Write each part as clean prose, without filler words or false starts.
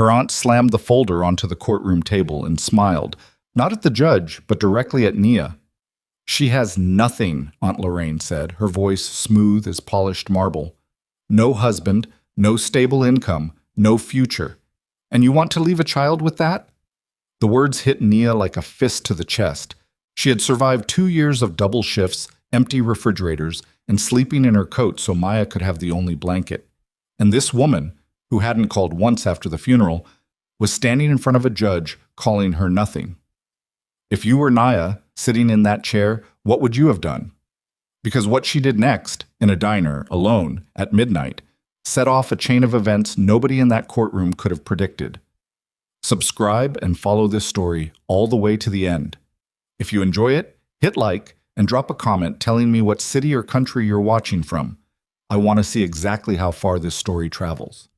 Her aunt slammed the folder onto the courtroom table and smiled, not at the judge, but directly at Nia. She has nothing, Aunt Lorraine said, her voice smooth as polished marble. No husband, no stable income, no future. And you want to leave a child with that? The words hit Nia like a fist to the chest. She had survived 2 years of double shifts, empty refrigerators, and sleeping in her coat so Maya could have the only blanket. And this woman, who hadn't called once after the funeral, was standing in front of a judge calling her nothing. If you were Naya, sitting in that chair, what would you have done? Because what she did next, in a diner, alone, at midnight, set off a chain of events nobody in that courtroom could have predicted. Subscribe and follow this story all the way to the end. If you enjoy it, hit like and drop a comment telling me what city or country you're watching from. I want to see exactly how far this story travels.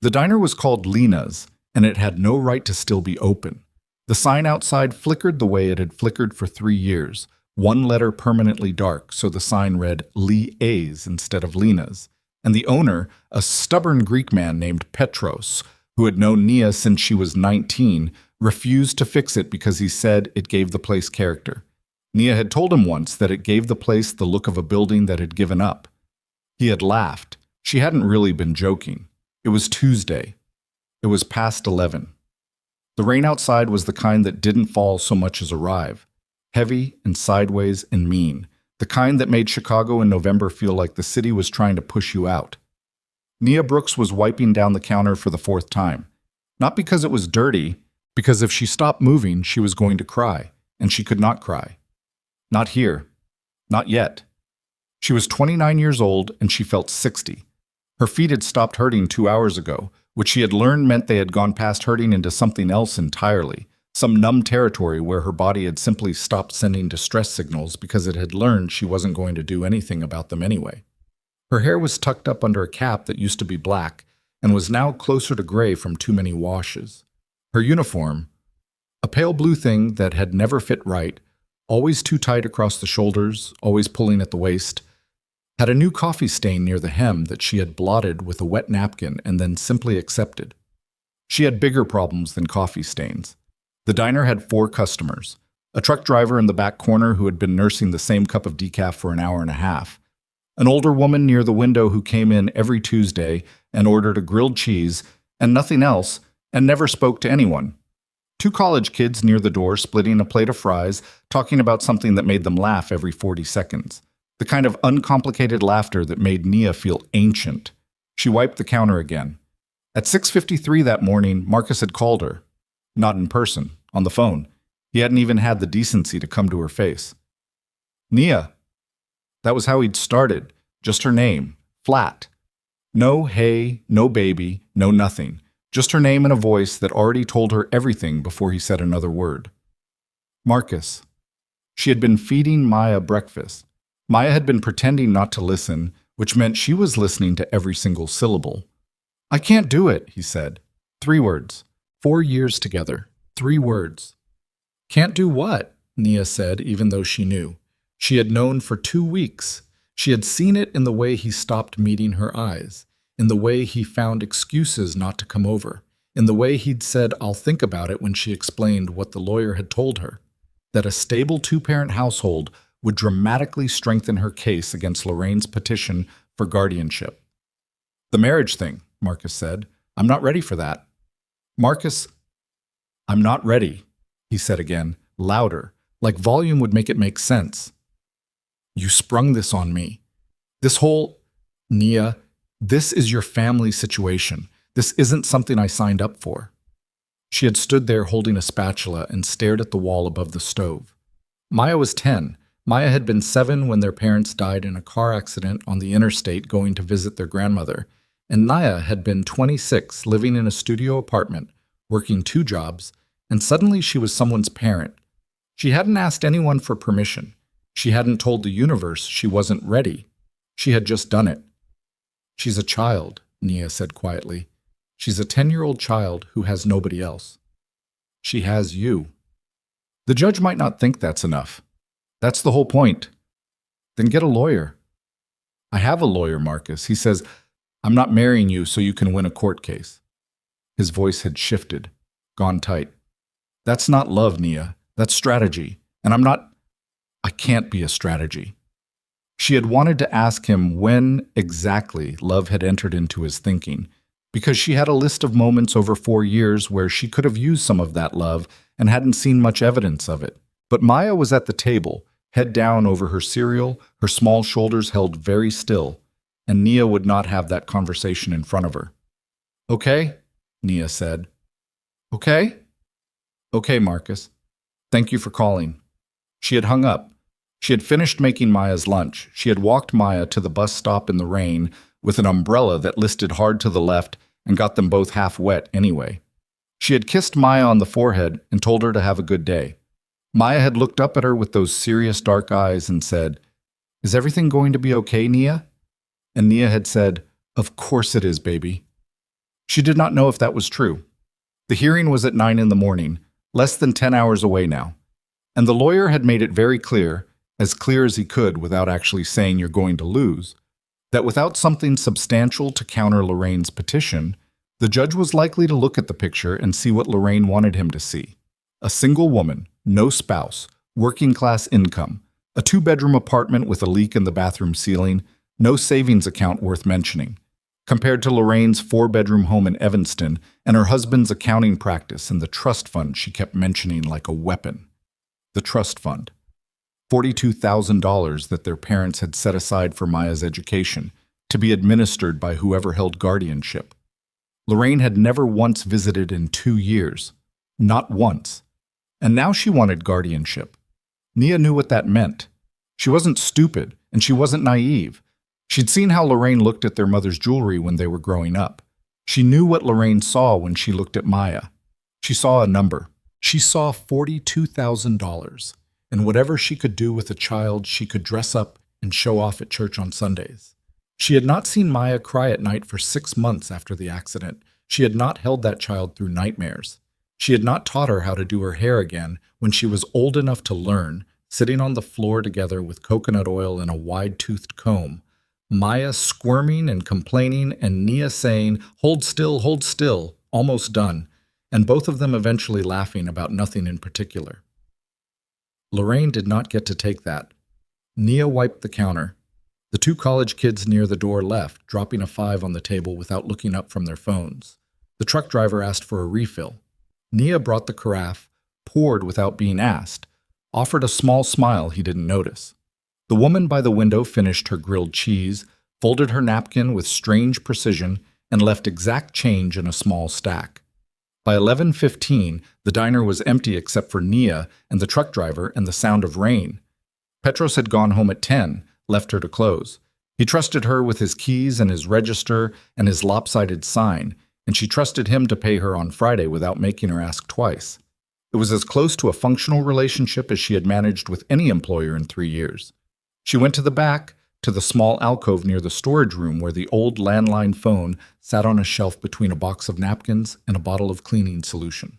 The diner was called Lena's, and it had no right to still be open. The sign outside flickered the way it had flickered for 3 years, one letter permanently dark, so the sign read Lee A's instead of Lena's. And the owner, a stubborn Greek man named Petros, who had known Nia since she was 19, refused to fix it because he said it gave the place character. Nia had told him once that it gave the place the look of a building that had given up. He had laughed. She hadn't really been joking. It was Tuesday. It was past 11. The rain outside was the kind that didn't fall so much as arrive. Heavy and sideways and mean. The kind that made Chicago in November feel like the city was trying to push you out. Nia Brooks was wiping down the counter for the 4th time. Not because it was dirty, because if she stopped moving, she was going to cry, and she could not cry. Not here. Not yet. She was 29 years old, and she felt 60. Her feet had stopped hurting 2 hours ago, which she had learned meant they had gone past hurting into something else entirely, some numb territory where her body had simply stopped sending distress signals because it had learned she wasn't going to do anything about them anyway. Her hair was tucked up under a cap that used to be black and was now closer to gray from too many washes. Her uniform, a pale blue thing that had never fit right, always too tight across the shoulders, always pulling at the waist, had a new coffee stain near the hem that she had blotted with a wet napkin and then simply accepted. She had bigger problems than coffee stains. The diner had 4 customers, a truck driver in the back corner who had been nursing the same cup of decaf for an hour and a half, an older woman near the window who came in every Tuesday and ordered a grilled cheese and nothing else and never spoke to anyone, 2 college kids near the door splitting a plate of fries, talking about something that made them laugh every 40 seconds. The kind of uncomplicated laughter that made Nia feel ancient. She wiped the counter again. At 6:53 that morning, Marcus had called her. Not in person, on the phone. He hadn't even had the decency to come to her face. Nia. That was how he'd started. Just her name. Flat. No hey, no baby, no nothing. Just her name and a voice that already told her everything before he said another word. Marcus. She had been feeding Maya breakfast. Maya had been pretending not to listen, which meant she was listening to every single syllable. I can't do it, he said. 3 words. 4 years together. 3 words. Can't do what? Nia said, even though she knew. She had known for 2 weeks. She had seen it in the way he stopped meeting her eyes, in the way he found excuses not to come over, in the way he'd said, I'll think about it when she explained what the lawyer had told her, that a stable 2-parent household would dramatically strengthen her case against Lorraine's petition for guardianship. The marriage thing, Marcus said. I'm not ready for that. Marcus, I'm not ready, he said again, louder, like volume would make it make sense. You sprung this on me. This whole, Nia, this is your family situation. This isn't something I signed up for. She had stood there holding a spatula and stared at the wall above the stove. Maya was 10. Maya had been 7 when their parents died in a car accident on the interstate going to visit their grandmother, and Naya had been 26, living in a studio apartment, working 2 jobs, and suddenly she was someone's parent. She hadn't asked anyone for permission. She hadn't told the universe she wasn't ready. She had just done it. She's a child, Nia said quietly. She's a 10-year-old child who has nobody else. She has you. The judge might not think that's enough. That's the whole point. Then get a lawyer. I have a lawyer, Marcus. He says, I'm not marrying you so you can win a court case. His voice had shifted, gone tight. That's not love, Nia. That's strategy. And I can't be a strategy. She had wanted to ask him when exactly love had entered into his thinking, because she had a list of moments over 4 years where she could have used some of that love and hadn't seen much evidence of it. But Maya was at the table, head down over her cereal, her small shoulders held very still, and Nia would not have that conversation in front of her. Okay, Nia said. Okay? Okay, Marcus. Thank you for calling. She had hung up. She had finished making Maya's lunch. She had walked Maya to the bus stop in the rain with an umbrella that listed hard to the left and got them both half wet anyway. She had kissed Maya on the forehead and told her to have a good day. Maya had looked up at her with those serious dark eyes and said, "Is everything going to be okay, Nia?" And Nia had said, "Of course it is, baby." She did not know if that was true. The hearing was at 9 in the morning, less than 10 hours away now. And the lawyer had made it very clear, as clear as he could without actually saying you're going to lose, that without something substantial to counter Lorraine's petition, the judge was likely to look at the picture and see what Lorraine wanted him to see. A single woman, no spouse, working-class income, a 2-bedroom apartment with a leak in the bathroom ceiling, no savings account worth mentioning, compared to Lorraine's 4-bedroom home in Evanston and her husband's accounting practice and the trust fund she kept mentioning like a weapon. The trust fund. $42,000 that their parents had set aside for Maya's education, to be administered by whoever held guardianship. Lorraine had never once visited in 2 years. Not once. And now she wanted guardianship. Nia knew what that meant. She wasn't stupid, and she wasn't naive. She'd seen how Lorraine looked at their mother's jewelry when they were growing up. She knew what Lorraine saw when she looked at Maya. She saw a number. She saw $42,000. And whatever she could do with a child, she could dress up and show off at church on Sundays. She had not seen Maya cry at night for 6 months after the accident. She had not held that child through nightmares. She had not taught her how to do her hair again when she was old enough to learn, sitting on the floor together with coconut oil and a wide-toothed comb, Maya squirming and complaining and Nia saying, hold still, almost done, and both of them eventually laughing about nothing in particular. Lorraine did not get to take that. Nia wiped the counter. The 2 college kids near the door left, dropping a 5 on the table without looking up from their phones. The truck driver asked for a refill. Nia brought the carafe, poured without being asked, offered a small smile he didn't notice. The woman by the window finished her grilled cheese, folded her napkin with strange precision, and left exact change in a small stack. By 11:15, the diner was empty except for Nia and the truck driver and the sound of rain. Petros had gone home at 10, left her to close. He trusted her with his keys and his register and his lopsided sign, and she trusted him to pay her on Friday without making her ask twice. It was as close to a functional relationship as she had managed with any employer in 3 years. She went to the back, to the small alcove near the storage room where the old landline phone sat on a shelf between a box of napkins and a bottle of cleaning solution.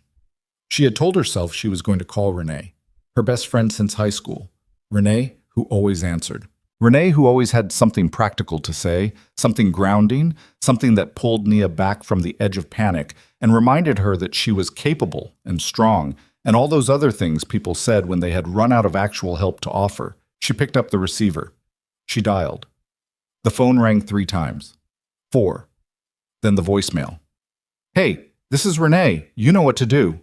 She had told herself she was going to call Renee, her best friend since high school. Renee, who always answered. Renee, who always had something practical to say, something grounding, something that pulled Nia back from the edge of panic and reminded her that she was capable and strong and all those other things people said when they had run out of actual help to offer. She picked up the receiver. She dialed. The phone rang 3 times. 4. Then the voicemail. "Hey, this is Renee. You know what to do."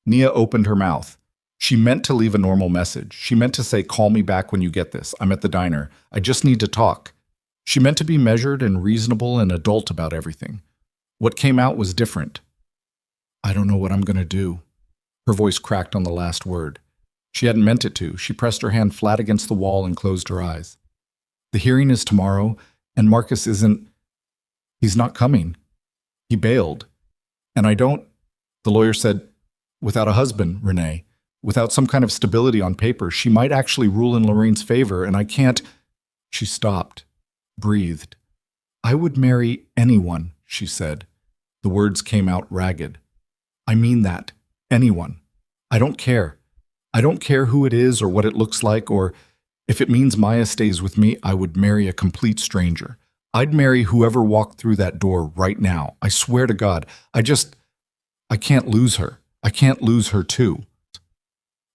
Nia opened her mouth. She meant to leave a normal message. She meant to say, "Call me back when you get this. I'm at the diner. I just need to talk." She meant to be measured and reasonable and adult about everything. What came out was different. "I don't know what I'm going to do." Her voice cracked on the last word. She hadn't meant it to. She pressed her hand flat against the wall and closed her eyes. "The hearing is tomorrow, and Marcus he's not coming. He bailed. And I don't," the lawyer said, "without a husband, Renee, without some kind of stability on paper, she might actually rule in Lorraine's favor, and I can't." She stopped, breathed. "I would marry anyone," she said. The words came out ragged. "I mean that. Anyone. I don't care. I don't care who it is or what it looks like, or if it means Maya stays with me, I would marry a complete stranger. I'd marry whoever walked through that door right now. I swear to God. I can't lose her. I can't lose her too.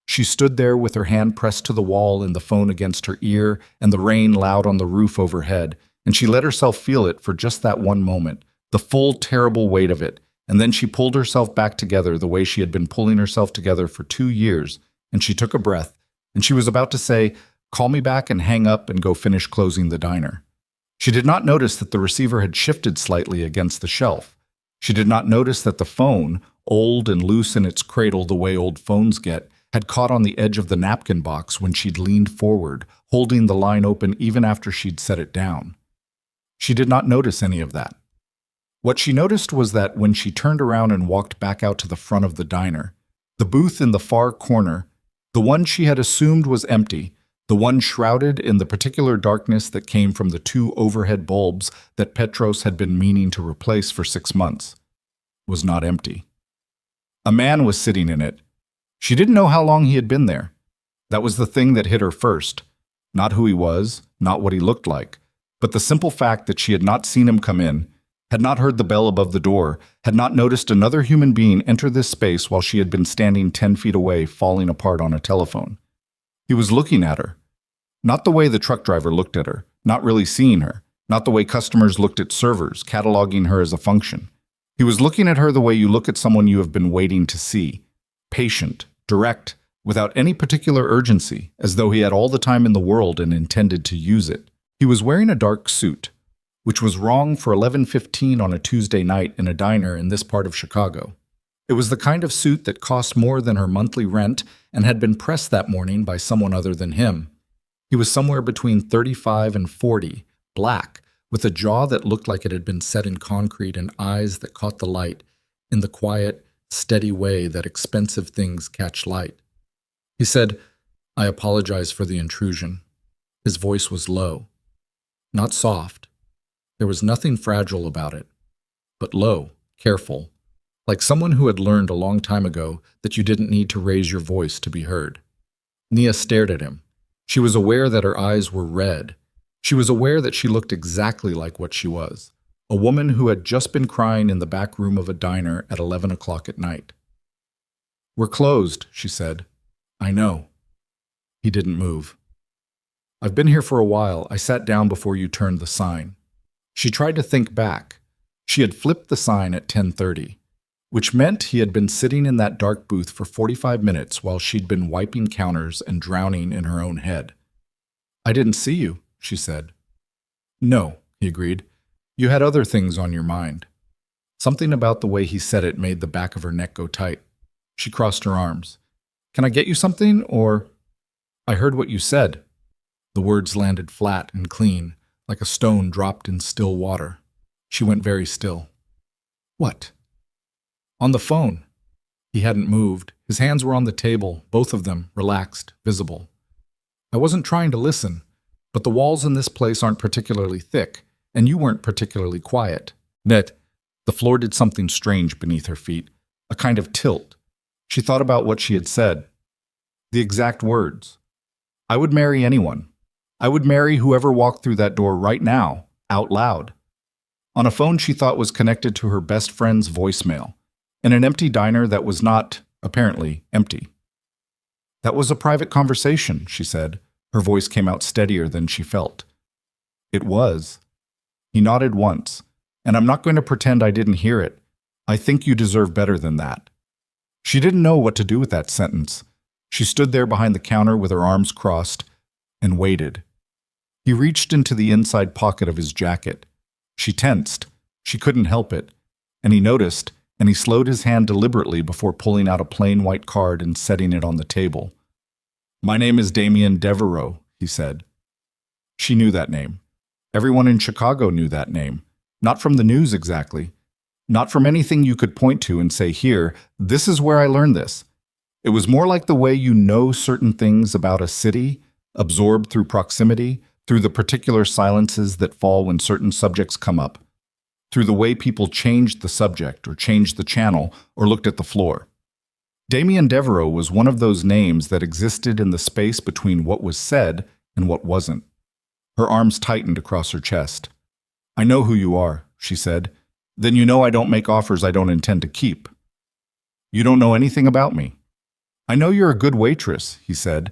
She stood there with her hand pressed to the wall and the phone against her ear and the rain loud on the roof overhead, and she let herself feel it for just that one moment, the full terrible weight of it, and then she pulled herself back together the way she had been pulling herself together for 2 years, and she took a breath, and she was about to say, "Call me back," and hang up and go finish closing the diner. She did not notice that the receiver had shifted slightly against the shelf. She did not notice that the phone, old and loose in its cradle the way old phones get, had caught on the edge of the napkin box when she'd leaned forward, holding the line open even after she'd set it down. She did not notice any of that. What she noticed was that when she turned around and walked back out to the front of the diner, the booth in the far corner, the one she had assumed was empty, the one shrouded in the particular darkness that came from the 2 overhead bulbs that Petros had been meaning to replace for 6 months, was not empty. A man was sitting in it. She didn't know how long he had been there. That was the thing that hit her first. Not who he was, not what he looked like, but the simple fact that she had not seen him come in, had not heard the bell above the door, had not noticed another human being enter this space while she had been standing 10 feet away, falling apart on a telephone. He was looking at her. Not the way the truck driver looked at her, not really seeing her, not the way customers looked at servers, cataloging her as a function. He was looking at her the way you look at someone you have been waiting to see. Patient, direct, without any particular urgency, as though he had all the time in the world and intended to use it. He was wearing a dark suit, which was wrong for 11:15 on a Tuesday night in a diner in this part of Chicago. It was the kind of suit that cost more than her monthly rent and had been pressed that morning by someone other than him. He was somewhere between 35 and 40, black, with a jaw that looked like it had been set in concrete and eyes that caught the light in the quiet, steady way that expensive things catch light. He said, "I apologize for the intrusion." His voice was low, not soft. There was nothing fragile about it, but low, careful, like someone who had learned a long time ago that you didn't need to raise your voice to be heard. Nia stared at him. She was aware that her eyes were red. She was aware that she looked exactly like what she was, a woman who had just been crying in the back room of a diner at 11 o'clock at night. "We're closed," she said. "I know." He didn't move. "I've been here for a while. I sat down before you turned the sign." She tried to think back. She had flipped the sign at 10:30, which meant he had been sitting in that dark booth for 45 minutes while she'd been wiping counters and drowning in her own head. "I didn't see you," she said. "No," he agreed. "You had other things on your mind." Something about the way he said it made the back of her neck go tight. She crossed her arms. "Can I get you something, or—" "I heard what you said." The words landed flat and clean, like a stone dropped in still water. She went very still. "What?" "On the phone." He hadn't moved. His hands were on the table, both of them relaxed, visible. "I wasn't trying to listen, but the walls in this place aren't particularly thick, and you weren't particularly quiet." That the floor did something strange beneath her feet, a kind of tilt. She thought about what she had said. The exact words. "I would marry anyone. I would marry whoever walked through that door right now, out loud." On a phone she thought was connected to her best friend's voicemail, in an empty diner that was not, apparently, empty. "That was a private conversation," she said. Her voice came out steadier than she felt. "It was." He nodded once. "And I'm not going to pretend I didn't hear it. I think you deserve better than that." She didn't know what to do with that sentence. She stood there behind the counter with her arms crossed and waited. He reached into the inside pocket of his jacket. She tensed. She couldn't help it. And he noticed, and he slowed his hand deliberately before pulling out a plain white card and setting it on the table. "My name is Damien Devereaux," he said. She knew that name. Everyone in Chicago knew that name. Not from the news exactly. Not from anything you could point to and say, "Here, this is where I learned this." It was more like the way you know certain things about a city, absorbed through proximity, through the particular silences that fall when certain subjects come up, through the way people changed the subject or changed the channel or looked at the floor. Damien Devereaux was one of those names that existed in the space between what was said and what wasn't. Her arms tightened across her chest. "I know who you are," she said. "Then you know I don't make offers I don't intend to keep." You don't know anything about me. I know you're a good waitress, he said,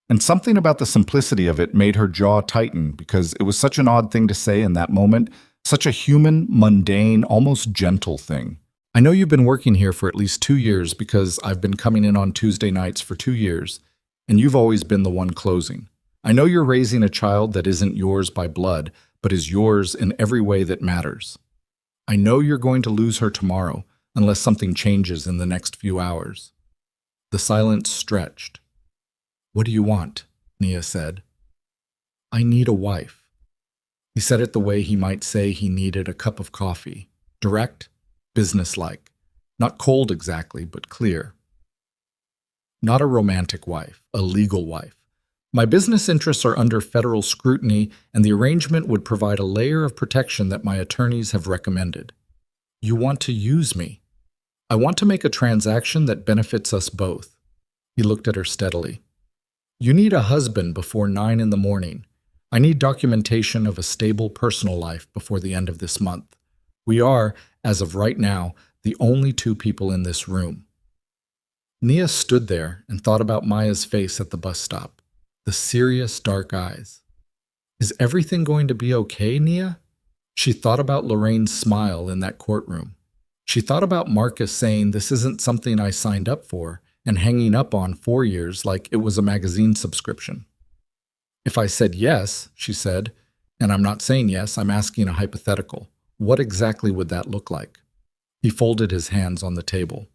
and something about the simplicity of it made her jaw tighten because it was such an odd thing to say in that moment, such a human, mundane, almost gentle thing. I know you've been working here for at least 2 years because I've been coming in on Tuesday nights for 2 years, and you've always been the one closing. I know you're raising a child that isn't yours by blood, but is yours in every way that matters. I know you're going to lose her tomorrow, unless something changes in the next few hours. The silence stretched. What do you want? Nia said. I need a wife. He said it the way he might say he needed a cup of coffee. Direct, businesslike. Not cold exactly, but clear. Not a romantic wife, a legal wife. My business interests are under federal scrutiny, and the arrangement would provide a layer of protection that my attorneys have recommended. You want to use me. I want to make a transaction that benefits us both. He looked at her steadily. You need a husband before 9 in the morning. I need documentation of a stable personal life before the end of this month. We are, as of right now, the only 2 people in this room. Nia stood there and thought about Maya's face at the bus stop, the serious dark eyes. Is everything going to be okay, Nia? She thought about Lorraine's smile in that courtroom. She thought about Marcus saying this isn't something I signed up for and hanging up on 4 years like it was a magazine subscription. If I said yes, she said, and I'm not saying yes, I'm asking a hypothetical, what exactly would that look like? He folded his hands on the table.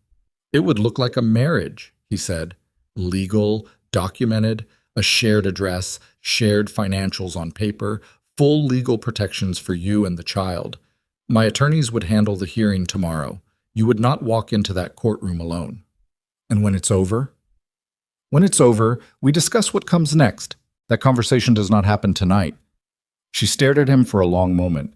It would look like a marriage, he said. Legal, documented, a shared address, shared financials on paper, full legal protections for you and the child. My attorneys would handle the hearing tomorrow. You would not walk into that courtroom alone. And when it's over? When it's over, we discuss what comes next. That conversation does not happen tonight. She stared at him for a long moment.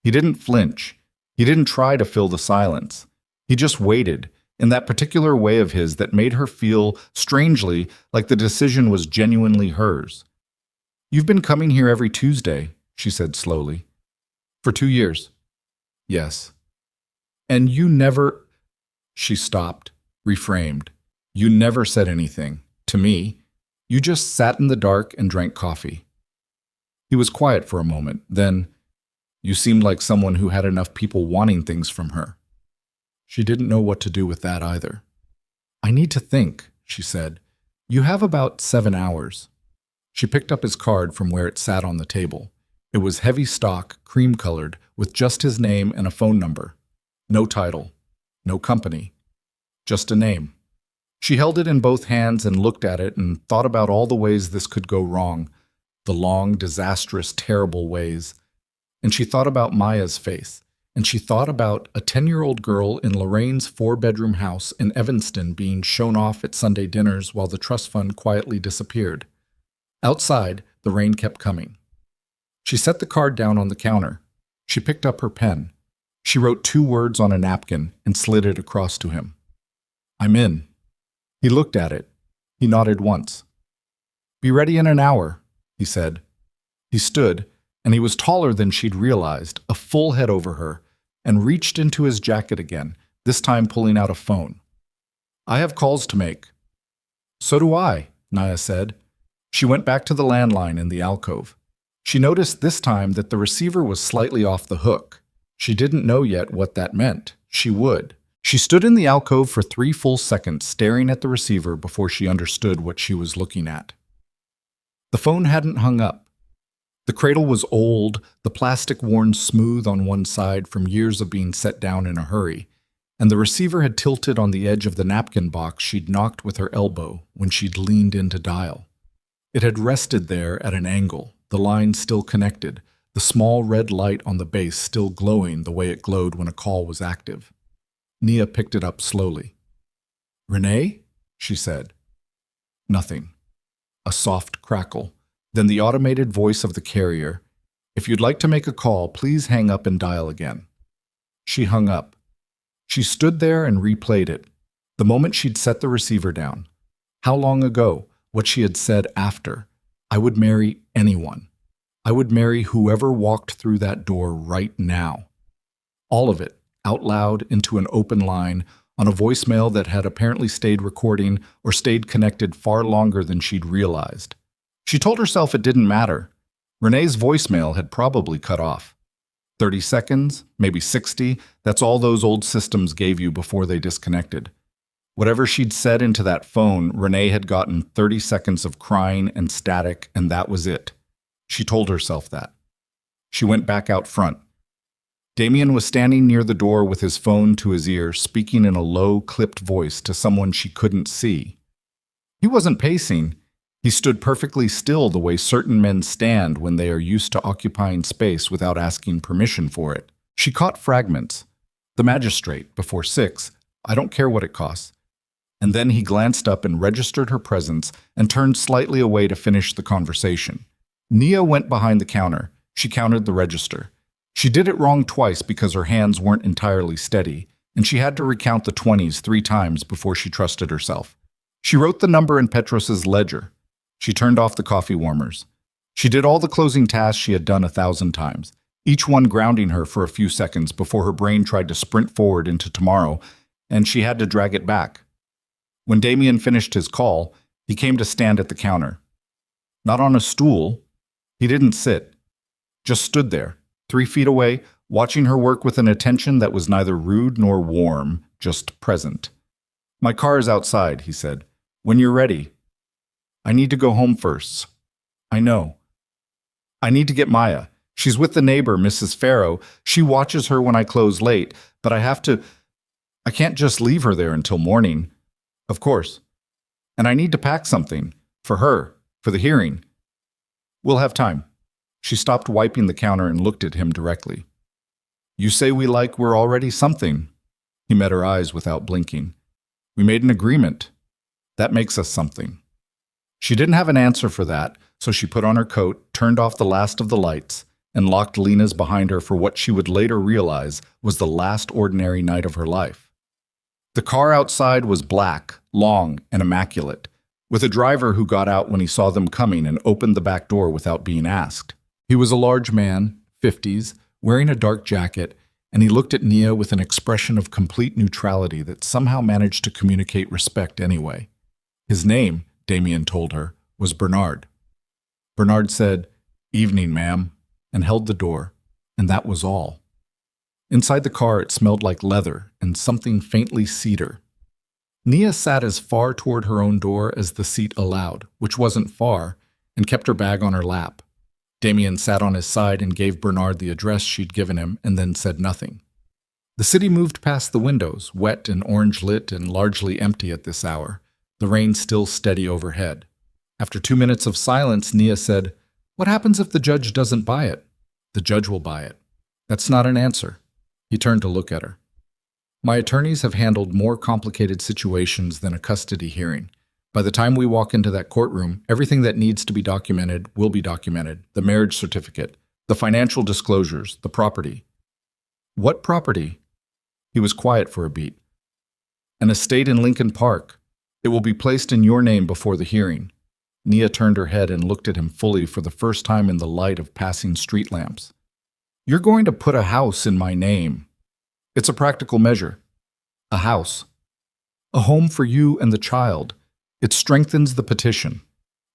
He didn't flinch. He didn't try to fill the silence. He just waited, in that particular way of his that made her feel, strangely, like the decision was genuinely hers. You've been coming here every Tuesday, she said slowly. For 2 years. Yes. And you never... She stopped, reframed. You never said anything. To me. You just sat in the dark and drank coffee. He was quiet for a moment. Then, you seemed like someone who had enough people wanting things from her. She didn't know what to do with that either. I need to think, she said. You have about 7 hours. She picked up his card from where it sat on the table. It was heavy stock, cream-colored, with just his name and a phone number. No title. No company. Just a name. She held it in both hands and looked at it and thought about all the ways this could go wrong, the long, disastrous, terrible ways. And she thought about Maya's face, and she thought about a 10-year-old girl in Lorraine's 4-bedroom house in Evanston being shown off at Sunday dinners while the trust fund quietly disappeared. Outside, the rain kept coming. She set the card down on the counter. She picked up her pen. She wrote 2 words on a napkin and slid it across to him. I'm in. He looked at it. He nodded once. Be ready in an hour, he said. He stood, and he was taller than she'd realized, a full head over her, and reached into his jacket again, this time pulling out a phone. I have calls to make. So do I, Nia said. She went back to the landline in the alcove. She noticed this time that the receiver was slightly off the hook. She didn't know yet what that meant. She would. She stood in the alcove for 3 full seconds, staring at the receiver before she understood what she was looking at. The phone hadn't hung up. The cradle was old, the plastic worn smooth on one side from years of being set down in a hurry, and the receiver had tilted on the edge of the napkin box she'd knocked with her elbow when she'd leaned in to dial. It had rested there at an angle, the line still connected, the small red light on the base still glowing the way it glowed when a call was active. Nia picked it up slowly. Renee? She said. Nothing. A soft crackle. Then the automated voice of the carrier. If you'd like to make a call, please hang up and dial again. She hung up. She stood there and replayed it. The moment she'd set the receiver down. How long ago? What she had said after. I would marry anyone. I would marry whoever walked through that door right now. All of it, out loud into an open line, on a voicemail that had apparently stayed recording or stayed connected far longer than she'd realized. She told herself it didn't matter. Renee's voicemail had probably cut off. 30 seconds, maybe 60, that's all those old systems gave you before they disconnected. Whatever she'd said into that phone, Renee had gotten 30 seconds of crying and static, and that was it. She told herself that. She went back out front. Damien was standing near the door with his phone to his ear, speaking in a low, clipped voice to someone she couldn't see. He wasn't pacing. He stood perfectly still the way certain men stand when they are used to occupying space without asking permission for it. She caught fragments. The magistrate, before 6, I don't care what it costs. And then he glanced up and registered her presence and turned slightly away to finish the conversation. Nia went behind the counter. She counted the register. She did it wrong twice because her hands weren't entirely steady, and she had to recount the 20s 3 times before she trusted herself. She wrote the number in Petros's ledger. She turned off the coffee warmers. She did all the closing tasks she had done 1,000 times, each one grounding her for a few seconds before her brain tried to sprint forward into tomorrow, and she had to drag it back. When Damien finished his call, he came to stand at the counter. Not on a stool. He didn't sit. Just stood there, 3 feet away, watching her work with an attention that was neither rude nor warm, just present. "My car is outside," he said. "When you're ready." "I need to go home first." "I know." "I need to get Maya. She's with the neighbor, Mrs. Farrow. She watches her when I close late, but I can't just leave her there until morning." "Of course. And I need to pack something. For her. For the hearing." "We'll have time." She stopped wiping the counter and looked at him directly. "You say we're already something." He met her eyes without blinking. "We made an agreement. That makes us something." She didn't have an answer for that, so she put on her coat, turned off the last of the lights, and locked Lena's behind her for what she would later realize was the last ordinary night of her life. The car outside was black, long, and immaculate, with a driver who got out when he saw them coming and opened the back door without being asked. He was a large man, 50s, wearing a dark jacket, and he looked at Nia with an expression of complete neutrality that somehow managed to communicate respect anyway. His name, Damien told her, was Bernard. Bernard said, "Evening, ma'am," and held the door, and that was all. Inside the car it smelled like leather and something faintly cedar. Nia sat as far toward her own door as the seat allowed, which wasn't far, and kept her bag on her lap. Damien sat on his side and gave Bernard the address she'd given him and then said nothing. The city moved past the windows, wet and orange-lit and largely empty at this hour, the rain still steady overhead. After 2 minutes of silence, Nia said, "What happens if the judge doesn't buy it?" "The judge will buy it." "That's not an answer." He turned to look at her. "My attorneys have handled more complicated situations than a custody hearing. By the time we walk into that courtroom, everything that needs to be documented will be documented. The marriage certificate, the financial disclosures, the property." "What property?" He was quiet for a beat. "An estate in Lincoln Park. It will be placed in your name before the hearing." Nia turned her head and looked at him fully for the first time in the light of passing street lamps. "You're going to put a house in my name." "It's a practical measure." "A house. A home for you and the child. It strengthens the petition.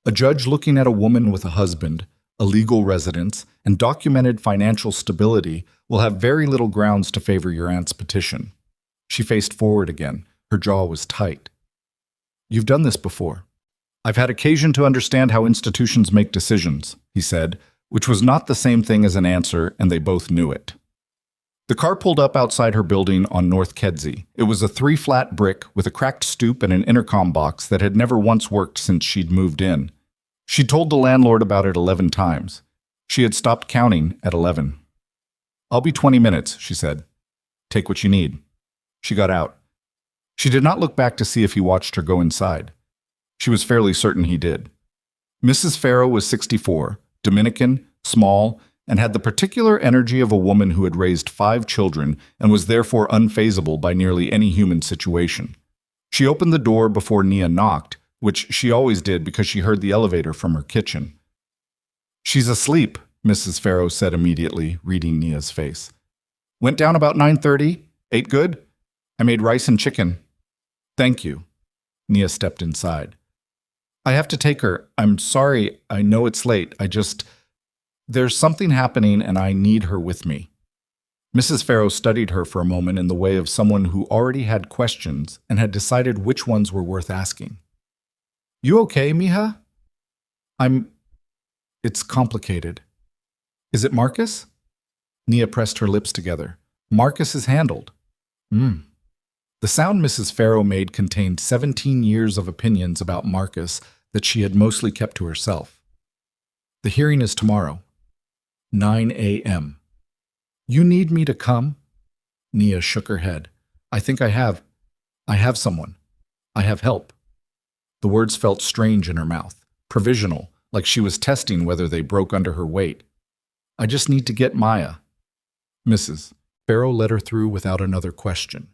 A judge looking at a woman with a husband, a legal residence, and documented financial stability will have very little grounds to favor your aunt's petition." She faced forward again. Her jaw was tight. "You've done this before." "I've had occasion to understand how institutions make decisions," he said, which was not the same thing as an answer, and they both knew it. The car pulled up outside her building on North Kedzie. It was a 3-flat brick with a cracked stoop and an intercom box that had never once worked since she'd moved in. She'd told the landlord about it 11 times. She had stopped counting at 11. "I'll be 20 minutes, she said. "Take what you need." She got out. She did not look back to see if he watched her go inside. She was fairly certain he did. Mrs. Farrow was 64, Dominican, small, and had the particular energy of a woman who had raised 5 children and was therefore unfazable by nearly any human situation. She opened the door before Nia knocked, which she always did because she heard the elevator from her kitchen. "She's asleep," Mrs. Farrow said immediately, reading Nia's face. "Went down about 9:30. Ate good?" I made rice and chicken. Thank you. Nia stepped inside. I have to take her. I'm sorry. I know it's late. There's something happening and I need her with me. Mrs. Farrow studied her for a moment in the way of someone who already had questions and had decided which ones were worth asking. You okay, mija? It's complicated. Is it Marcus? Nia pressed her lips together. Marcus is handled. The sound Mrs. Farrow made contained 17 years of opinions about Marcus that she had mostly kept to herself. The hearing is tomorrow, 9 a.m. You need me to come? Nia shook her head. I think I have someone. I have help. The words felt strange in her mouth, provisional, like she was testing whether they broke under her weight. I just need to get Maya. Mrs. Farrow let her through without another question.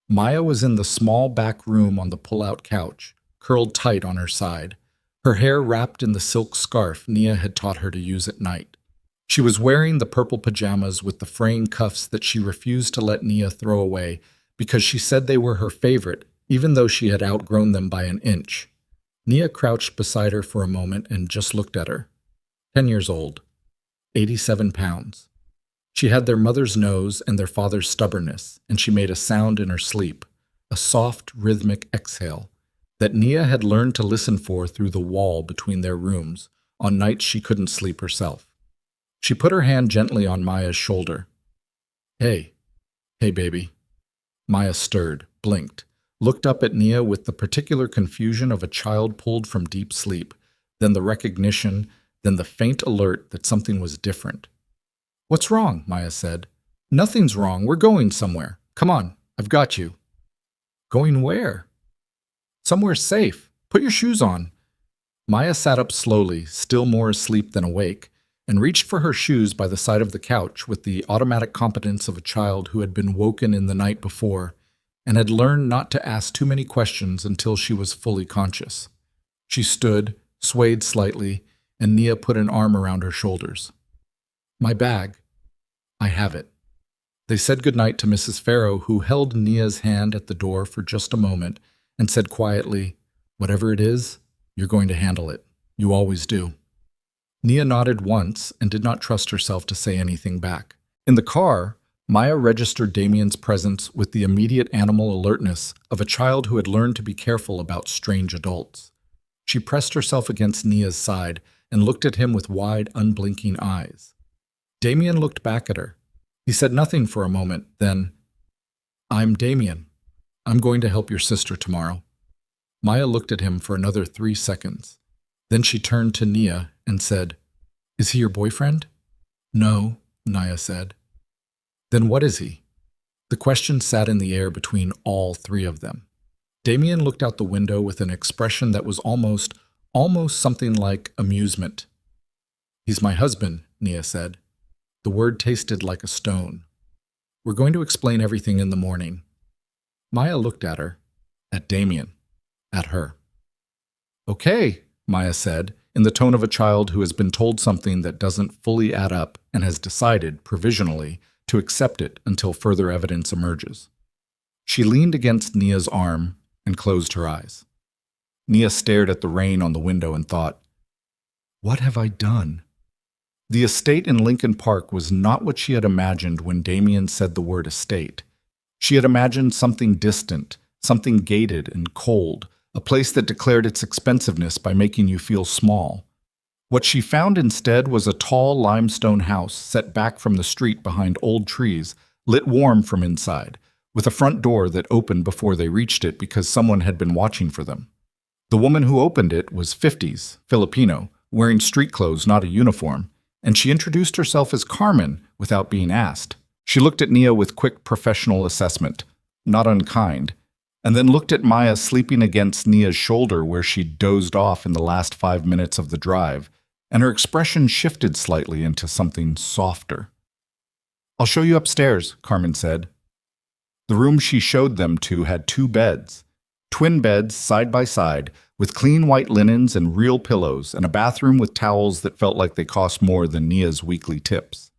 Maya was in the small back room on the pull-out couch, curled tight on her side, her hair wrapped in the silk scarf Nia had taught her to use at night. She was wearing the purple pajamas with the fraying cuffs that she refused to let Nia throw away because she said they were her favorite, even though she had outgrown them by an inch. Nia crouched beside her for a moment and just looked at her. 10 years old, 87 pounds. She had their mother's nose and their father's stubbornness, and she made a sound in her sleep, a soft, rhythmic exhale that Nia had learned to listen for through the wall between their rooms on nights she couldn't sleep herself. She put her hand gently on Maya's shoulder. Hey, baby. Maya stirred, blinked, looked up at Nia with the particular confusion of a child pulled from deep sleep, then the recognition, then the faint alert that something was different. What's wrong? Maya said. Nothing's wrong. We're going somewhere. Come on, I've got you. Going where? Somewhere safe. Put your shoes on. Maya sat up slowly, still more asleep than awake, and reached for her shoes by the side of the couch with the automatic competence of a child who had been woken in the night before and had learned not to ask too many questions until she was fully conscious. She stood, swayed slightly, and Nia put an arm around her shoulders. My bag. I have it. They said goodnight to Mrs. Farrow, who held Nia's hand at the door for just a moment and said quietly, Whatever it is, you're going to handle it. You always do. Nia nodded once and did not trust herself to say anything back. In the car, Maya registered Damien's presence with the immediate animal alertness of a child who had learned to be careful about strange adults. She pressed herself against Nia's side and looked at him with wide, unblinking eyes. Damien looked back at her. He said nothing for a moment, then, I'm Damien. I'm going to help your sister tomorrow. Maya looked at him for another 3 seconds. Then she turned to Nia and said, Is he your boyfriend? No, Nia said. Then what is he? The question sat in the air between all 3 of them. Damien looked out the window with an expression that was almost something like amusement. He's my husband, Nia said. The word tasted like a stone. We're going to explain everything in the morning. Maya looked at her, at Damien, at her. Okay, Maya said, in the tone of a child who has been told something that doesn't fully add up and has decided, provisionally, to accept it until further evidence emerges. She leaned against Nia's arm and closed her eyes. Nia stared at the rain on the window and thought, What have I done? The estate in Lincoln Park was not what she had imagined when Damien said the word estate. She had imagined something distant, something gated and cold, a place that declared its expensiveness by making you feel small. What she found instead was a tall limestone house set back from the street behind old trees, lit warm from inside, with a front door that opened before they reached it because someone had been watching for them. The woman who opened it was 50s, Filipino, wearing street clothes, not a uniform, and she introduced herself as Carmen without being asked. She looked at Nia with quick professional assessment, not unkind, and then looked at Maya sleeping against Nia's shoulder where she dozed off in the last 5 minutes of the drive, and her expression shifted slightly into something softer. I'll show you upstairs, Carmen said. The room she showed them to had 2 beds, twin beds side by side, with clean white linens and real pillows, and a bathroom with towels that felt like they cost more than Nia's weekly tips.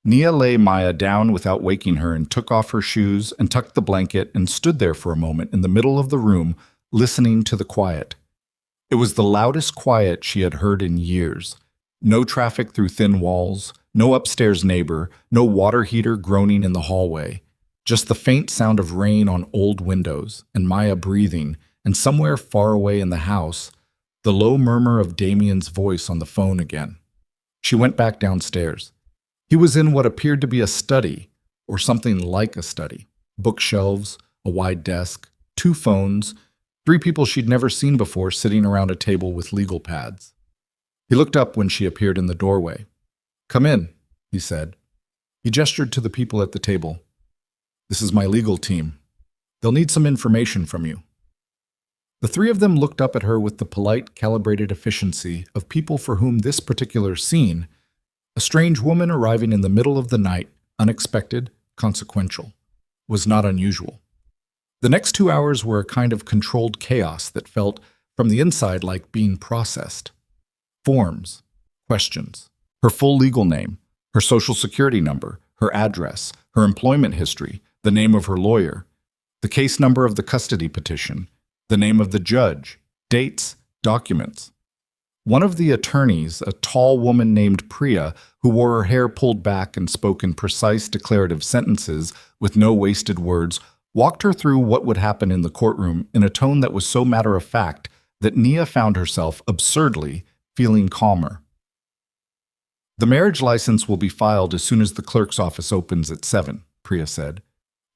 Nia lay Maya down without waking her and took off her shoes and tucked the blanket and stood there for a moment in the middle of the room, listening to the quiet. It was the loudest quiet she had heard in years. No traffic through thin walls, no upstairs neighbor, no water heater groaning in the hallway. Just the faint sound of rain on old windows, and Maya breathing, and somewhere far away in the house, the low murmur of Damien's voice on the phone again. She went back downstairs. He was in what appeared to be a study, or something like a study. Bookshelves, a wide desk, 2 phones, 3 people she'd never seen before sitting around a table with legal pads. He looked up when she appeared in the doorway. "Come in," he said. He gestured to the people at the table. "This is my legal team. They'll need some information from you." The 3 of them looked up at her with the polite, calibrated efficiency of people for whom this particular scene, a strange woman arriving in the middle of the night, unexpected, consequential, was not unusual. The next 2 hours were a kind of controlled chaos that felt, from the inside, like being processed. Forms, questions, her full legal name, her social security number, her address, her employment history, the name of her lawyer, the case number of the custody petition, the name of the judge, dates, documents. One of the attorneys, a tall woman named Priya, who wore her hair pulled back and spoke in precise declarative sentences with no wasted words, walked her through what would happen in the courtroom in a tone that was so matter-of-fact that Nia found herself, absurdly, feeling calmer. "The marriage license will be filed as soon as the clerk's office opens at 7, Priya said.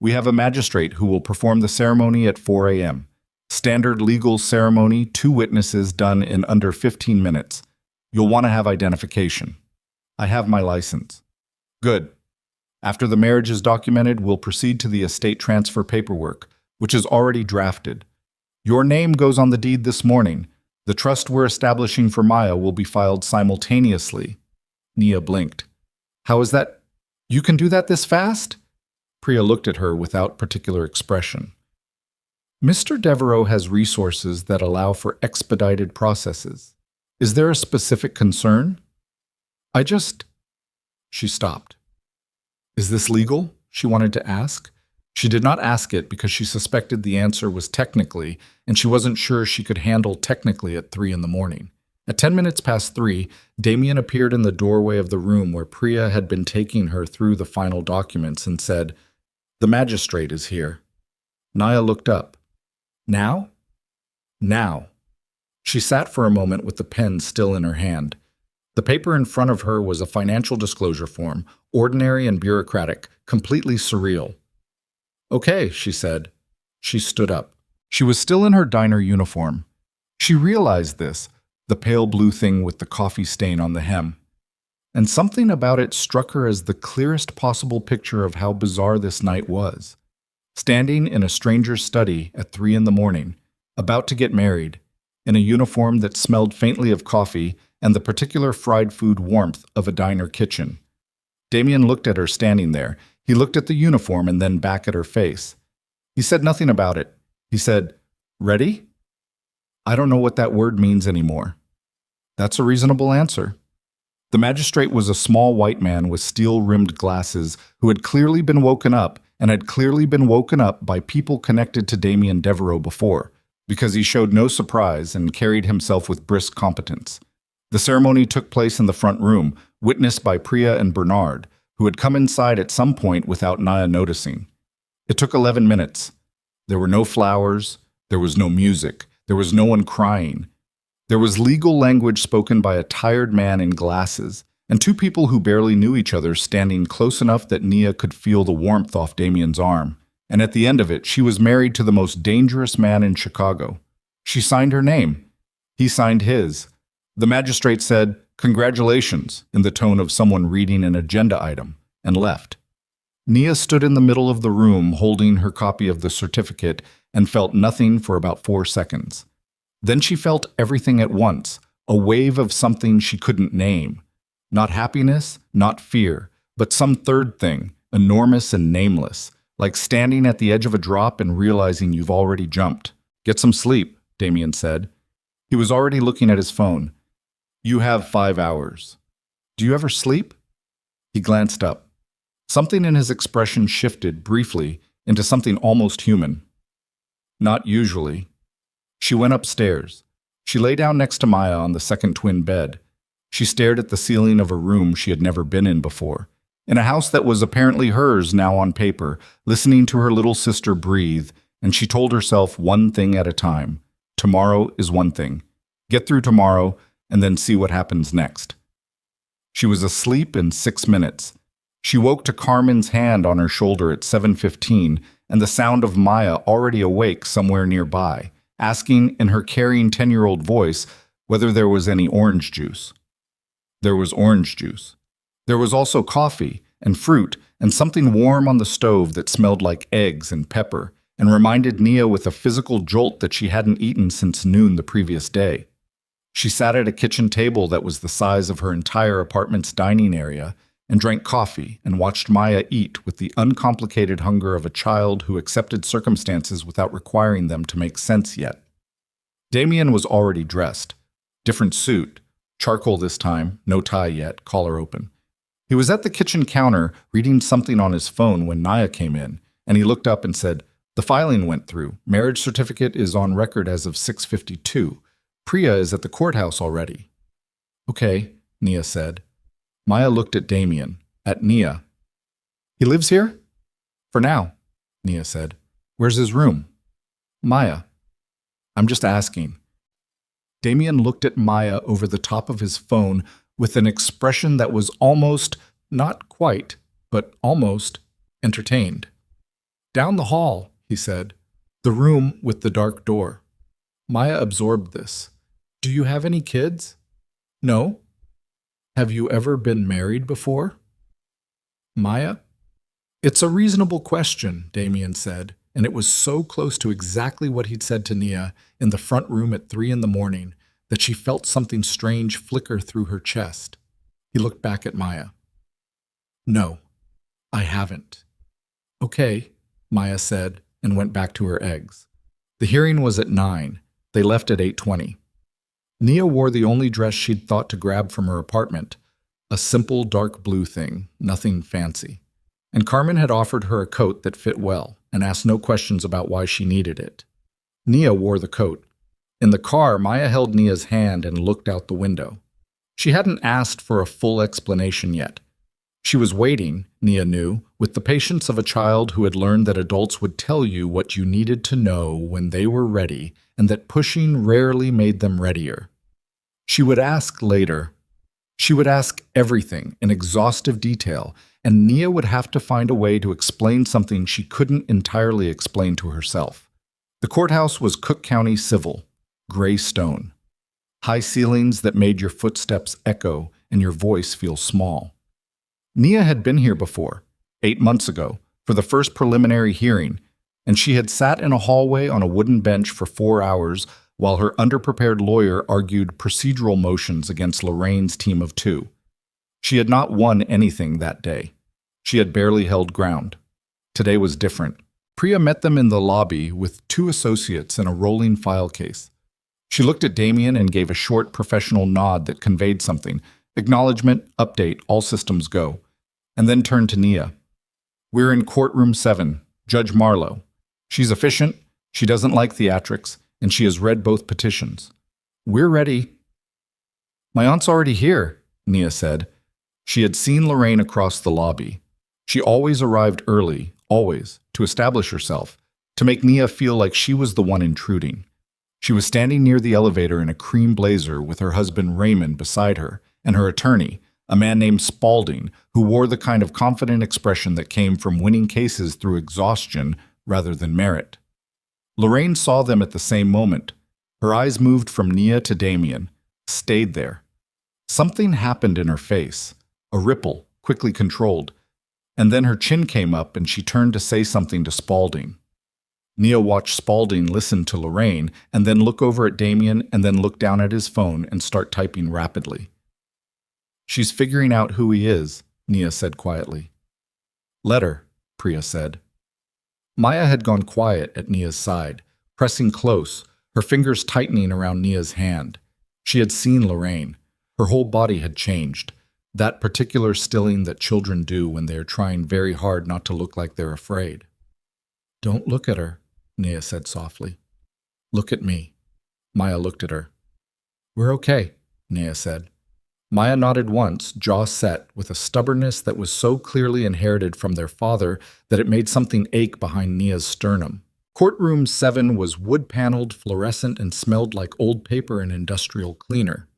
"We have a magistrate who will perform the ceremony at 4 a.m. Standard legal ceremony, 2 witnesses done in under 15 minutes. You'll want to have identification. I have my license." "Good. After the marriage is documented, we'll proceed to the estate transfer paperwork, which is already drafted. Your name goes on the deed this morning. The trust we're establishing for Maya will be filed simultaneously." Nia blinked. "How is that? You can do that this fast?" Priya looked at her without particular expression. "Mr. Devereaux has resources that allow for expedited processes. Is there a specific concern?" She stopped. "Is this legal?" she wanted to ask. She did not ask it because she suspected the answer was technically, and she wasn't sure she could handle technically at 3 in the morning. At 10 minutes past 3, Damien appeared in the doorway of the room where Priya had been taking her through the final documents and said, "The magistrate is here." Nia looked up. "Now?" "Now." She sat for a moment with the pen still in her hand. The paper in front of her was a financial disclosure form, ordinary and bureaucratic, completely surreal. "Okay," she said. She stood up. She was still in her diner uniform. She realized this, the pale blue thing with the coffee stain on the hem. And something about it struck her as the clearest possible picture of how bizarre this night was. Standing in a stranger's study at 3 in the morning, about to get married, in a uniform that smelled faintly of coffee and the particular fried food warmth of a diner kitchen. Damien looked at her standing there. He looked at the uniform and then back at her face. He said nothing about it. He said, "Ready?" "I don't know what that word means anymore." "That's a reasonable answer." The magistrate was a small white man with steel-rimmed glasses who had clearly been woken up and had clearly been woken up by people connected to Damien Devereaux before, because he showed no surprise and carried himself with brisk competence. The ceremony took place in the front room, witnessed by Priya and Bernard, who had come inside at some point without Nia noticing. It took 11 minutes. There were no flowers, there was no music, there was no one crying. There was legal language spoken by a tired man in glasses, and 2 people who barely knew each other standing close enough that Nia could feel the warmth off Damien's arm. And at the end of it, she was married to the most dangerous man in Chicago. She signed her name. He signed his. The magistrate said, "Congratulations," in the tone of someone reading an agenda item, and left. Nia stood in the middle of the room holding her copy of the certificate and felt nothing for about 4 seconds. Then she felt everything at once, a wave of something she couldn't name. Not happiness, not fear, but some third thing, enormous and nameless, like standing at the edge of a drop and realizing you've already jumped. "Get some sleep," Damien said. He was already looking at his phone. "You have 5 hours. Do you ever sleep?" He glanced up. Something in his expression shifted briefly into something almost human. Not usually. She went upstairs. She lay down next to Maya on the second twin bed. She stared at the ceiling of a room she had never been in before, in a house that was apparently hers now on paper, listening to her little sister breathe, and she told herself one thing at a time. Tomorrow is one thing. Get through tomorrow, and then see what happens next. She was asleep in 6 minutes. She woke to Carmen's hand on her shoulder at 7:15 and the sound of Maya already awake somewhere nearby, asking in her caring 10-year-old voice whether there was any orange juice. There was orange juice. There was also coffee and fruit and something warm on the stove that smelled like eggs and pepper and reminded Nia with a physical jolt that she hadn't eaten since noon the previous day. She sat at a kitchen table that was the size of her entire apartment's dining area and drank coffee and watched Maya eat with the uncomplicated hunger of a child who accepted circumstances without requiring them to make sense yet. Damien was already dressed. Different suit. Charcoal this time, no tie yet, collar open. He was at the kitchen counter reading something on his phone when Nia came in, and he looked up and said, "The filing went through. Marriage certificate is on record as of 6:52. Priya is at the courthouse already." "Okay," Nia said. Maya looked at Damien, at Nia. "He lives here?" "For now," Nia said. "Where's his room?" "Maya." "I'm just asking." Damien looked at Maya over the top of his phone with an expression that was almost, not quite, but almost, entertained. "Down the hall," he said. "The room with the dark door." Maya absorbed this. "Do you have any kids?" "No." "Have you ever been married before?" "Maya?" "It's a reasonable question," Damien said, and it was so close to exactly what he'd said to Nia in the front room at 3 a.m. that she felt something strange flicker through her chest. He looked back at Maya. "No, I haven't." "Okay," Maya said, and went back to her eggs. The hearing was at 9. They left at 8:20. Nia wore the only dress she'd thought to grab from her apartment, a simple dark blue thing, nothing fancy. And Carmen had offered her a coat that fit well and asked no questions about why she needed it. Nia wore the coat. In the car, Maya held Nia's hand and looked out the window. She hadn't asked for a full explanation yet. She was waiting, Nia knew, with the patience of a child who had learned that adults would tell you what you needed to know when they were ready, and that pushing rarely made them readier. She would ask later. She would ask everything in exhaustive detail, and Nia would have to find a way to explain something she couldn't entirely explain to herself. The courthouse was Cook County Civil, gray stone. High ceilings that made your footsteps echo and your voice feel small. Nia had been here before, 8 months ago, for the first preliminary hearing, and she had sat in a hallway on a wooden bench for 4 hours while her underprepared lawyer argued procedural motions against Lorraine's team of 2. She had not won anything that day. She had barely held ground. Today was different. Priya met them in the lobby with 2 associates in a rolling file case. She looked at Damien and gave a short professional nod that conveyed something. Acknowledgement, update, all systems go. And then turned to Nia. "We're in courtroom 7, Judge Marlowe. She's efficient, she doesn't like theatrics, and she has read both petitions. We're ready." "My aunt's already here," Nia said. She had seen Lorraine across the lobby. She always arrived early, always, to establish herself, to make Nia feel like she was the one intruding. She was standing near the elevator in a cream blazer with her husband Raymond beside her, and her attorney, a man named Spaulding, who wore the kind of confident expression that came from winning cases through exhaustion rather than merit. Lorraine saw them at the same moment. Her eyes moved from Nia to Damien, stayed there. Something happened in her face, a ripple, quickly controlled, and then her chin came up and she turned to say something to Spaulding. Nia watched Spaulding listen to Lorraine and then look over at Damien and then look down at his phone and start typing rapidly. "She's figuring out who he is," Nia said quietly. "Let her," Priya said. Maya had gone quiet at Nia's side, pressing close, her fingers tightening around Nia's hand. She had seen Lorraine. Her whole body had changed. That particular stilling that children do when they are trying very hard not to look like they're afraid. Don't look at her, Nia said softly. Look at me. Maya looked at her. We're okay, Nia said. Maya nodded once, jaw set, with a stubbornness that was so clearly inherited from their father that it made something ache behind Nia's sternum. Courtroom 7 was wood-paneled, fluorescent, and smelled like old paper and industrial cleaner.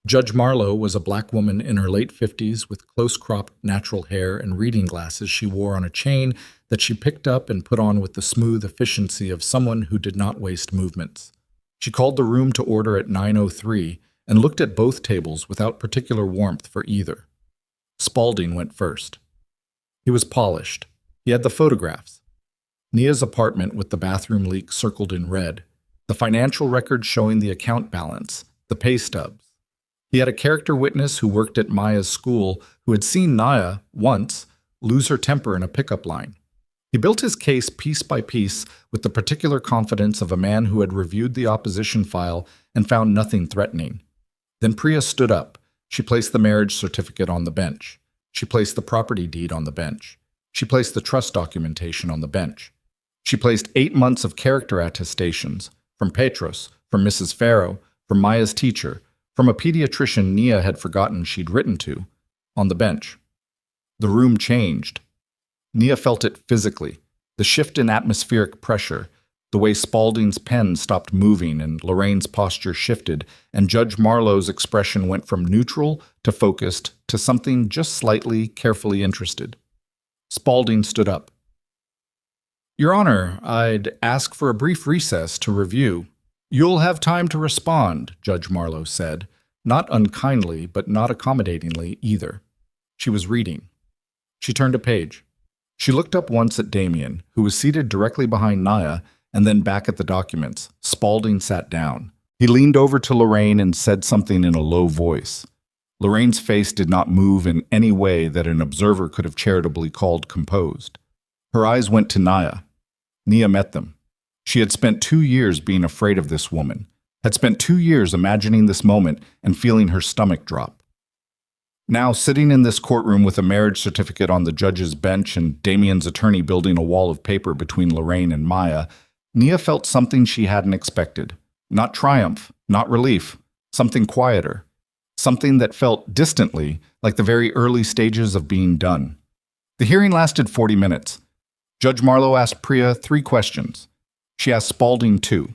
Judge Marlowe was a black woman in her late 50s with close-cropped natural hair and reading glasses she wore on a chain that she picked up and put on with the smooth efficiency of someone who did not waste movements. She called the room to order at 9:03 and looked at both tables without particular warmth for either. Spaulding went first. He was polished. He had the photographs. Nia's apartment with the bathroom leak circled in red, the financial records showing the account balance, the pay stubs. He had a character witness who worked at Maya's school who had seen Nia, once, lose her temper in a pickup line. He built his case piece by piece with the particular confidence of a man who had reviewed the opposition file and found nothing threatening. Then Priya stood up. She placed the marriage certificate on the bench. She placed the property deed on the bench. She placed the trust documentation on the bench. She placed 8 months of character attestations from Waitress, from Mrs. Farrow, from Maya's teacher, from a pediatrician Nia had forgotten she'd written to, on the bench. The room changed. Nia felt it physically, the shift in atmospheric pressure, the way Spaulding's pen stopped moving and Lorraine's posture shifted, and Judge Marlowe's expression went from neutral to focused to something just slightly, carefully interested. Spaulding stood up. Your Honor, I'd ask for a brief recess to review. You'll have time to respond, Judge Marlowe said, not unkindly but not accommodatingly either. She was reading. She turned a page. She looked up once at Damien, who was seated directly behind Nia, and then back at the documents. Spaulding sat down. He leaned over to Lorraine and said something in a low voice. Lorraine's face did not move in any way that an observer could have charitably called composed. Her eyes went to Nia. Nia met them. She had spent 2 years being afraid of this woman, had spent 2 years imagining this moment and feeling her stomach drop. Now, sitting in this courtroom with a marriage certificate on the judge's bench and Damien's attorney building a wall of paper between Lorraine and Maya, Nia felt something she hadn't expected. Not triumph, not relief, something quieter. Something that felt distantly like the very early stages of being done. The hearing lasted 40 minutes. Judge Marlowe asked Priya 3 questions. She asked Spaulding 2.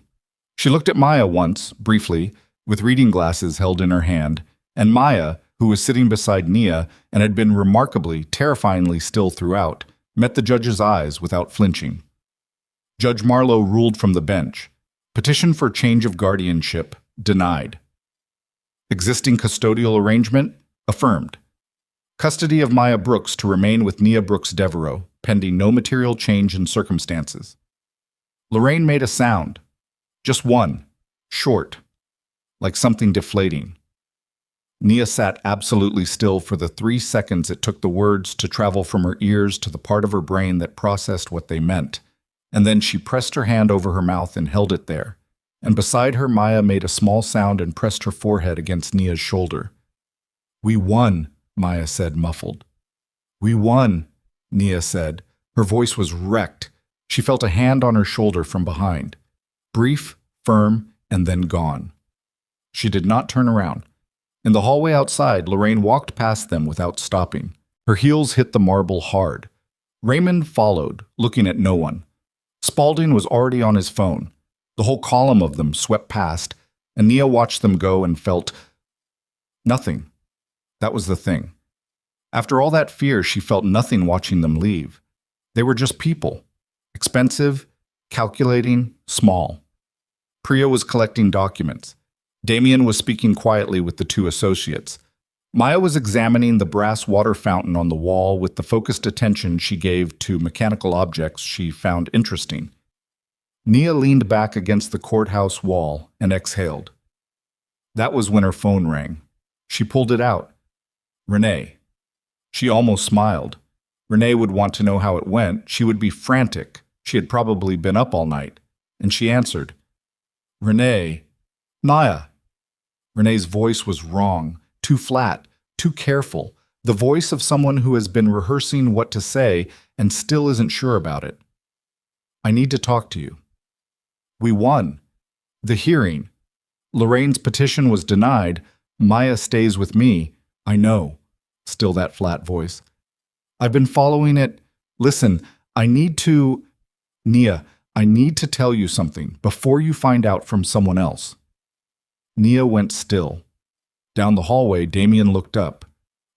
She looked at Maya once, briefly, with reading glasses held in her hand, and Maya, who was sitting beside Nia and had been remarkably, terrifyingly still throughout, met the judge's eyes without flinching. Judge Marlowe ruled from the bench. Petition for change of guardianship, denied. Existing custodial arrangement, affirmed. Custody of Maya Brooks to remain with Nia Brooks Devereaux, pending no material change in circumstances. Lorraine made a sound. Just one. Short. Like something deflating. Nia sat absolutely still for the 3 seconds it took the words to travel from her ears to the part of her brain that processed what they meant, and then she pressed her hand over her mouth and held it there, and beside her Maya made a small sound and pressed her forehead against Nia's shoulder. We won, Maya said, muffled. We won, Nia said. Her voice was wrecked. She felt a hand on her shoulder from behind. Brief, firm, and then gone. She did not turn around. In the hallway outside, Lorraine walked past them without stopping. Her heels hit the marble hard. Raymond followed, looking at no one. Spaulding was already on his phone. The whole column of them swept past, and Nia watched them go and felt nothing. That was the thing. After all that fear, she felt nothing watching them leave. They were just people. Expensive, calculating, small. Priya was collecting documents. Damien was speaking quietly with the 2 associates. Maya was examining the brass water fountain on the wall with the focused attention she gave to mechanical objects she found interesting. Nia leaned back against the courthouse wall and exhaled. That was when her phone rang. She pulled it out. Renee. She almost smiled. Renee would want to know how it went. She would be frantic. She had probably been up all night. And she answered. Renee. Nia. Renee's voice was wrong, too flat, too careful, The voice of someone who has been rehearsing what to say and still isn't sure about it. I need to talk to you. We won. The hearing. Lorraine's petition was denied. Maya stays with me. I know. Still that flat voice. I've been following it. Listen, Nia, I need to tell you something before you find out from someone else. Nia went still. Down the hallway, Damien looked up.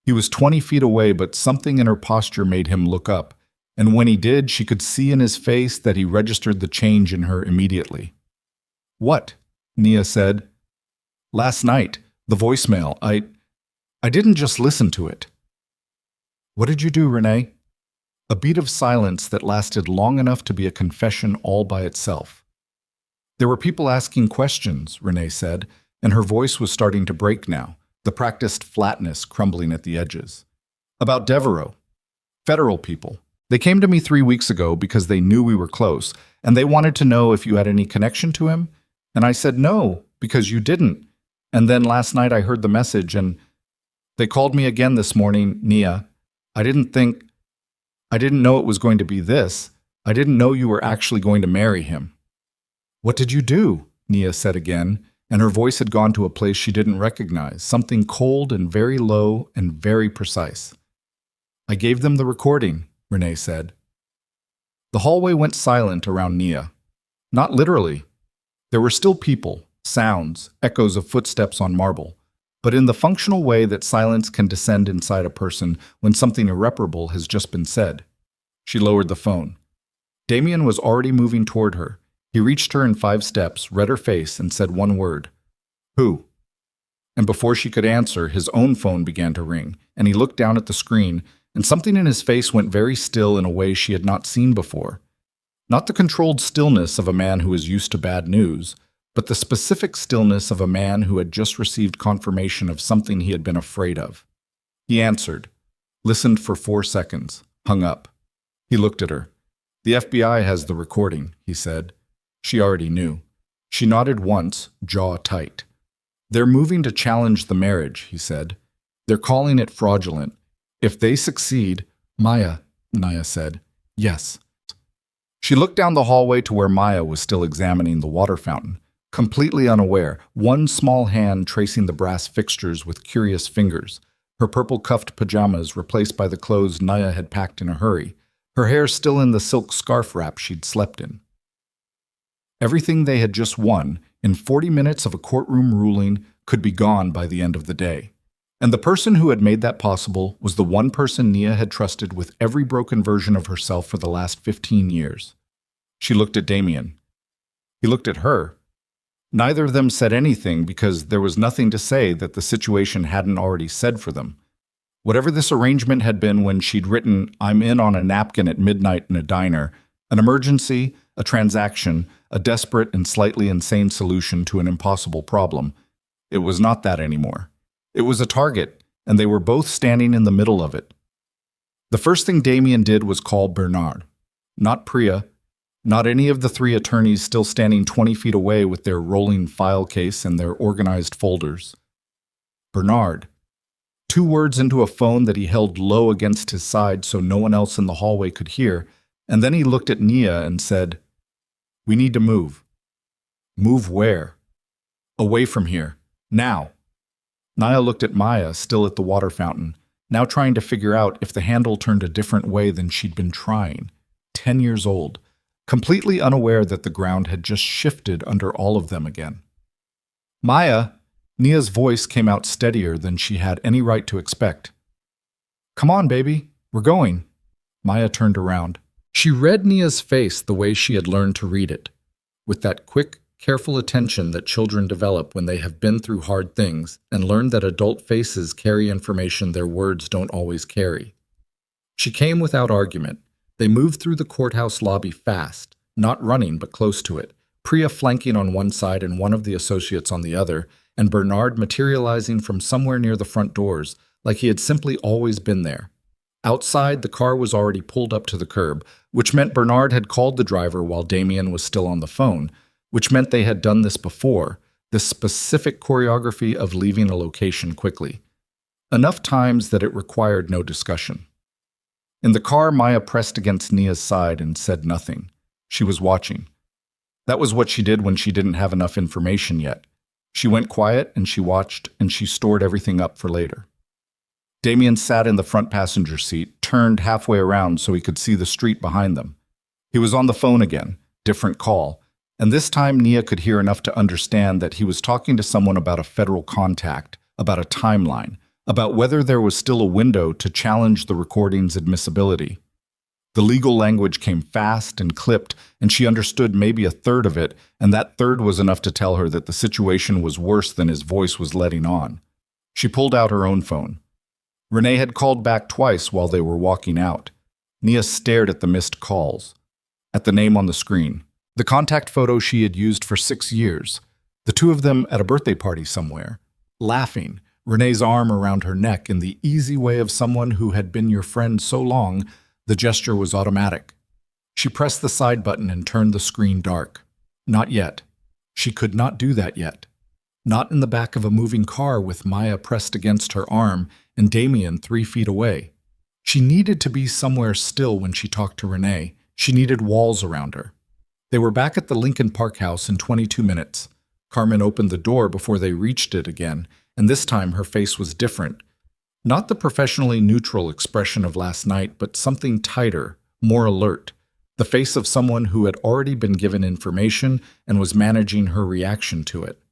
He was 20 feet away, but something in her posture made him look up, and when he did, she could see in his face that he registered the change in her immediately. What? Nia said. Last night, the voicemail. I didn't just listen to it. What did you do, Renee? A beat of silence that lasted long enough to be a confession all by itself. There were people asking questions, Renee said, and her voice was starting to break now, the practiced flatness crumbling at the edges. About Devereaux. Federal people. They came to me 3 weeks ago because they knew we were close, and they wanted to know if you had any connection to him. And I said no, because you didn't. And then last night I heard the message, and they called me again this morning, Nia. I didn't know it was going to be this. I didn't know you were actually going to marry him. What did you do? Nia said again, and her voice had gone to a place she didn't recognize, something cold and very low and very precise. I gave them the recording, Renee said. The hallway went silent around Nia. Not literally. There were still people, sounds, echoes of footsteps on marble, but in the functional way that silence can descend inside a person when something irreparable has just been said. She lowered the phone. Damien was already moving toward her. He reached her in 5 steps, read her face, and said one word. Who? And before she could answer, his own phone began to ring, and he looked down at the screen, and something in his face went very still in a way she had not seen before. Not the controlled stillness of a man who is used to bad news, but the specific stillness of a man who had just received confirmation of something he had been afraid of. He answered, listened for 4 seconds, hung up. He looked at her. The FBI has the recording, he said. She already knew. She nodded once, jaw tight. They're moving to challenge the marriage, he said. They're calling it fraudulent. If they succeed, Maya, Nia said. Yes. She looked down the hallway to where Maya was still examining the water fountain, completely unaware, one small hand tracing the brass fixtures with curious fingers, her purple cuffed pajamas replaced by the clothes Nia had packed in a hurry, her hair still in the silk scarf wrap she'd slept in. Everything they had just won, in 40 minutes of a courtroom ruling, could be gone by the end of the day. And the person who had made that possible was the one person Nia had trusted with every broken version of herself for the last 15 years. She looked at Damien. He looked at her. Neither of them said anything because there was nothing to say that the situation hadn't already said for them. Whatever this arrangement had been when she'd written, I'm in on a napkin at midnight in a diner, an emergency, a transaction, a desperate and slightly insane solution to an impossible problem, it was not that anymore. It was a target, and they were both standing in the middle of it. The first thing Damien did was call Bernard. Not Priya, not any of the 3 attorneys still standing 20 feet away with their rolling file case and their organized folders. Bernard. 2 words into a phone that he held low against his side so no one else in the hallway could hear, and then he looked at Nia and said, We need to move. Move where? Away from here. Now. Nia looked at Maya, still at the water fountain, now trying to figure out if the handle turned a different way than she'd been trying. 10 years old, completely unaware that the ground had just shifted under all of them again. Maya, Nia's voice came out steadier than she had any right to expect. Come on, baby, we're going. Maya turned around. She read Nia's face the way she had learned to read it, with that quick, careful attention that children develop when they have been through hard things and learn that adult faces carry information their words don't always carry. She came without argument. They moved through the courthouse lobby fast, not running but close to it, Priya flanking on one side and one of the associates on the other, and Bernard materializing from somewhere near the front doors, like he had simply always been there. Outside, the car was already pulled up to the curb, which meant Bernard had called the driver while Damien was still on the phone, which meant they had done this before, this specific choreography of leaving a location quickly. enough times that it required no discussion. In the car, Maya pressed against Nia's side and said nothing. She was watching. That was what she did when she didn't have enough information yet. She went quiet and she watched and she stored everything up for later. Damien sat in the front passenger seat, turned halfway around so he could see the street behind them. He was on the phone again, different call, and this time Nia could hear enough to understand that he was talking to someone about a federal contact, about a timeline, about whether there was still a window to challenge the recording's admissibility. The legal language came fast and clipped, and she understood maybe a third of it, and that third was enough to tell her that the situation was worse than his voice was letting on. She pulled out her own phone. Renee had called back twice while they were walking out. Nia stared at the missed calls, at the name on the screen, the contact photo she had used for 6 years, the two of them at a birthday party somewhere, laughing, Renee's arm around her neck in the easy way of someone who had been your friend so long. The gesture was automatic. She pressed the side button and turned the screen dark. Not yet. She could not do that yet. Not in the back of a moving car with Maya pressed against her arm and Damien 3 feet away. She needed to be somewhere still when she talked to Renee. She needed walls around her. They were back at the Lincoln Park house in 22 minutes. Carmen opened the door before they reached it again, and this time her face was different. Not the professionally neutral expression of last night, but something tighter, more alert. The face of someone who had already been given information and was managing her reaction to it.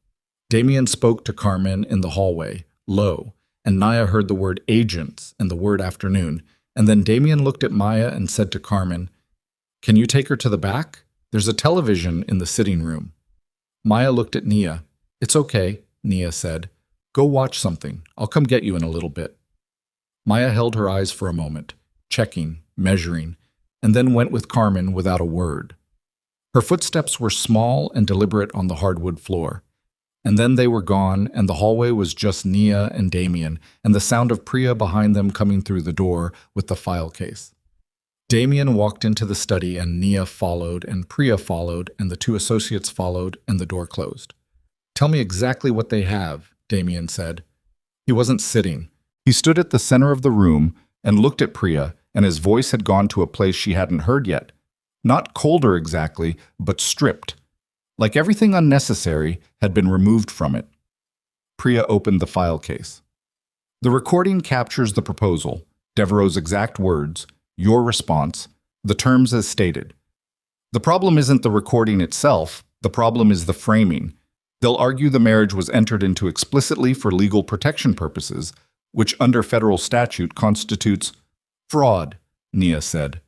Damien spoke to Carmen in the hallway, low, and Nia heard the word agents and the word afternoon, and then Damien looked at Maya and said to Carmen, "Can you take her to the back? There's a television in the sitting room." Maya looked at Nia. "It's okay," Nia said. "Go watch something. I'll come get you in a little bit." Maya held her eyes for a moment, checking, measuring, and then went with Carmen without a word. Her footsteps were small and deliberate on the hardwood floor. And then they were gone, and the hallway was just Nia and Damien, and the sound of Priya behind them coming through the door with the file case. Damien walked into the study, and Nia followed, and Priya followed, and the 2 associates followed, and the door closed. "Tell me exactly what they have," Damien said. He wasn't sitting. He stood at the center of the room and looked at Priya, and his voice had gone to a place she hadn't heard yet. Not colder exactly, but stripped. Like everything unnecessary had been removed from it. Priya opened the file case. The recording captures the proposal, Devereaux's exact words, your response, the terms as stated. The problem isn't the recording itself, the problem is the framing. They'll argue the marriage was entered into explicitly for legal protection purposes, which under federal statute constitutes fraud, Nia said.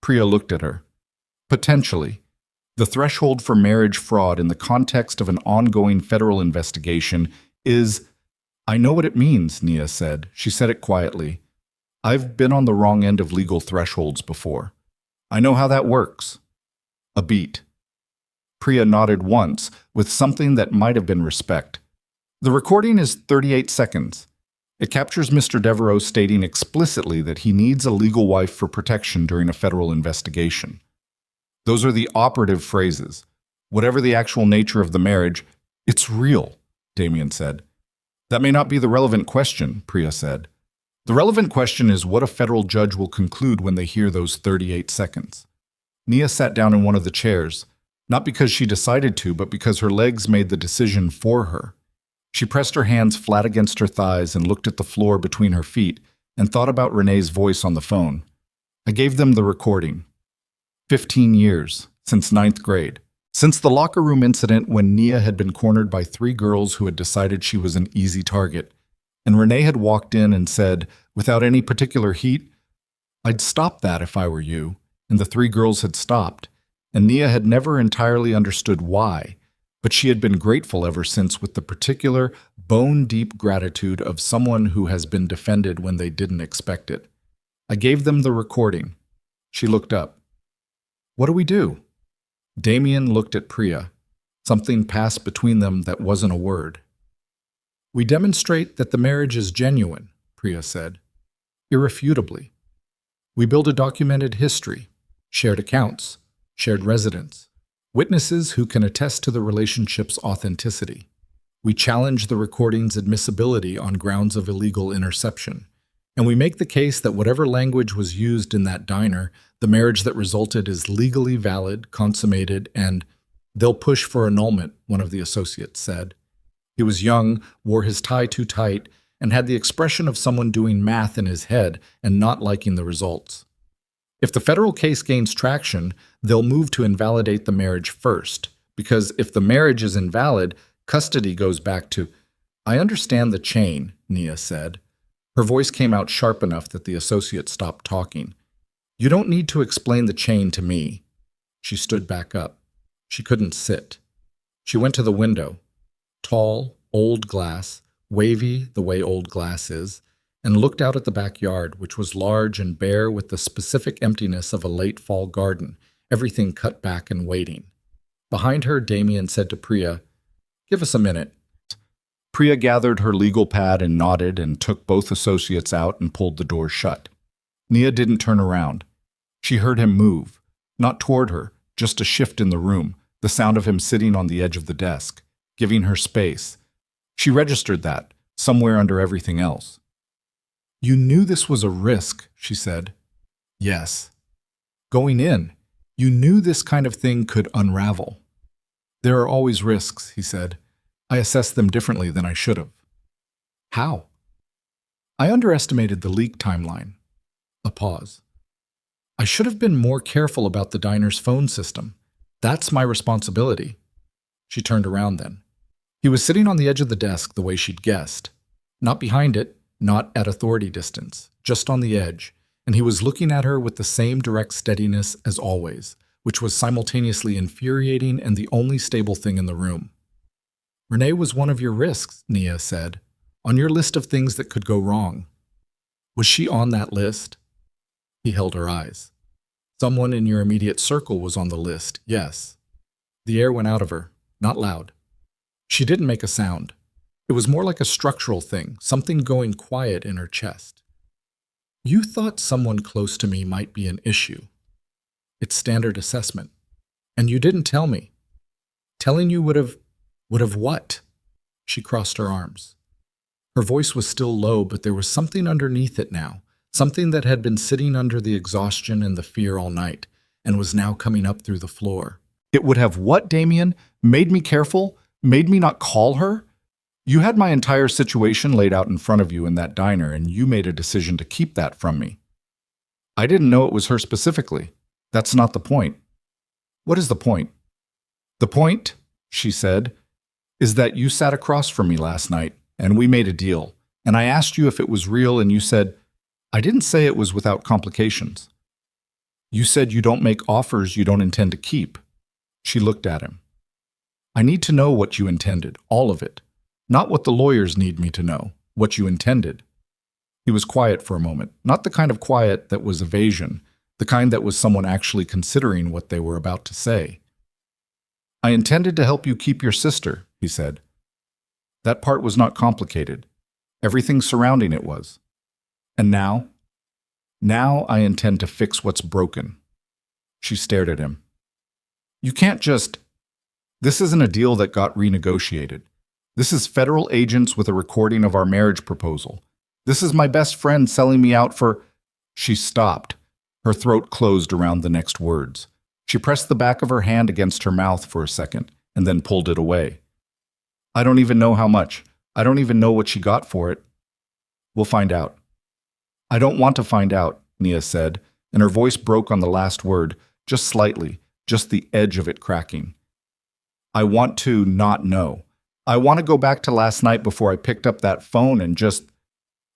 Priya looked at her. Potentially. The threshold for marriage fraud in the context of an ongoing federal investigation is, "I know what it means," Nia said. She said it quietly. "I've been on the wrong end of legal thresholds before. I know how that works." A beat. Priya nodded once, with something that might have been respect. The recording is 38 seconds. It captures Mr. Devereaux stating explicitly that he needs a legal wife for protection during a federal investigation. Those are the operative phrases. Whatever the actual nature of the marriage, it's real, Damien said. That may not be the relevant question, Priya said. The relevant question is what a federal judge will conclude when they hear those 38 seconds. Nia sat down in one of the chairs, not because she decided to, but because her legs made the decision for her. She pressed her hands flat against her thighs and looked at the floor between her feet and thought about Renee's voice on the phone. I gave them the recording. 15 years, since 9th grade. Since the locker room incident when Nia had been cornered by 3 girls who had decided she was an easy target, and Renee had walked in and said, without any particular heat, "I'd stop that if I were you," and the 3 girls had stopped, and Nia had never entirely understood why, but she had been grateful ever since with the particular, bone-deep gratitude of someone who has been defended when they didn't expect it. I gave them the recording. She looked up. "What do we do?" Damien looked at Priya. Something passed between them that wasn't a word. "We demonstrate that the marriage is genuine," Priya said. "Irrefutably. We build a documented history, shared accounts, shared residence, witnesses who can attest to the relationship's authenticity. We challenge the recording's admissibility on grounds of illegal interception. And we make the case that whatever language was used in that diner, the marriage that resulted is legally valid, consummated, and they'll push for annulment, one of the associates said. He was young, wore his tie too tight, and had the expression of someone doing math in his head and not liking the results. If the federal case gains traction, they'll move to invalidate the marriage first, because if the marriage is invalid, custody goes back to— I understand the chain, Nia said. Her voice came out sharp enough that the associate stopped talking. You don't need to explain the chain to me. She stood back up. She couldn't sit. She went to the window. Tall, old glass, wavy the way old glass is, and looked out at the backyard, which was large and bare with the specific emptiness of a late fall garden, everything cut back and waiting. Behind her, Damien said to Priya, "Give us a minute." Priya gathered her legal pad and nodded and took both associates out and pulled the door shut. Nia didn't turn around. She heard him move, not toward her, just a shift in the room, the sound of him sitting on the edge of the desk, giving her space. She registered that, somewhere under everything else. You knew this was a risk, she said. Yes. Going in, you knew this kind of thing could unravel. There are always risks, he said. I assessed them differently than I should have. How? I underestimated the leak timeline. A pause. I should have been more careful about the diner's phone system. That's my responsibility. She turned around then. He was sitting on the edge of the desk the way she'd guessed. Not behind it, not at authority distance, just on the edge, and he was looking at her with the same direct steadiness as always, which was simultaneously infuriating and the only stable thing in the room. Renee was one of your risks, Nia said, on your list of things that could go wrong. Was she on that list? He held her eyes. Someone in your immediate circle was on the list, yes. The air went out of her, not loud. She didn't make a sound. It was more like a structural thing, something going quiet in her chest. You thought someone close to me might be an issue. It's standard assessment. And you didn't tell me. Telling you would have what? She crossed her arms. Her voice was still low, but there was something underneath it now, something that had been sitting under the exhaustion and the fear all night, and was now coming up through the floor. It would have what, Damien? Made me careful? Made me not call her? You had my entire situation laid out in front of you in that diner, and you made a decision to keep that from me. I didn't know it was her specifically. That's not the point. What is the point? The point, she said, is that you sat across from me last night, and we made a deal, and I asked you if it was real, and you said, I didn't say it was without complications. You said you don't make offers you don't intend to keep. She looked at him. I need to know what you intended, all of it. Not what the lawyers need me to know, what you intended. He was quiet for a moment, not the kind of quiet that was evasion, the kind that was someone actually considering what they were about to say. I intended to help you keep your sister, he said. That part was not complicated. Everything surrounding it was. And now? Now I intend to fix what's broken. She stared at him. You can't just— This isn't a deal that got renegotiated. This is federal agents with a recording of our marriage proposal. This is my best friend selling me out for— She stopped. Her throat closed around the next words. She pressed the back of her hand against her mouth for a second, and then pulled it away. I don't even know how much. I don't even know what she got for it. We'll find out. I don't want to find out, Nia said, and her voice broke on the last word, just slightly, just the edge of it cracking. I want to not know. I want to go back to last night before I picked up that phone and just—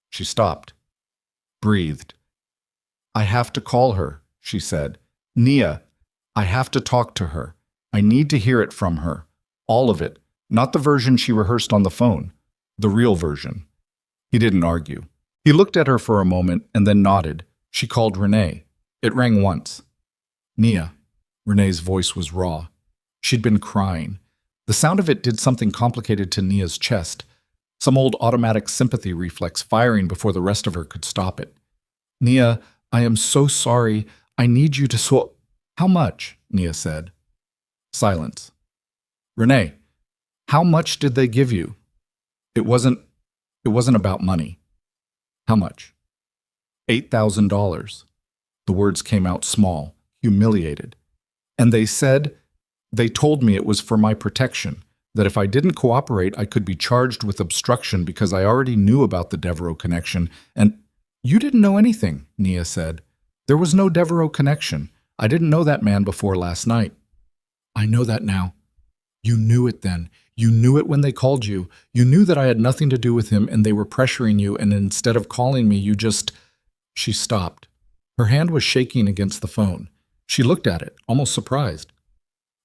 She stopped. Breathed. I have to call her, she said. Nia, I have to talk to her. I need to hear it from her. All of it. Not the version she rehearsed on the phone. The real version. He didn't argue. He looked at her for a moment and then nodded. She called Renee. It rang once. Nia. Renee's voice was raw. She'd been crying. The sound of it did something complicated to Nia's chest, some old automatic sympathy reflex firing before the rest of her could stop it. Nia, I am so sorry. I need you to How much? Nia said. Silence. Renee, How much did they give you? It wasn't about money. How much? $8,000. The words came out small, humiliated. And they told me it was for my protection, that if I didn't cooperate, I could be charged with obstruction because I already knew about the Devereaux connection. And you didn't know anything, Nia said. There was no Devereaux connection. I didn't know that man before last night. I know that now. You knew it then. You knew it when they called you. You knew that I had nothing to do with him and they were pressuring you, and instead of calling me, you just... She stopped. Her hand was shaking against the phone. She looked at it, almost surprised.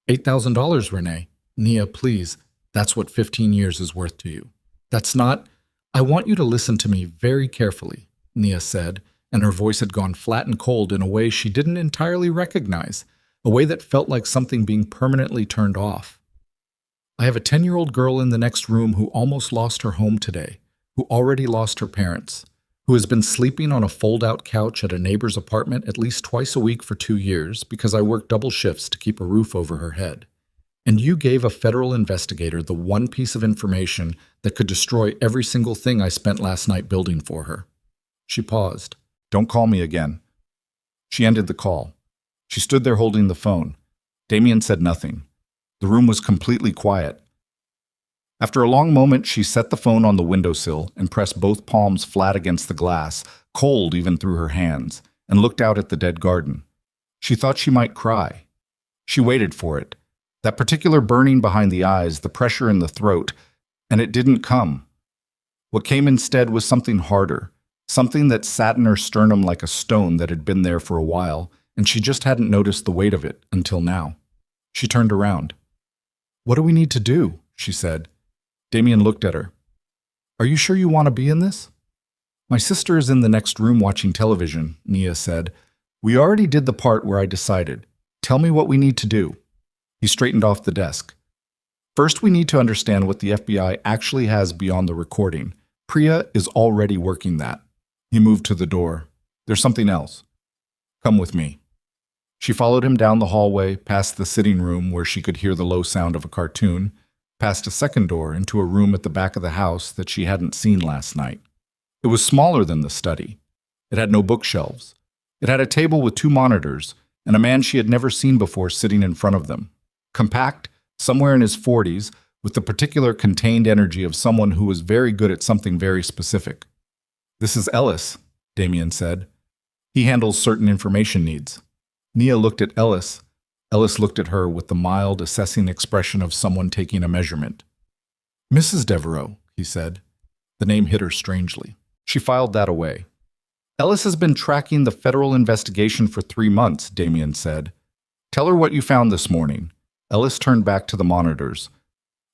$8,000, Renee. Nia, please. That's what 15 years is worth to you. That's not... I want you to listen to me very carefully, Nia said, and her voice had gone flat and cold in a way she didn't entirely recognize, a way that felt like something being permanently turned off. I have a 10-year-old girl in the next room who almost lost her home today, who already lost her parents, who has been sleeping on a fold-out couch at a neighbor's apartment at least twice a week for 2 years because I work double shifts to keep a roof over her head. And you gave a federal investigator the one piece of information that could destroy every single thing I spent last night building for her. She paused. Don't call me again. She ended the call. She stood there holding the phone. Damien said nothing. The room was completely quiet. After a long moment, she set the phone on the windowsill and pressed both palms flat against the glass, cold even through her hands, and looked out at the dead garden. She thought she might cry. She waited for it. That particular burning behind the eyes, the pressure in the throat, and it didn't come. What came instead was something harder, something that sat in her sternum like a stone that had been there for a while, and she just hadn't noticed the weight of it until now. She turned around. What do we need to do? She said. Damien looked at her. Are you sure you want to be in this? My sister is in the next room watching television, Nia said. We already did the part where I decided. Tell me what we need to do. He straightened off the desk. First, we need to understand what the FBI actually has beyond the recording. Priya is already working that. He moved to the door. There's something else. Come with me. She followed him down the hallway, past the sitting room where she could hear the low sound of a cartoon, past a second door into a room at the back of the house that she hadn't seen last night. It was smaller than the study. It had no bookshelves. It had a table with 2 monitors and a man she had never seen before sitting in front of them. Compact, somewhere in his 40s, with the particular contained energy of someone who was very good at something very specific. This is Ellis, Damien said. He handles certain information needs. Nia looked at Ellis. Ellis looked at her with the mild, assessing expression of someone taking a measurement. Mrs. Devereaux, he said. The name hit her strangely. She filed that away. Ellis has been tracking the federal investigation for 3 months, Damien said. Tell her what you found this morning. Ellis turned back to the monitors.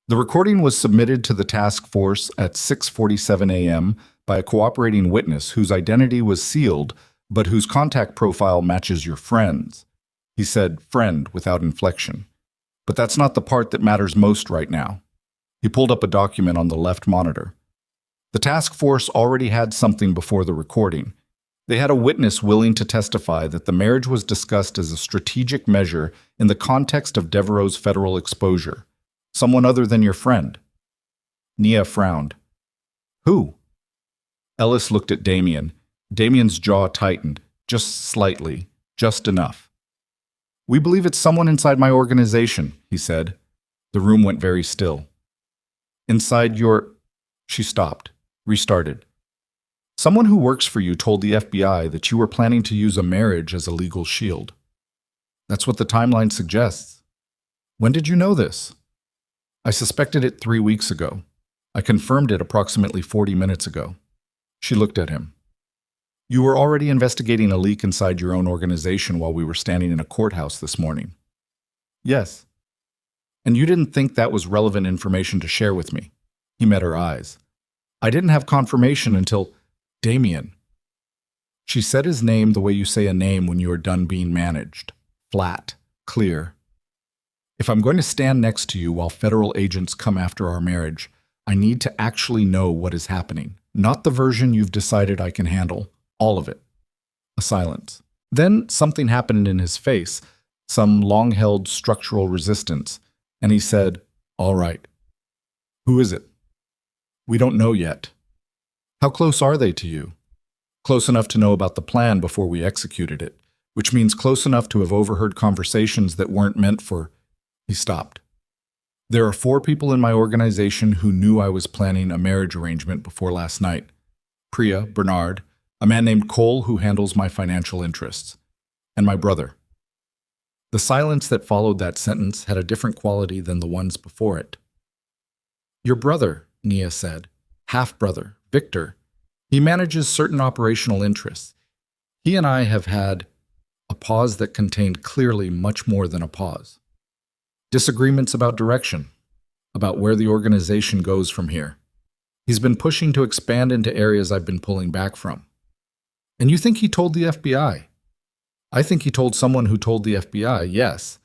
The recording was submitted to the task force at 6:47 a.m. by a cooperating witness whose identity was sealed, but whose contact profile matches your friend's. He said friend without inflection. But that's not the part that matters most right now. He pulled up a document on the left monitor. The task force already had something before the recording. They had a witness willing to testify that the marriage was discussed as a strategic measure in the context of Devereaux's federal exposure. Someone other than your friend. Nia frowned. Who? Ellis looked at Damien. Damien's jaw tightened, just slightly, just enough. We believe it's someone inside my organization, he said. The room went very still. Inside your... She stopped, restarted. Someone who works for you told the FBI that you were planning to use a marriage as a legal shield. That's what the timeline suggests. When did you know this? I suspected it 3 weeks ago. I confirmed it approximately 40 minutes ago. She looked at him. You were already investigating a leak inside your own organization while we were standing in a courthouse this morning. Yes. And you didn't think that was relevant information to share with me. He met her eyes. I didn't have confirmation until... Damien. She said his name the way you say a name when you are done being managed. Flat, clear. If I'm going to stand next to you while federal agents come after our marriage, I need to actually know what is happening, not the version you've decided I can handle, all of it. A silence. Then something happened in his face, some long-held structural resistance, and he said, all right. Who is it? We don't know yet. How close are they to you? Close enough to know about the plan before we executed it, which means close enough to have overheard conversations that weren't meant for... He stopped. There are 4 people in my organization who knew I was planning a marriage arrangement before last night. Priya, Bernard, a man named Cole who handles my financial interests, and my brother. The silence that followed that sentence had a different quality than the ones before it. Your brother, Nia said. Half-brother, Victor. He manages certain operational interests. He and I have had a pause that contained clearly much more than a pause. Disagreements about direction, about where the organization goes from here. He's been pushing to expand into areas I've been pulling back from. And you think he told the FBI? I think he told someone who told the FBI, yes.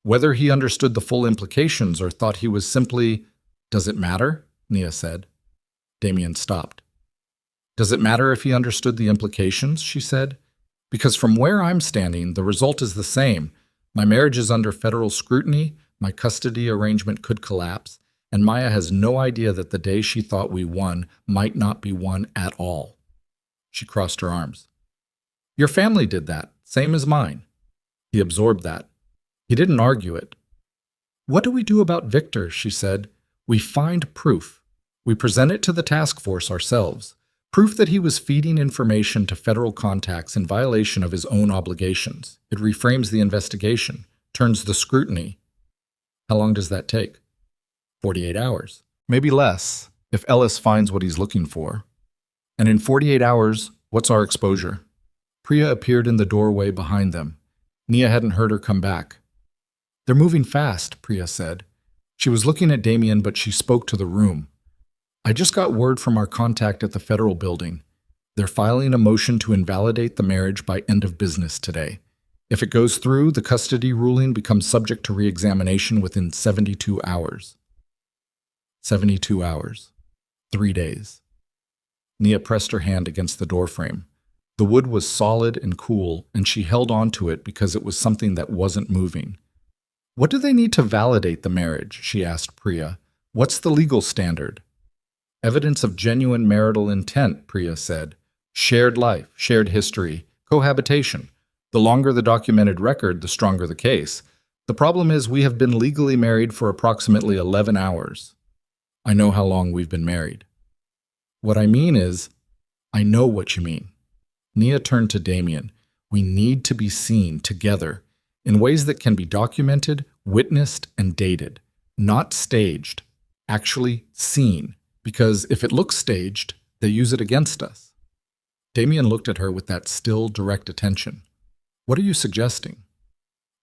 Whether he understood the full implications or thought he was simply... Does it matter? Nia said. Damien stopped. Does it matter if he understood the implications? She said. Because from where I'm standing, the result is the same. My marriage is under federal scrutiny, my custody arrangement could collapse, and Maya has no idea that the day she thought we won might not be won at all. She crossed her arms. Your family did that, same as mine. He absorbed that. He didn't argue it. What do we do about Victor? She said. We find proof. We present it to the task force ourselves. Proof that he was feeding information to federal contacts in violation of his own obligations. It reframes the investigation, turns the scrutiny. How long does that take? 48 hours. Maybe less, if Ellis finds what he's looking for. And in 48 hours, what's our exposure? Priya appeared in the doorway behind them. Nia hadn't heard her come back. They're moving fast, Priya said. She was looking at Damien, but she spoke to the room. I just got word from our contact at the federal building. They're filing a motion to invalidate the marriage by end of business today. If it goes through, the custody ruling becomes subject to re-examination within 72 hours. 72 hours. 3 days. Nia pressed her hand against the doorframe. The wood was solid and cool, and she held on to it because it was something that wasn't moving. What do they need to validate the marriage? She asked Priya. What's the legal standard? Evidence of genuine marital intent, Priya said. Shared life, shared history, cohabitation. The longer the documented record, the stronger the case. The problem is we have been legally married for approximately 11 hours. I know how long we've been married. What I mean is, I know what you mean. Nia turned to Damien. We need to be seen together in ways that can be documented, witnessed, and dated. Not staged, actually seen. Because if it looks staged, they use it against us. Damien looked at her with that still, direct attention. What are you suggesting?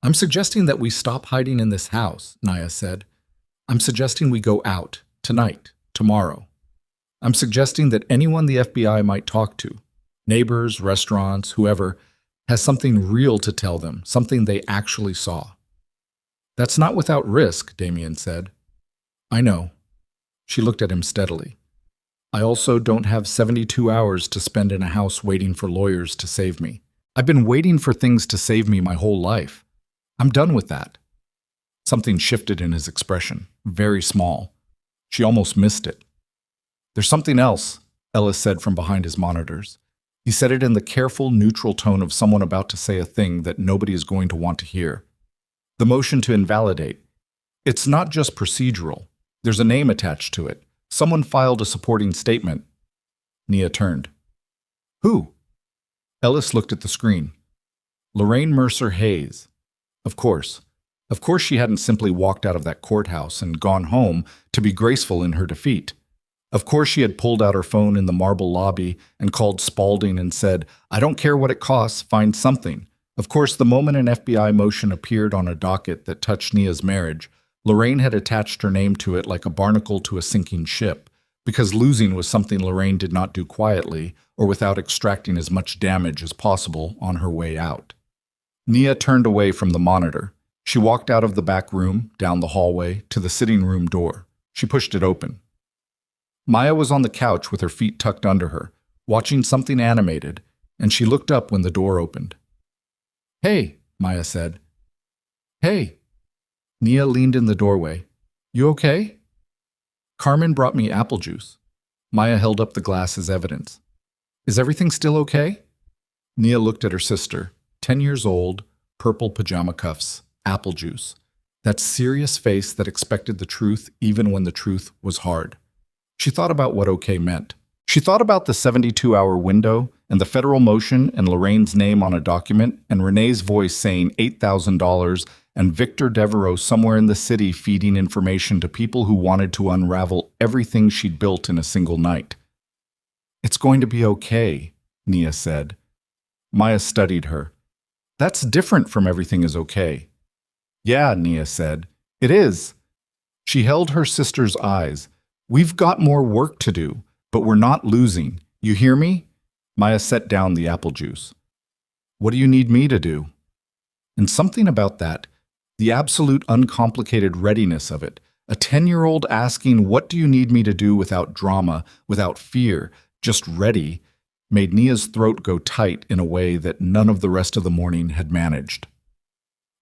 I'm suggesting that we stop hiding in this house, Nia said. I'm suggesting we go out, tonight, tomorrow. I'm suggesting that anyone the FBI might talk to, neighbors, restaurants, whoever, has something real to tell them, something they actually saw. That's not without risk, Damien said. I know. She looked at him steadily. I also don't have 72 hours to spend in a house waiting for lawyers to save me. I've been waiting for things to save me my whole life. I'm done with that. Something shifted in his expression, very small. She almost missed it. There's something else, Ellis said from behind his monitors. He said it in the careful, neutral tone of someone about to say a thing that nobody is going to want to hear. The motion to invalidate. It's not just procedural. There's a name attached to it. Someone filed a supporting statement. Nia turned. Who? Ellis looked at the screen. Lorraine Mercer Hayes. Of course. Of course she hadn't simply walked out of that courthouse and gone home to be graceful in her defeat. Of course she had pulled out her phone in the marble lobby and called Spaulding and said, I don't care what it costs, find something. Of course, the moment an FBI motion appeared on a docket that touched Nia's marriage, Lorraine had attached her name to it like a barnacle to a sinking ship, because losing was something Lorraine did not do quietly or without extracting as much damage as possible on her way out. Nia turned away from the monitor. She walked out of the back room, down the hallway, to the sitting room door. She pushed it open. Maya was on the couch with her feet tucked under her, watching something animated, and she looked up when the door opened. Hey, Maya said. Hey. Nia leaned in the doorway. You okay? Carmen brought me apple juice. Maya held up the glass as evidence. Is everything still okay? Nia looked at her sister, 10 years old, purple pajama cuffs, apple juice. That serious face that expected the truth even when the truth was hard. She thought about what okay meant. She thought about the 72-hour window and the federal motion and Lorraine's name on a document and Renee's voice saying $8,000 and Victor Devereaux somewhere in the city feeding information to people who wanted to unravel everything she'd built in a single night. It's going to be okay, Nia said. Maya studied her. That's different from everything is okay. Yeah, Nia said. It is. She held her sister's eyes. We've got more work to do, but we're not losing. You hear me? Maya set down the apple juice. What do you need me to do? And something about that, the absolute uncomplicated readiness of it, a 10-year-old asking, what do you need me to do without drama, without fear, just ready, made Nia's throat go tight in a way that none of the rest of the morning had managed.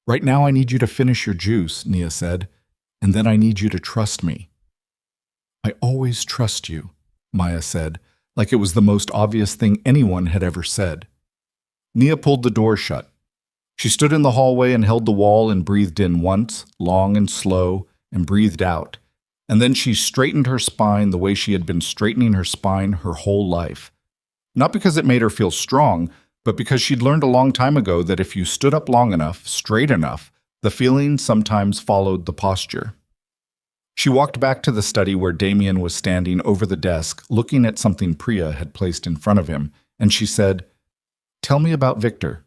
Right now I need you to finish your juice, Nia said, and then I need you to trust me. I always trust you, Maya said, like it was the most obvious thing anyone had ever said. Nia pulled the door shut. She stood in the hallway and held the wall and breathed in once, long and slow, and breathed out. And then she straightened her spine the way she had been straightening her spine her whole life. Not because it made her feel strong, but because she'd learned a long time ago that if you stood up long enough, straight enough, the feeling sometimes followed the posture. She walked back to the study where Damien was standing over the desk, looking at something Priya had placed in front of him, and she said, "Tell me about Victor."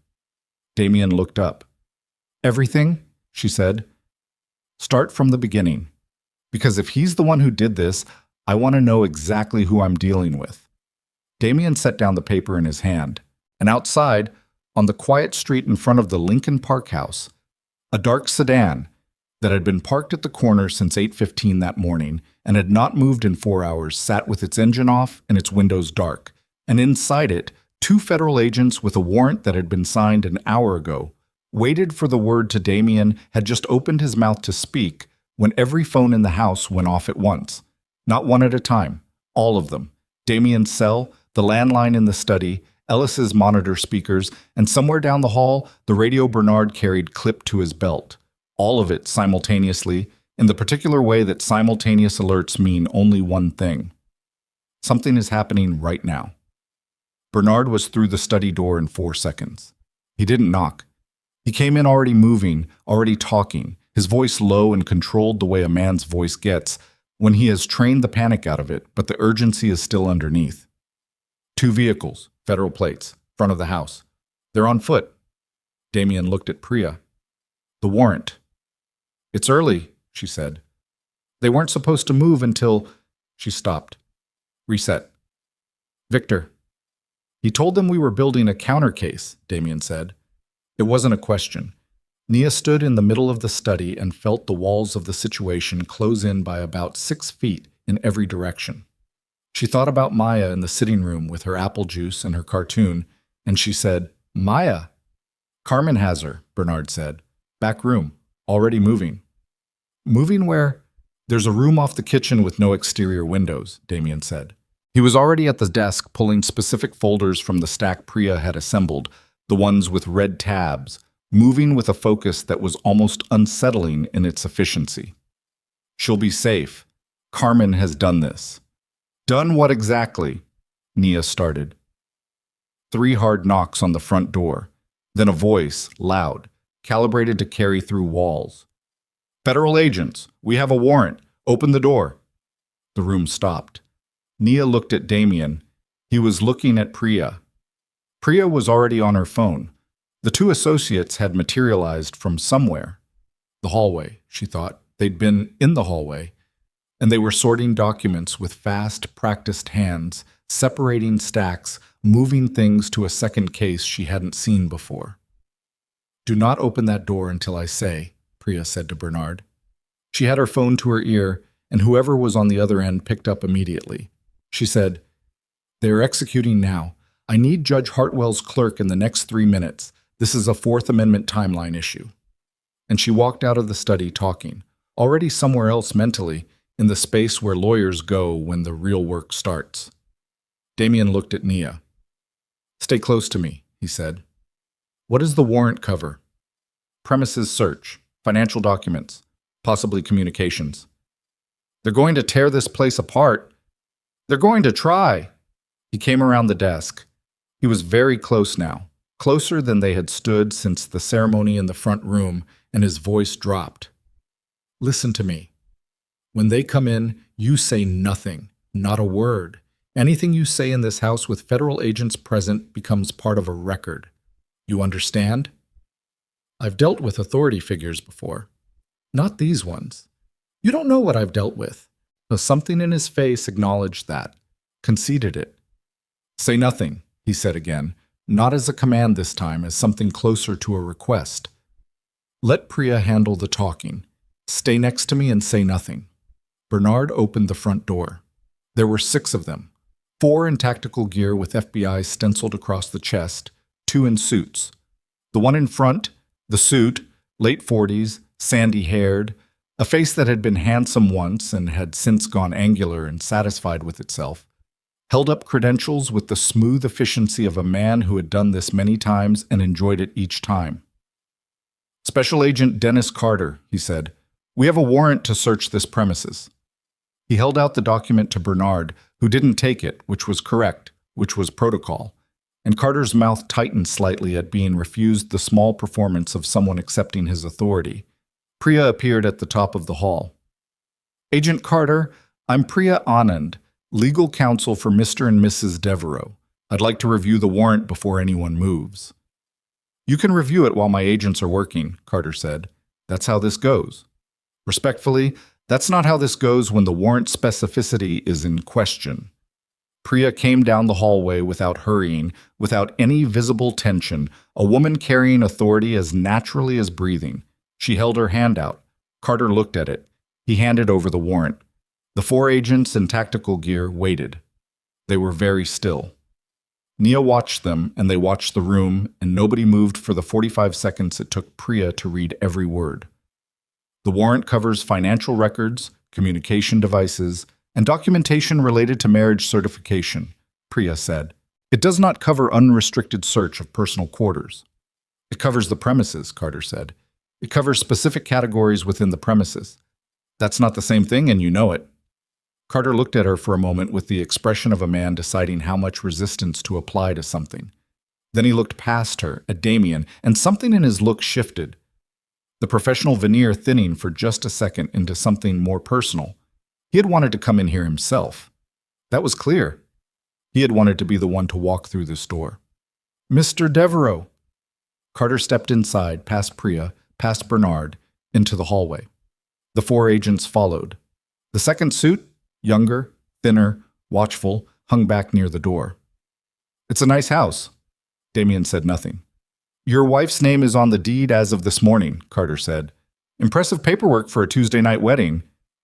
Damien looked up. "Everything?" she said. "Start from the beginning. Because if he's the one who did this, I want to know exactly who I'm dealing with." Damien set down the paper in his hand, and outside, on the quiet street in front of the Lincoln Park House, a dark sedan that had been parked at the corner since 8:15 that morning and had not moved in 4 hours sat with its engine off and its windows dark, and inside it, 2 federal agents with a warrant that had been signed an hour ago waited for the word to Damien had just opened his mouth to speak when every phone in the house went off at once. Not one at a time, all of them. Damien's cell, the landline in the study, Ellis's monitor speakers, and somewhere down the hall, the radio Bernard carried clipped to his belt. All of it simultaneously, in the particular way that simultaneous alerts mean only one thing. Something is happening right now. Bernard was through the study door in 4 seconds. He didn't knock. He came in already moving, already talking, his voice low and controlled the way a man's voice gets when he has trained the panic out of it, but the urgency is still underneath. 2 vehicles, federal plates, front of the house. They're on foot. Damien looked at Priya. The warrant. It's early, she said. They weren't supposed to move until... She stopped. Reset. Victor. He told them we were building a counter case, Damien said. It wasn't a question. Nia stood in the middle of the study and felt the walls of the situation close in by about 6 feet in every direction. She thought about Maya in the sitting room with her apple juice and her cartoon, and she said, Maya. Carmen has her, Bernard said. Back room, already moving. Moving where? There's a room off the kitchen with no exterior windows, Damien said. He was already at the desk pulling specific folders from the stack Priya had assembled, the ones with red tabs, moving with a focus that was almost unsettling in its efficiency. She'll be safe. Carmen has done this. Done what exactly? Nia started. 3 hard knocks on the front door, then a voice, loud, calibrated to carry through walls. Federal agents, we have a warrant. Open the door. The room stopped. Nia looked at Damien. He was looking at Priya. Priya was already on her phone. The 2 associates had materialized from somewhere. The hallway, she thought. They'd been in the hallway. And they were sorting documents with fast, practiced hands, separating stacks, moving things to a second case she hadn't seen before. Do not open that door until I say, Priya said to Bernard. She had her phone to her ear, and whoever was on the other end picked up immediately. She said, They are executing now. I need Judge Hartwell's clerk in the next 3 minutes. This is a 4th Amendment timeline issue. And she walked out of the study talking, already somewhere else mentally, in the space where lawyers go when the real work starts. Damien looked at Nia. "Stay close to me," he said. "What does the warrant cover?" "Premises search, financial documents, possibly communications." "They're going to tear this place apart." "They're going to try." He came around the desk. He was very close now, closer than they had stood since the ceremony in the front room, and his voice dropped. "Listen to me. When they come in, you say nothing, not a word. Anything you say in this house with federal agents present becomes part of a record. You understand? I've dealt with authority figures before. Not these ones. You don't know what I've dealt with." So something in his face acknowledged that, conceded it. "Say nothing," he said again, not as a command this time, as something closer to a request. "Let Priya handle the talking. Stay next to me and say nothing." Bernard opened the front door. There were 6 of them, 4 in tactical gear with FBI stenciled across the chest, 2 in suits. The one in front, the suit, late 40s, sandy-haired, a face that had been handsome once and had since gone angular and satisfied with itself, held up credentials with the smooth efficiency of a man who had done this many times and enjoyed it each time. "Special Agent Dennis Carter," he said. "We have a warrant to search this premises." He held out the document to Bernard, who didn't take it, which was correct, which was protocol, and Carter's mouth tightened slightly at being refused the small performance of someone accepting his authority. Priya appeared at the top of the hall. "Agent Carter, I'm Priya Anand, legal counsel for Mr. and Mrs. Devereaux. I'd like to review the warrant before anyone moves." "You can review it while my agents are working," Carter said. "That's how this goes." Respectfully, that's not how this goes when the warrant specificity is in question. Priya came down the hallway without hurrying, without any visible tension, a woman carrying authority as naturally as breathing. She held her hand out. Carter looked at it. He handed over the warrant. The 4 agents in tactical gear waited. They were very still. Nia watched them, and they watched the room, and nobody moved for the 45 seconds it took Priya to read every word. The warrant covers financial records, communication devices, and documentation related to marriage certification, Priya said. It does not cover unrestricted search of personal quarters. It covers the premises, Carter said. It covers specific categories within the premises. That's not the same thing, and you know it. Carter looked at her for a moment with the expression of a man deciding how much resistance to apply to something. Then he looked past her, at Damien, and something in his look shifted. The professional veneer thinning for just a second into something more personal. He had wanted to come in here himself. That was clear. He had wanted to be the one to walk through this door. "Mr. Devereaux." Carter stepped inside, past Priya, past Bernard, into the hallway. The 4 agents followed. The second suit, younger, thinner, watchful, hung back near the door. "It's a nice house." Damien said nothing. "Your wife's name is on the deed as of this morning," Carter said. "Impressive paperwork for a Tuesday night wedding."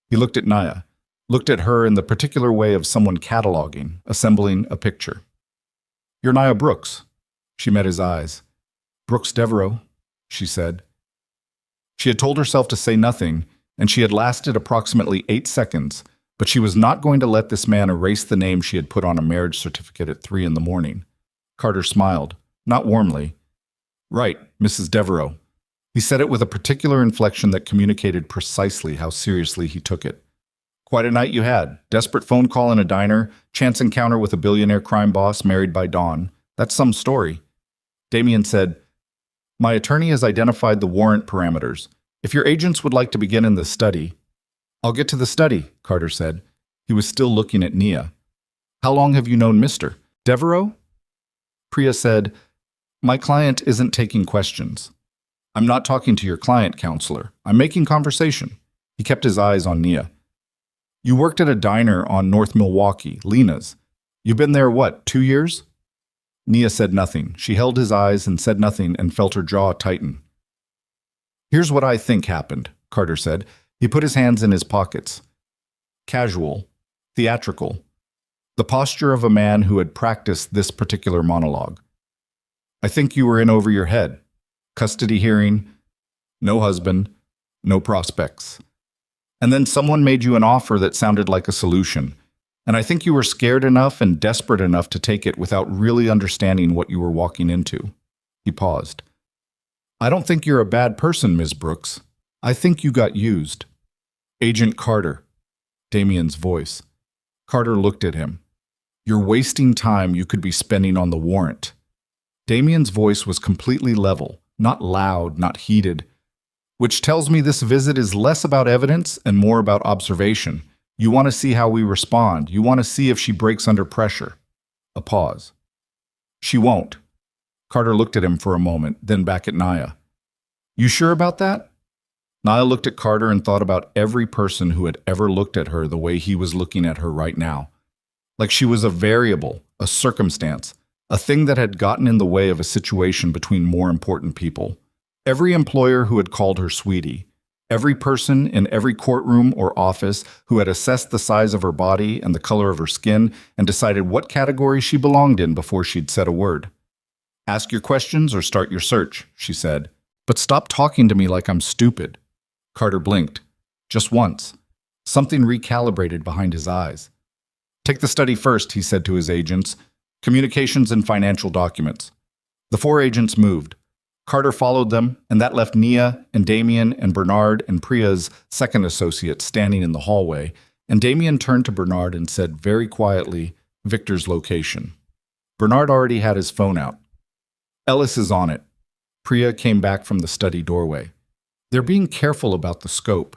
He looked at Nia, looked at her in the particular way of someone cataloging, assembling a picture. "You're Nia Brooks." She met his eyes. "Brooks Devereaux," she said. She had told herself to say nothing, and she had lasted approximately 8 seconds, but she was not going to let this man erase the name she had put on a marriage certificate at 3 in the morning. Carter smiled, not warmly. "Right, Mrs. Devereaux." He said it with a particular inflection that communicated precisely how seriously he took it. "Quite a night you had. Desperate phone call in a diner, chance encounter with a billionaire crime boss married by dawn. That's some story." Damien said, "My attorney has identified the warrant parameters. If your agents would like to begin in the study—" "I'll get to the study," Carter said. He was still looking at Nia. "How long have you known Mr. Devereaux?" Priya said, "My client isn't taking questions." "I'm not talking to your client, counselor. I'm making conversation." He kept his eyes on Nia. "You worked at a diner on North Milwaukee, Lena's. You've been there, what, 2 years?" Nia said nothing. She held his eyes and said nothing and felt her jaw tighten. "Here's what I think happened," Carter said. He put his hands in his pockets. Casual, theatrical, the posture of a man who had practiced this particular monologue. "I think you were in over your head. Custody hearing, no husband, no prospects. And then someone made you an offer that sounded like a solution. And I think you were scared enough and desperate enough to take it without really understanding what you were walking into." He paused. "I don't think you're a bad person, Ms. Brooks. I think you got used." "Agent Carter." Damien's voice. Carter looked at him. "You're wasting time you could be spending on the warrant." Damien's voice was completely level, not loud, not heated. "Which tells me this visit is less about evidence and more about observation. You want to see how we respond. You want to see if she breaks under pressure." A pause. "She won't." Carter looked at him for a moment, then back at Naya. "You sure about that?" Naya looked at Carter and thought about every person who had ever looked at her the way he was looking at her right now. Like she was a variable, a circumstance, a thing that had gotten in the way of a situation between more important people. Every employer who had called her sweetie, every person in every courtroom or office who had assessed the size of her body and the color of her skin and decided what category she belonged in before she'd said a word. "Ask your questions or start your search," she said. "But stop talking to me like I'm stupid." Carter blinked. Just once. Something recalibrated behind his eyes. "Take the study first," he said to his agents. "Communications and financial documents." The 4 agents moved. Carter followed them, and that left Nia and Damien and Bernard and Priya's second associate standing in the hallway, and Damien turned to Bernard and said very quietly, "Victor's location." Bernard already had his phone out. "Ellis is on it." Priya came back from the study doorway. "They're being careful about the scope.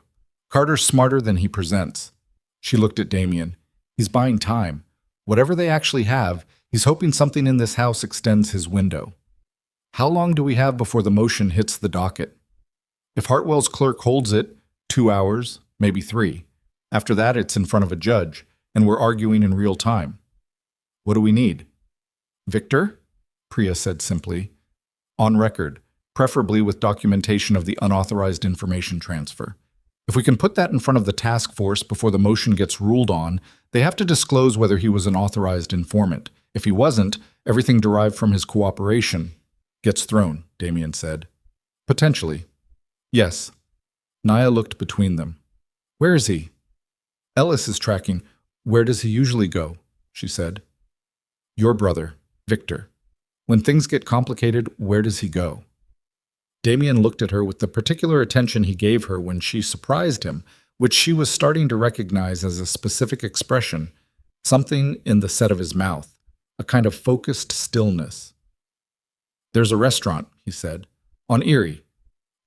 Carter's smarter than he presents." She looked at Damien. "He's buying time. Whatever they actually have, he's hoping something in this house extends his window." "How long do we have before the motion hits the docket?" "If Hartwell's clerk holds it, 2 hours, maybe 3. After that, it's in front of a judge, and we're arguing in real time." "What do we need?" "Victor?" Priya said simply. "On record, preferably with documentation of the unauthorized information transfer. If we can put that in front of the task force before the motion gets ruled on, they have to disclose whether he was an authorized informant. If he wasn't, everything derived from his cooperation gets thrown," Damien said. "Potentially." "Yes." Naya looked between them. "Where is he?" "Ellis is tracking. Where does he usually go?" she said. "Your brother, Victor. When things get complicated, where does he go?" Damien looked at her with the particular attention he gave her when she surprised him, which she was starting to recognize as a specific expression, something in the set of his mouth, a kind of focused stillness. "There's a restaurant," he said, "on Erie.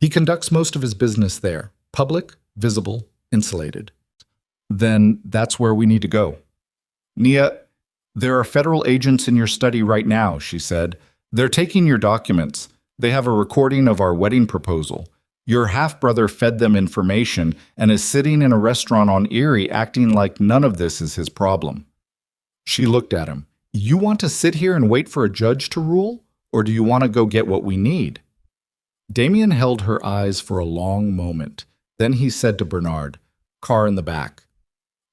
He conducts most of his business there, public, visible, insulated." "Then that's where we need to go." "Nia, there are federal agents in your study right now," she said. "They're taking your documents. They have a recording of our wedding proposal. Your half-brother fed them information and is sitting in a restaurant on Erie acting like none of this is his problem." She looked at him. "You want to sit here and wait for a judge to rule? Or do you want to go get what we need?" Damien held her eyes for a long moment. Then he said to Bernard, "Car in the back."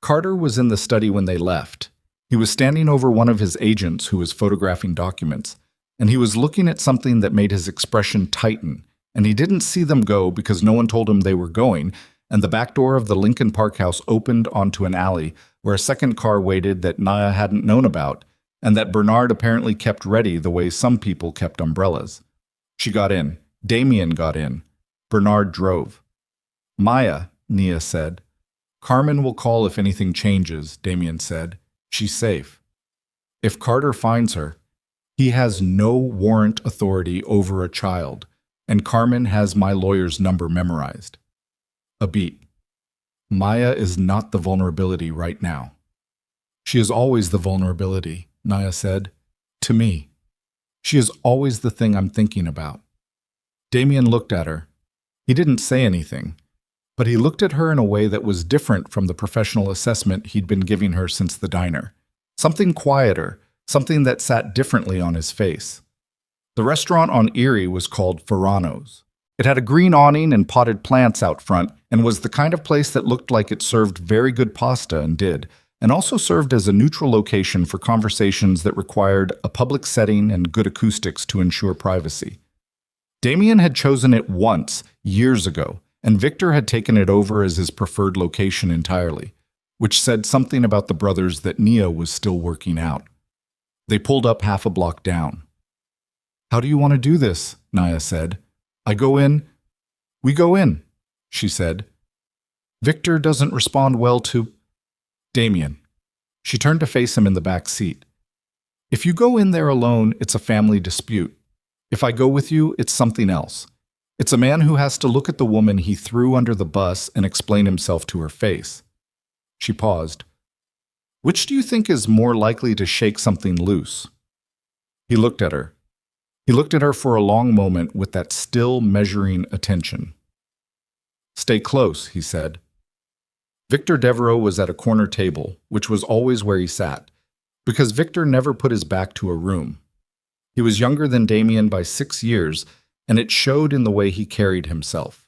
Carter was in the study when they left. He was standing over one of his agents who was photographing documents, and he was looking at something that made his expression tighten, and he didn't see them go because no one told him they were going, and the back door of the Lincoln Park house opened onto an alley where a second car waited that Naya hadn't known about, and that Bernard apparently kept ready the way some people kept umbrellas. She got in. Damien got in. Bernard drove. "Maya," Nia said. "Carmen will call if anything changes," Damien said. "She's safe." "If Carter finds her, he has no warrant authority over a child, and Carmen has my lawyer's number memorized." A beat. "Maya is not the vulnerability right now." "She is always the vulnerability," Naya said. "To me. She is always the thing I'm thinking about." Damien looked at her. He didn't say anything, but he looked at her in a way that was different from the professional assessment he'd been giving her since the diner. Something quieter, something that sat differently on his face. The restaurant on Erie was called Ferrano's. It had a green awning and potted plants out front, and was the kind of place that looked like it served very good pasta and did, and also served as a neutral location for conversations that required a public setting and good acoustics to ensure privacy. Damien had chosen it once, years ago, and Victor had taken it over as his preferred location entirely, which said something about the brothers that Nia was still working out. They pulled up half a block down. "How do you want to do this?" Nia said. "I go in." "We go in," she said. "Victor doesn't respond well to Damien." She turned to face him in the back seat. "If you go in there alone, it's a family dispute. If I go with you, it's something else. It's a man who has to look at the woman he threw under the bus and explain himself to her face." She paused. "Which do you think is more likely to shake something loose?" He looked at her. He looked at her for a long moment with that still measuring attention. "Stay close," he said. Victor Devereaux was at a corner table, which was always where he sat, because Victor never put his back to a room. He was younger than Damien by 6 years, and it showed in the way he carried himself.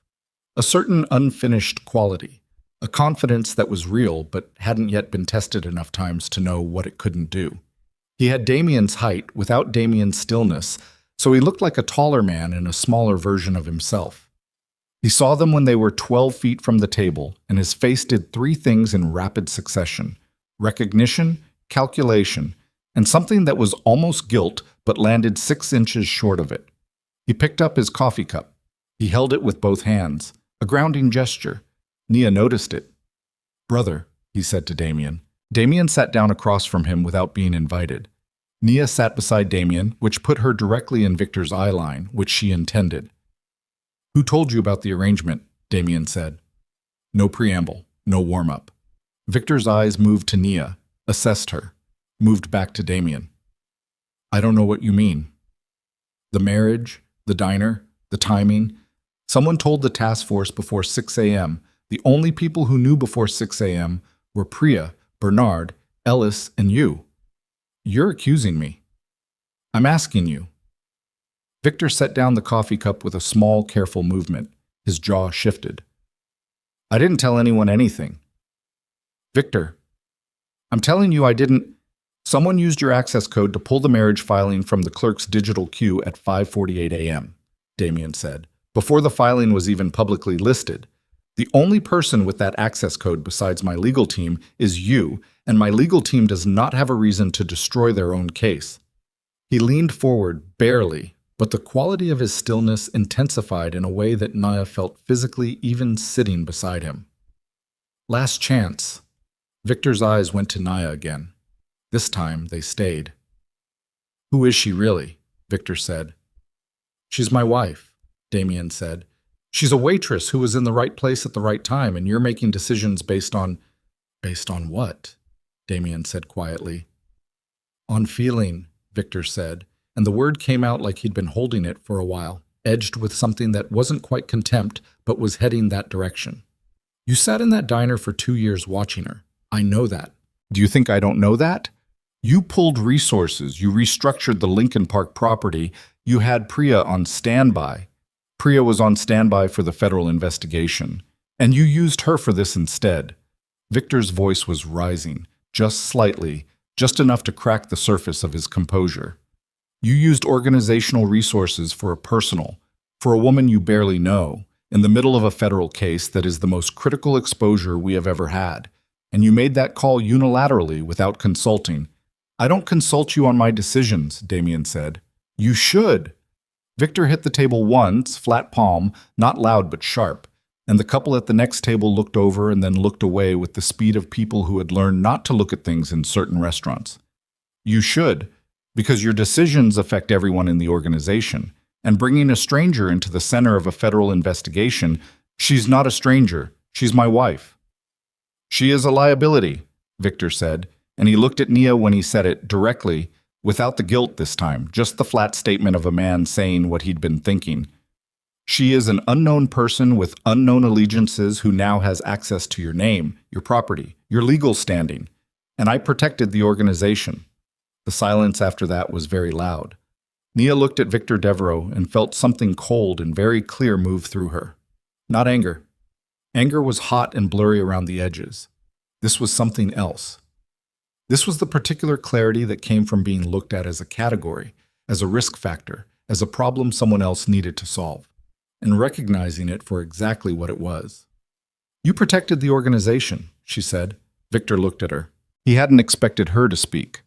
A certain unfinished quality, a confidence that was real but hadn't yet been tested enough times to know what it couldn't do. He had Damien's height without Damien's stillness, so he looked like a taller man in a smaller version of himself. He saw them when they were 12 feet from the table, and his face did 3 things in rapid succession: recognition, calculation, and something that was almost guilt but landed 6 inches short of it. He picked up his coffee cup. He held it with both hands, a grounding gesture. Nia noticed it. "Brother," he said to Damien. Damien sat down across from him without being invited. Nia sat beside Damien, which put her directly in Victor's eye line, which she intended. "Who told you about the arrangement?" Damien said. No preamble, no warm-up. Victor's eyes moved to Nia, assessed her, moved back to Damien. "I don't know what you mean." "The marriage, the diner, the timing. Someone told the task force before 6 a.m. The only people who knew before 6 a.m. were Priya, Bernard, Ellis, and you. You're accusing me." "I'm asking you." Victor set down the coffee cup with a small, careful movement. His jaw shifted. "I didn't tell anyone anything." "Victor, I'm telling you I didn't. Someone used your access code to pull the marriage filing from the clerk's digital queue at 5:48 a.m., Damien said, before the filing was even publicly listed. The only person with that access code besides my legal team is you, and my legal team does not have a reason to destroy their own case." He leaned forward, barely, but the quality of his stillness intensified in a way that Nia felt physically even sitting beside him. "Last chance." Victor's eyes went to Nia again. This time, they stayed. "Who is she really?" Victor said. "She's my wife," Damien said. "She's a waitress who was in the right place at the right time, and you're making decisions based on..." "Based on what?" Damien said quietly. "On feeling," Victor said, and the word came out like he'd been holding it for a while, edged with something that wasn't quite contempt, but was heading that direction. "You sat in that diner for 2 years watching her. I know that. Do you think I don't know that? You pulled resources, you restructured the Lincoln Park property, you had Priya on standby. Priya was on standby for the federal investigation, and you used her for this instead." Victor's voice was rising, just slightly, just enough to crack the surface of his composure. "You used organizational resources for a personal, for a woman you barely know, in the middle of a federal case that is the most critical exposure we have ever had, and you made that call unilaterally without consulting." "I don't consult you on my decisions," Damien said. "You should." Victor hit the table once, flat palm, not loud but sharp, and the couple at the next table looked over and then looked away with the speed of people who had learned not to look at things in certain restaurants. "You should, because your decisions affect everyone in the organization, and bringing a stranger into the center of a federal investigation, she's not a stranger, she's my wife." "She is a liability," Victor said, and he looked at Nia when he said it, directly, without the guilt this time, just the flat statement of a man saying what he'd been thinking. "She is an unknown person with unknown allegiances who now has access to your name, your property, your legal standing, and I protected the organization." The silence after that was very loud. Nia looked at Victor Devereaux and felt something cold and very clear move through her. Not anger. Anger was hot and blurry around the edges. This was something else. This was the particular clarity that came from being looked at as a category, as a risk factor, as a problem someone else needed to solve. and recognizing it for exactly what it was. You protected the organization, she said. Victor looked at her. He hadn't expected her to speak.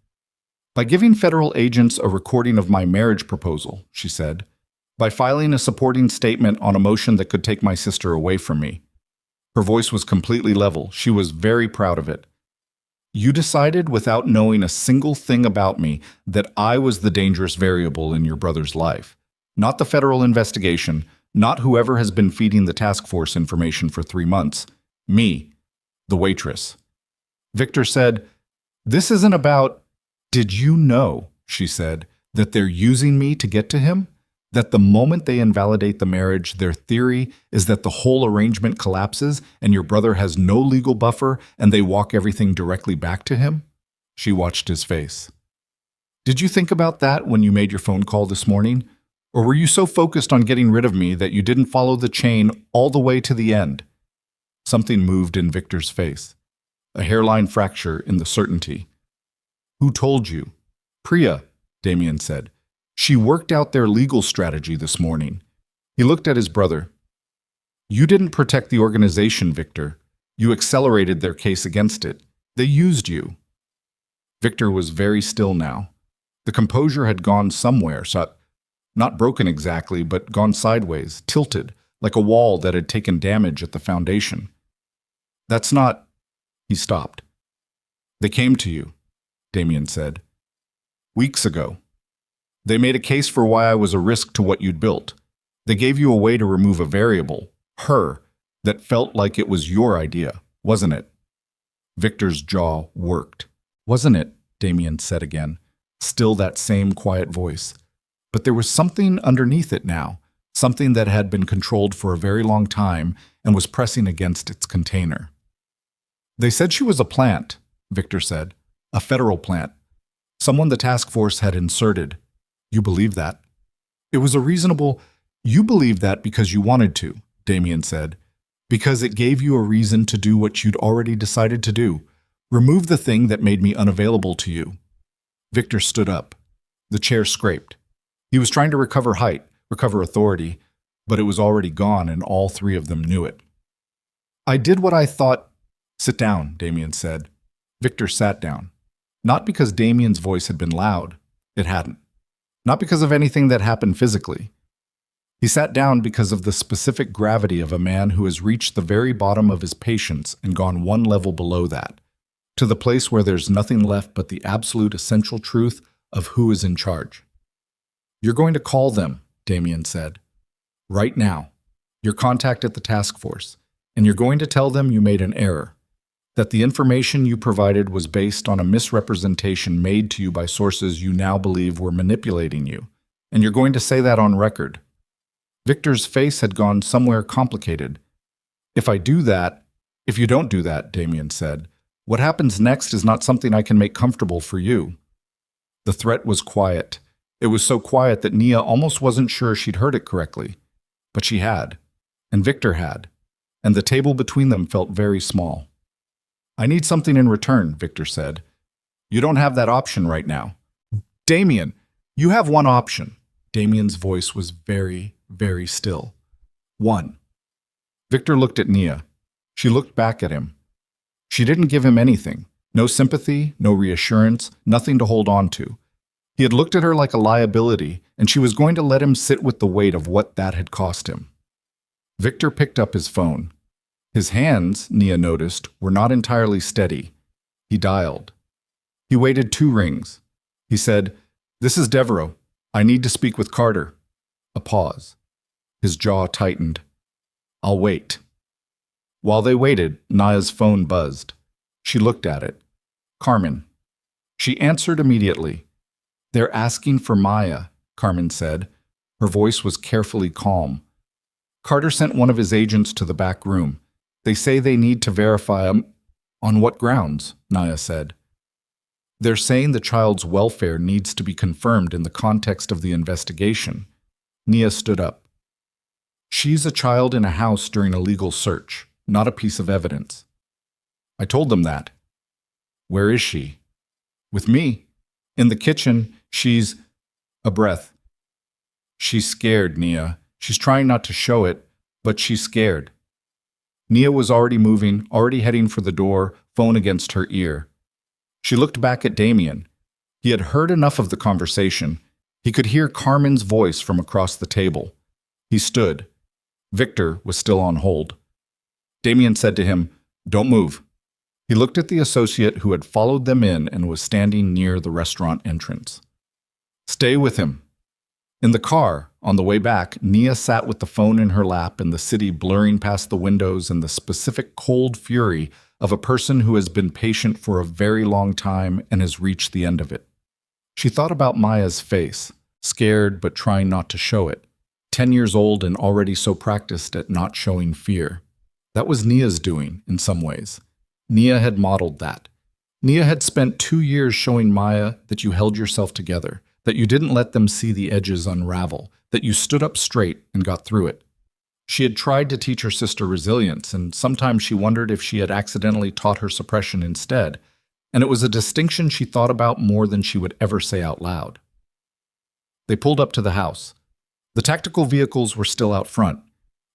By giving federal agents a recording of my marriage proposal, she said. By filing a supporting statement on a motion that could take my sister away from me. Her voice was completely level. She was very proud of it. You decided, without knowing a single thing about me, that I was the dangerous variable in your brother's life. Not the federal investigation, not whoever has been feeding the task force information for 3 months. Me, the waitress. Victor said, "This isn't about—" "Did you know," she said, "that they're using me to get to him? That the moment they invalidate the marriage, their theory is that the whole arrangement collapses and your brother has no legal buffer and they walk everything directly back to him?" She watched his face. "Did you think about that when you made your phone call this morning? Or were you so focused on getting rid of me that you didn't follow the chain all the way to the end?" Something moved in Victor's face. A hairline fracture in the certainty. "Who told you?" "Priya," Damien said. "She worked out their legal strategy this morning." He looked at his brother. "You didn't protect the organization, Victor. You accelerated their case against it. They used you." Victor was very still now. The composure had gone somewhere, not broken exactly, but gone sideways, tilted, like a wall that had taken damage at the foundation. "That's not—" He stopped. "They came to you," Damien said. "Weeks ago. They made a case for why I was a risk to what you'd built. They gave you a way to remove a variable, her, that felt like it was your idea, wasn't it?" Victor's jaw worked. "Wasn't it?" Damien said again, still that same quiet voice. But there was something underneath it now, something that had been controlled for a very long time and was pressing against its container. "They said she was a plant," Victor said. "A federal plant. Someone the task force had inserted. You believe that?" "It was a reasonable—" "You believed that because you wanted to," Damien said. "Because it gave you a reason to do what you'd already decided to do. Remove the thing that made me unavailable to you." Victor stood up. The chair scraped. He was trying to recover height, recover authority, but it was already gone and all three of them knew it. "I did what I thought—" "Sit down," Damien said. Victor sat down. Not because Damien's voice had been loud. It hadn't. Not because of anything that happened physically. He sat down because of the specific gravity of a man who has reached the very bottom of his patience and gone one level below that, to the place where there's nothing left but the absolute essential truth of who is in charge. "You're going to call them," Damien said. "Right now. Your contact at the task force. And you're going to tell them you made an error. That the information you provided was based on a misrepresentation made to you by sources you now believe were manipulating you. And you're going to say that on record." Victor's face had gone somewhere complicated. "If I do that—" "If you don't do that," Damien said, "what happens next is not something I can make comfortable for you." The threat was quiet. It was so quiet that Nia almost wasn't sure she'd heard it correctly. But she had. And Victor had. And the table between them felt very small. "I need something in return," Victor said. "You don't have that option right now." "Damien, you have one option." Damien's voice was very, very still. "One." Victor looked at Nia. She looked back at him. She didn't give him anything. No sympathy, no reassurance, nothing to hold on to. He had looked at her like a liability, and she was going to let him sit with the weight of what that had cost him. Victor picked up his phone. His hands, Nia noticed, were not entirely steady. He dialed. He waited 2 rings. He said, "This is Devereaux. I need to speak with Carter." A pause. His jaw tightened. "I'll wait." While they waited, Nia's phone buzzed. She looked at it. Carmen. She answered immediately. "They're asking for Maya," Carmen said. Her voice was carefully calm. "Carter sent one of his agents to the back room. They say they need to verify him." "On what grounds?" Nia said. "They're saying the child's welfare needs to be confirmed in the context of the investigation." Nia stood up. "She's a child in a house during a legal search, not a piece of evidence." "I told them that." "Where is she?" "With me. In the kitchen. She's—" A breath. "She's scared, Nia. She's trying not to show it, but she's scared. Nia was already moving, already heading for the door, phone against her ear. She looked back at Damien. He had heard enough of the conversation. He could hear Carmen's voice from across the table. He stood. Victor was still on hold. Damien said to him, "Don't move." He looked at the associate who had followed them in and was standing near the restaurant entrance. "Stay with him." In the car, on the way back, Nia sat with the phone in her lap and the city blurring past the windows and the specific cold fury of a person who has been patient for a very long time and has reached the end of it. She thought about Maya's face, scared but trying not to show it. 10 years old and already so practiced at not showing fear. That was Nia's doing, in some ways. Nia had modeled that. Nia had spent 2 years showing Maya that you held yourself together, that you didn't let them see the edges unravel, that you stood up straight and got through it. She had tried to teach her sister resilience, and sometimes she wondered if she had accidentally taught her suppression instead, and it was a distinction she thought about more than she would ever say out loud. They pulled up to the house. The tactical vehicles were still out front.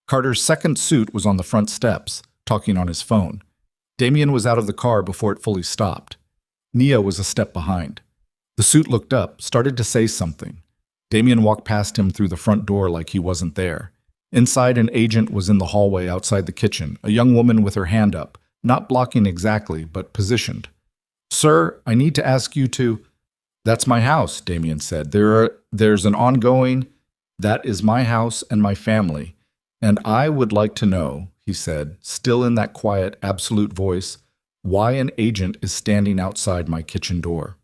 Carter's second suit was on the front steps, talking on his phone. Damien was out of the car before it fully stopped. Nia was a step behind. The suit looked up, started to say something. Damien walked past him through the front door like he wasn't there. Inside, an agent was in the hallway outside the kitchen, a young woman with her hand up, not blocking exactly, but positioned. "Sir, I need to ask you to—" "That's my house," Damien said. There's an ongoing— "That is my house and my family. And I would like to know," he said, still in that quiet, absolute voice, "why an agent is standing outside my kitchen door."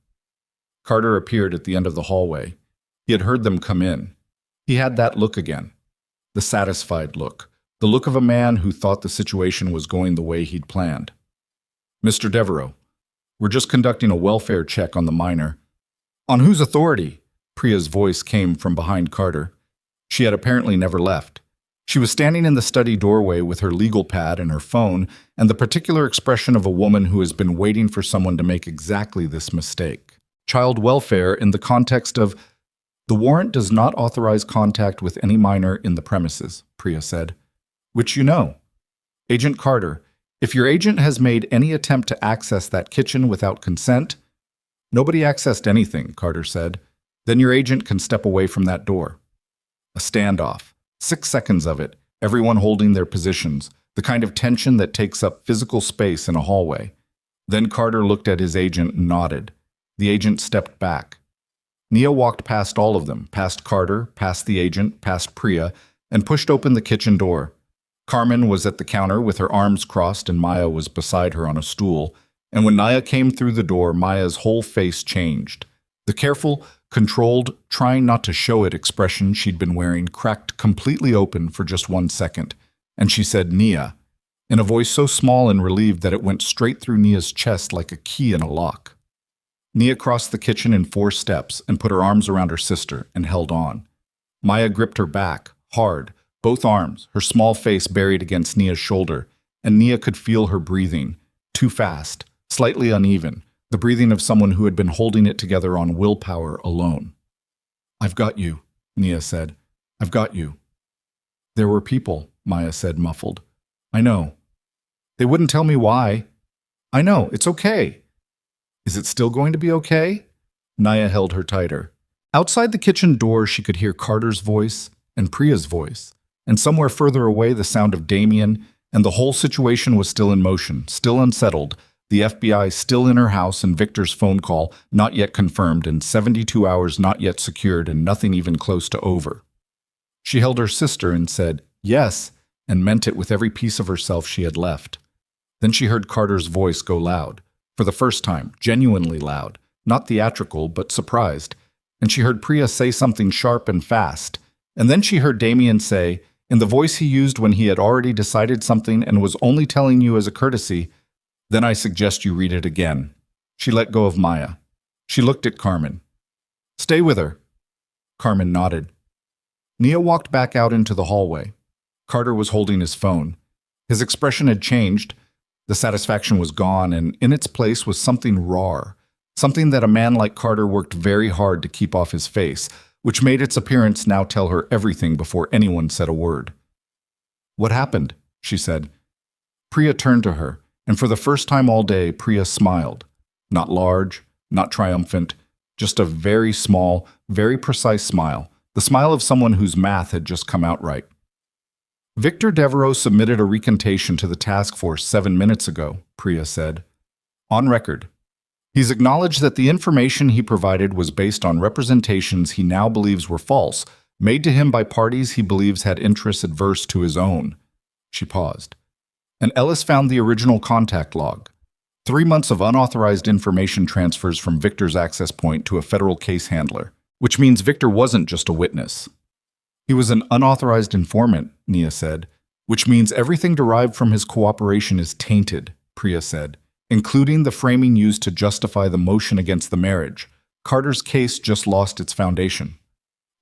Carter appeared at the end of the hallway. He had heard them come in. He had that look again. The satisfied look. The look of a man who thought the situation was going the way he'd planned. "Mr. Devereaux, we're just conducting a welfare check on the minor." "On whose authority?" Priya's voice came from behind Carter. She had apparently never left. She was standing in the study doorway with her legal pad and her phone, and the particular expression of a woman who has been waiting for someone to make exactly this mistake. Child welfare in the context of— "The warrant does not authorize contact with any minor in the premises," Priya said. "Which you know. Agent Carter, if your agent has made any attempt to access that kitchen without consent—" "Nobody accessed anything," Carter said. "Then your agent can step away from that door." A standoff. 6 seconds of it, everyone holding their positions, the kind of tension that takes up physical space in a hallway. Then Carter looked at his agent and nodded. The agent stepped back. Nia walked past all of them, past Carter, past the agent, past Priya, and pushed open the kitchen door. Carmen was at the counter with her arms crossed and Maya was beside her on a stool, and when Nia came through the door, Maya's whole face changed. The careful, controlled, trying not to show it expression she'd been wearing cracked completely open for just 1 second, and she said, "Nia," in a voice so small and relieved that it went straight through Nia's chest like a key in a lock. Nia crossed the kitchen in 4 steps and put her arms around her sister and held on. Maya gripped her back, hard, both arms, her small face buried against Nia's shoulder, and Nia could feel her breathing, too fast, slightly uneven, the breathing of someone who had been holding it together on willpower alone. "I've got you," Nia said. "I've got you." "There were people," Maya said, muffled. "I know. They wouldn't tell me why." "I know, it's okay." "Is it still going to be okay?" Nia held her tighter. Outside the kitchen door, she could hear Carter's voice and Priya's voice, and somewhere further away the sound of Damien, and the whole situation was still in motion, still unsettled, the FBI still in her house and Victor's phone call not yet confirmed and 72 hours not yet secured and nothing even close to over. She held her sister and said, "Yes," and meant it with every piece of herself she had left. Then she heard Carter's voice go loud, for the first time, genuinely loud, not theatrical but surprised, and she heard Priya say something sharp and fast, and then she heard Damien say, in the voice he used when he had already decided something and was only telling you as a courtesy, "Then I suggest you read it again." She let go of Maya. She looked at Carmen. "Stay with her." Carmen nodded. Nia walked back out into the hallway. Carter was holding his phone. His expression had changed. The satisfaction was gone, and in its place was something raw, something that a man like Carter worked very hard to keep off his face, which made its appearance now tell her everything before anyone said a word. "What happened?" she said. Priya turned to her, and for the first time all day, Priya smiled. Not large, not triumphant, just a very small, very precise smile, the smile of someone whose math had just come out right. "Victor Devereaux submitted a recantation to the task force 7 minutes ago," Priya said. "On record. He's acknowledged that the information he provided was based on representations he now believes were false, made to him by parties he believes had interests adverse to his own." She paused. "And Ellis found the original contact log. 3 months of unauthorized information transfers from Victor's access point to a federal case handler, which means Victor wasn't just a witness. He was an unauthorized informant," Nia said, "which means everything derived from his cooperation is tainted," Priya said, "including the framing used to justify the motion against the marriage. Carter's case just lost its foundation."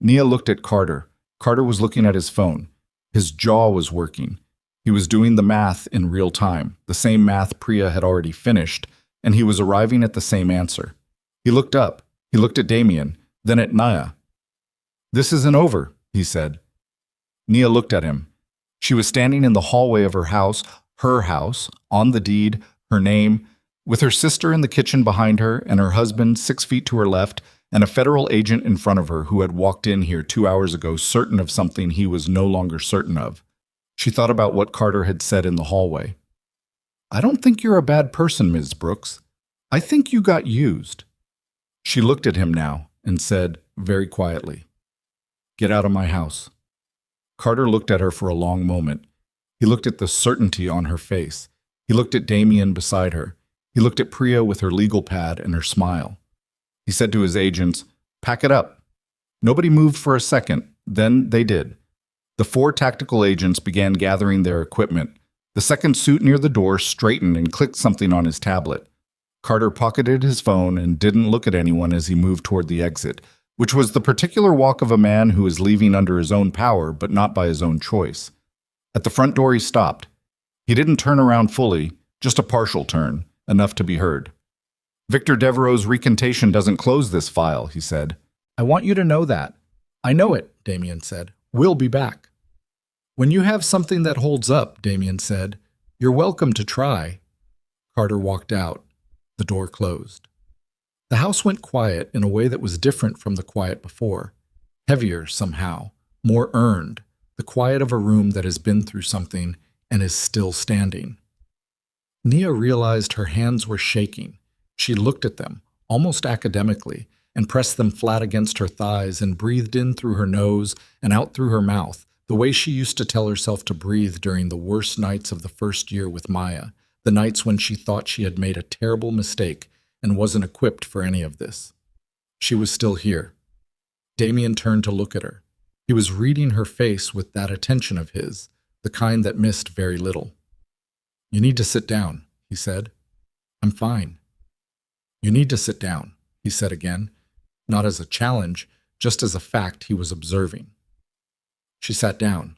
Nia looked at Carter. Carter was looking at his phone. His jaw was working. He was doing the math in real time, the same math Priya had already finished, and he was arriving at the same answer. He looked up. He looked at Damien, then at Nia. "This isn't over," he said. Nia looked at him. She was standing in the hallway of her house, on the deed, her name, with her sister in the kitchen behind her and her husband 6 feet to her left, and a federal agent in front of her who had walked in here 2 hours ago certain of something he was no longer certain of. She thought about what Carter had said in the hallway. "I don't think you're a bad person, Ms. Brooks. I think you got used." She looked at him now and said, very quietly, "Get out of my house." Carter looked at her for a long moment. He looked at the certainty on her face. He looked at Damien beside her. He looked at Priya with her legal pad and her smile. He said to his agents, "Pack it up." Nobody moved for a second. Then they did. The 4 tactical agents began gathering their equipment. The second suit near the door straightened and clicked something on his tablet. Carter pocketed his phone and didn't look at anyone as he moved toward the exit, which was the particular walk of a man who is leaving under his own power but not by his own choice. At the front door he stopped. He didn't turn around fully, just a partial turn, enough to be heard. "Victor Devereaux's recantation doesn't close this file," he said. "I want you to know that." "I know it," Damien said. "We'll be back." "When you have something that holds up," Damien said, "you're welcome to try." Carter walked out. The door closed. The house went quiet in a way that was different from the quiet before. Heavier somehow, more earned, the quiet of a room that has been through something and is still standing. Nia realized her hands were shaking. She looked at them, almost academically, and pressed them flat against her thighs and breathed in through her nose and out through her mouth, the way she used to tell herself to breathe during the worst nights of the first year with Maya, the nights when she thought she had made a terrible mistake and wasn't equipped for any of this. She was still here. Damien turned to look at her. He was reading her face with that attention of his, the kind that missed very little. "You need to sit down," he said. "I'm fine." "You need to sit down," he said again, not as a challenge, just as a fact he was observing. She sat down,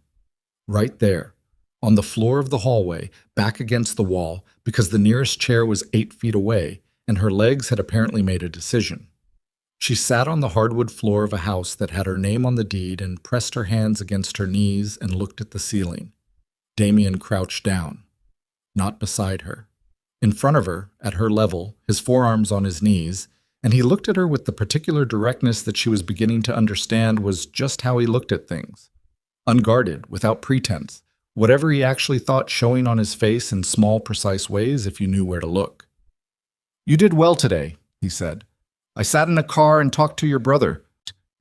right there, on the floor of the hallway, back against the wall, because the nearest chair was 8 feet away, and her legs had apparently made a decision. She sat on the hardwood floor of a house that had her name on the deed and pressed her hands against her knees and looked at the ceiling. Damien crouched down, not beside her. In front of her, at her level, his forearms on his knees, and he looked at her with the particular directness that she was beginning to understand was just how he looked at things. Unguarded, without pretense, whatever he actually thought showing on his face in small, precise ways if you knew where to look. "You did well today," he said. "I sat in a car and talked to your brother."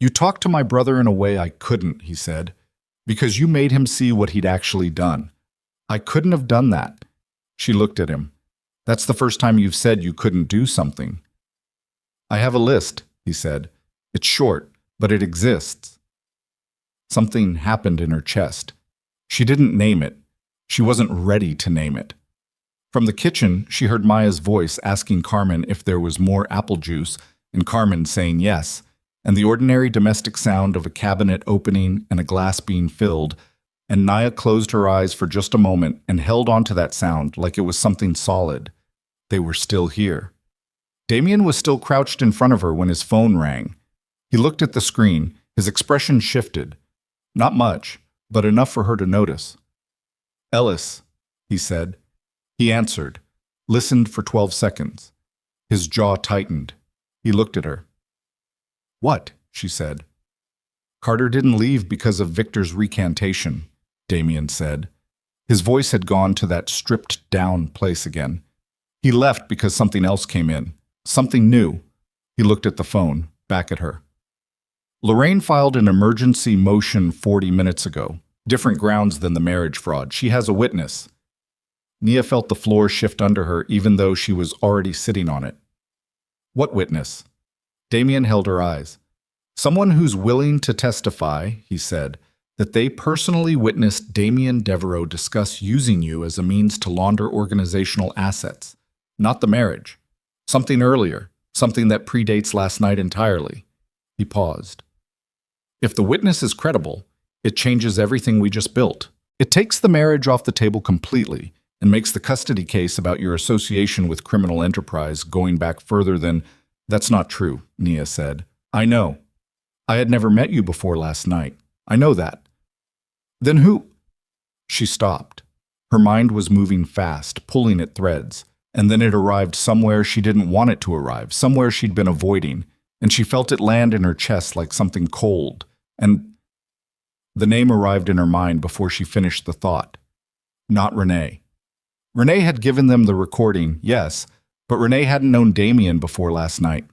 "You talked to my brother in a way I couldn't," he said, "because you made him see what he'd actually done. I couldn't have done that." She looked at him. "That's the first time you've said you couldn't do something." "I have a list," he said. "It's short, but it exists." Something happened in her chest. She didn't name it. She wasn't ready to name it. From the kitchen, she heard Maya's voice asking Carmen if there was more apple juice, and Carmen saying yes, and the ordinary domestic sound of a cabinet opening and a glass being filled, and Nia closed her eyes for just a moment and held on to that sound like it was something solid. They were still here. Damien was still crouched in front of her when his phone rang. He looked at the screen. His expression shifted. Not much, but enough for her to notice. "Ellis," he said. He answered, listened for 12 seconds. His jaw tightened. He looked at her. "What?" she said. "Carter didn't leave because of Victor's recantation," Damien said. His voice had gone to that stripped-down place again. "He left because something else came in. Something new." He looked at the phone, back at her. "Lorraine filed an emergency motion 40 minutes ago. Different grounds than the marriage fraud. She has a witness." Nia felt the floor shift under her even though she was already sitting on it. "What witness?" Damien held her eyes. "Someone who's willing to testify," he said, "that they personally witnessed Damien Devereaux discuss using you as a means to launder organizational assets. Not the marriage. Something earlier. Something that predates last night entirely." He paused. "If the witness is credible, it changes everything we just built. It takes the marriage off the table completely and makes the custody case about your association with criminal enterprise going back further than—" "That's not true," Nia said. "I know. I had never met you before last night. I know that." "Then who—" She stopped. Her mind was moving fast, pulling at threads, and then it arrived somewhere she didn't want it to arrive, somewhere she'd been avoiding, and she felt it land in her chest like something cold, and the name arrived in her mind before she finished the thought. Not Renee. Renee had given them the recording, yes, but Renee hadn't known Damien before last night.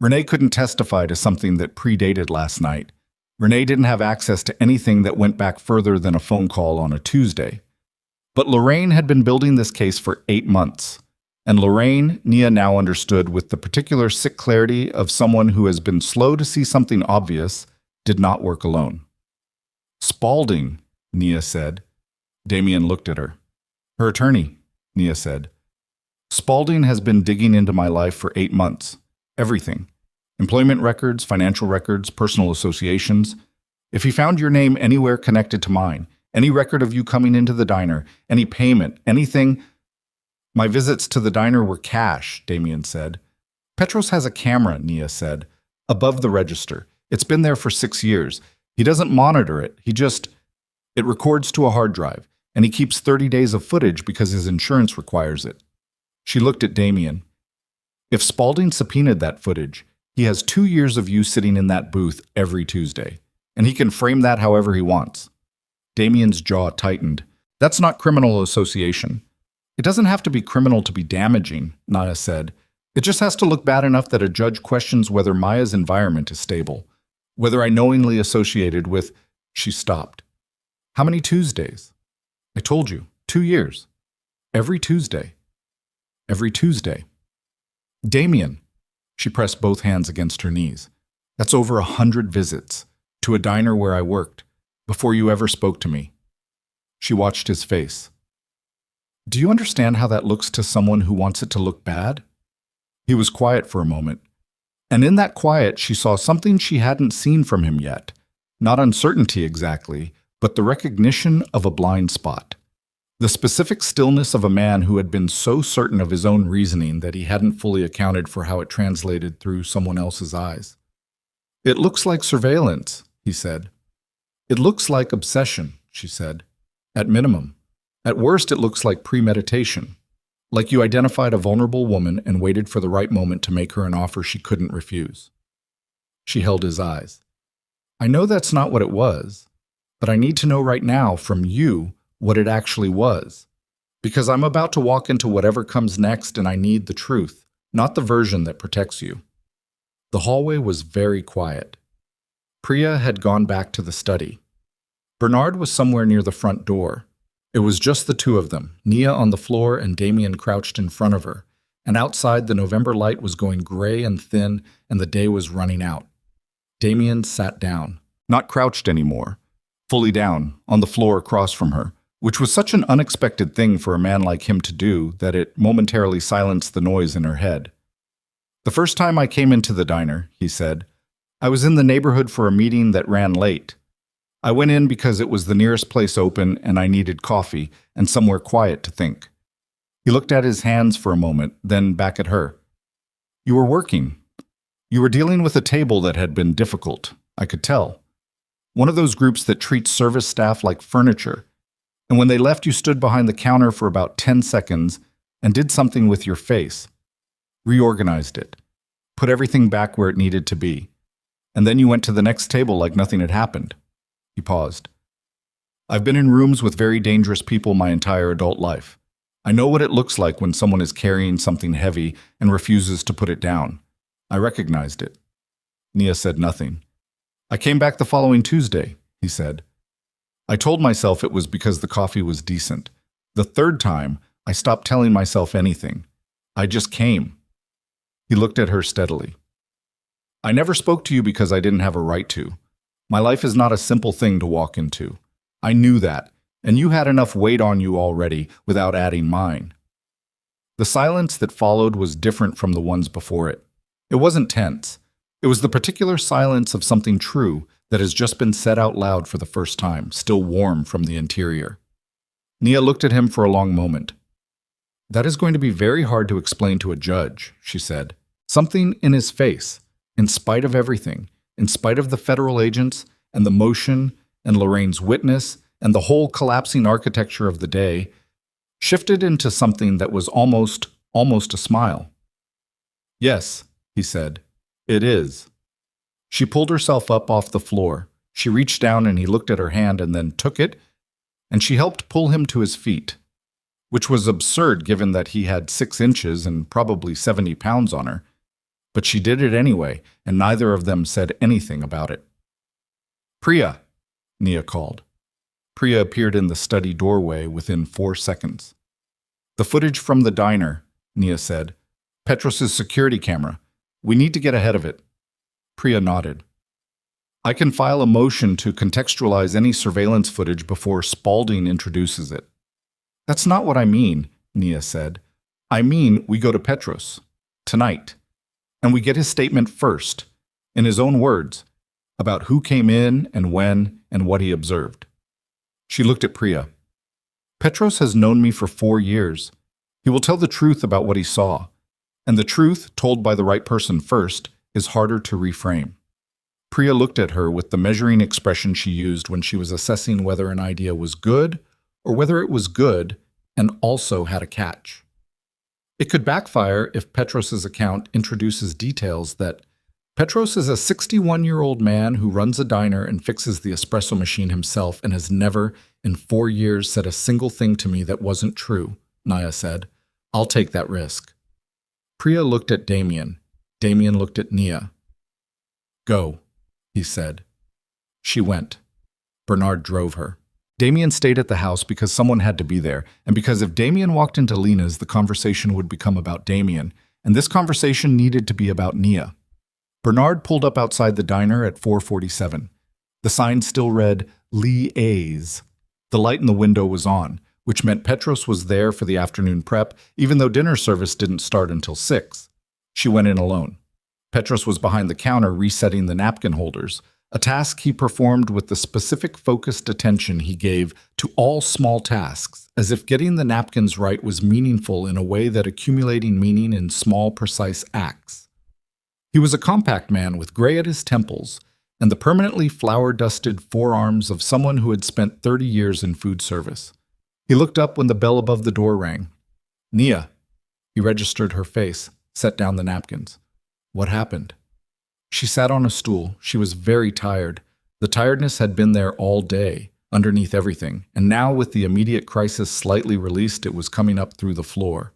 Renee couldn't testify to something that predated last night. Renee didn't have access to anything that went back further than a phone call on a Tuesday. But Lorraine had been building this case for 8 months. And Lorraine, Nia now understood with the particular sick clarity of someone who has been slow to see something obvious, did not work alone. "Spaulding," Nia said. Damien looked at her. "Her attorney," Nia said. "Spaulding has been digging into my life for 8 months. Everything. Employment records, financial records, personal associations. If he found your name anywhere connected to mine, any record of you coming into the diner, any payment, anything—" "My visits to the diner were cash," Damien said. "Petros has a camera," Nia said, "above the register. It's been there for 6 years. He doesn't monitor it. It records to a hard drive, and he keeps 30 days of footage because his insurance requires it." She looked at Damien. "If Spaulding subpoenaed that footage, he has 2 years of you sitting in that booth every Tuesday, and he can frame that however he wants." Damien's jaw tightened. "That's not criminal association." "It doesn't have to be criminal to be damaging," Nia said. "It just has to look bad enough that a judge questions whether Maya's environment is stable, whether I knowingly associated with—" She stopped. "How many Tuesdays?" "I told you, 2 years. Every Tuesday. Every Tuesday." "Damien," she pressed both hands against her knees, "that's over 100 visits, to a diner where I worked, before you ever spoke to me." She watched his face. "Do you understand how that looks to someone who wants it to look bad?" He was quiet for a moment, and in that quiet she saw something she hadn't seen from him yet. Not uncertainty exactly, but the recognition of a blind spot. The specific stillness of a man who had been so certain of his own reasoning that he hadn't fully accounted for how it translated through someone else's eyes. "It looks like surveillance," he said. "It looks like obsession," she said. "At minimum. At worst, it looks like premeditation. Like you identified a vulnerable woman and waited for the right moment to make her an offer she couldn't refuse." She held his eyes. "I know that's not what it was, but I need to know right now from you what it actually was. Because I'm about to walk into whatever comes next and I need the truth, not the version that protects you." The hallway was very quiet. Priya had gone back to the study. Bernard was somewhere near the front door. It was just the two of them, Nia on the floor and Damien crouched in front of her, and outside the November light was going gray and thin and the day was running out. Damien sat down, not crouched anymore, fully down, on the floor across from her, which was such an unexpected thing for a man like him to do that it momentarily silenced the noise in her head. "The first time I came into the diner," he said, "I was in the neighborhood for a meeting that ran late. I went in because it was the nearest place open and I needed coffee and somewhere quiet to think." He looked at his hands for a moment, then back at her. "You were working. You were dealing with a table that had been difficult. I could tell. One of those groups that treats service staff like furniture. And when they left, you stood behind the counter for about 10 seconds and did something with your face. Reorganized it. Put everything back where it needed to be. And then you went to the next table like nothing had happened. He paused. I've been in rooms with very dangerous people my entire adult life. I know what it looks like when someone is carrying something heavy and refuses to put it down. I recognized it. Nia said nothing. I came back the following Tuesday, he said. I told myself it was because the coffee was decent. The third time, I stopped telling myself anything. I just came. He looked at her steadily. I never spoke to you because I didn't have a right to. My life is not a simple thing to walk into. I knew that, and you had enough weight on you already without adding mine. The silence that followed was different from the ones before it. It wasn't tense. It was the particular silence of something true that has just been said out loud for the first time, still warm from the interior. Nia looked at him for a long moment. That is going to be very hard to explain to a judge, she said. Something in his face, in spite of everything, in spite of the federal agents and the motion and Lorraine's witness and the whole collapsing architecture of the day, shifted into something that was almost a smile. Yes, he said, it is. She pulled herself up off the floor. She reached down and he looked at her hand and then took it, and she helped pull him to his feet, which was absurd given that he had 6 inches and probably 70 pounds on her. But she did it anyway, and neither of them said anything about it. Priya, Nia called. Priya appeared in the study doorway within 4 seconds. The footage from the diner, Nia said. Petros's security camera. We need to get ahead of it. Priya nodded. I can file a motion to contextualize any surveillance footage before Spaulding introduces it. That's not what I mean, Nia said. I mean we go to Petros. Tonight. And we get his statement first, in his own words, about who came in and when and what he observed. She looked at Priya. Petros has known me for 4 years. He will tell the truth about what he saw. And the truth, told by the right person first, is harder to reframe. Priya looked at her with the measuring expression she used when she was assessing whether an idea was good or whether it was good and also had a catch. It could backfire if Petros's account introduces details that Petros is a 61-year-old man who runs a diner and fixes the espresso machine himself and has never, in 4 years, said a single thing to me that wasn't true, Nia said. I'll take that risk. Priya looked at Damien. Damien looked at Nia. Go, he said. She went. Bernard drove her. Damien stayed at the house because someone had to be there, and because if Damien walked into Lena's, the conversation would become about Damien, and this conversation needed to be about Nia. Bernard pulled up outside the diner at 4:47. The sign still read, Lee A's. The light in the window was on, which meant Petros was there for the afternoon prep, even though dinner service didn't start until 6. She went in alone. Petros was behind the counter resetting the napkin holders, a task he performed with the specific focused attention he gave to all small tasks, as if getting the napkins right was meaningful in a way that accumulating meaning in small, precise acts. He was a compact man with gray at his temples and the permanently flour-dusted forearms of someone who had spent 30 years in food service. He looked up when the bell above the door rang. Nia. He registered her face, set down the napkins. What happened? She sat on a stool. She was very tired. The tiredness had been there all day, underneath everything, and now with the immediate crisis slightly released, it was coming up through the floor.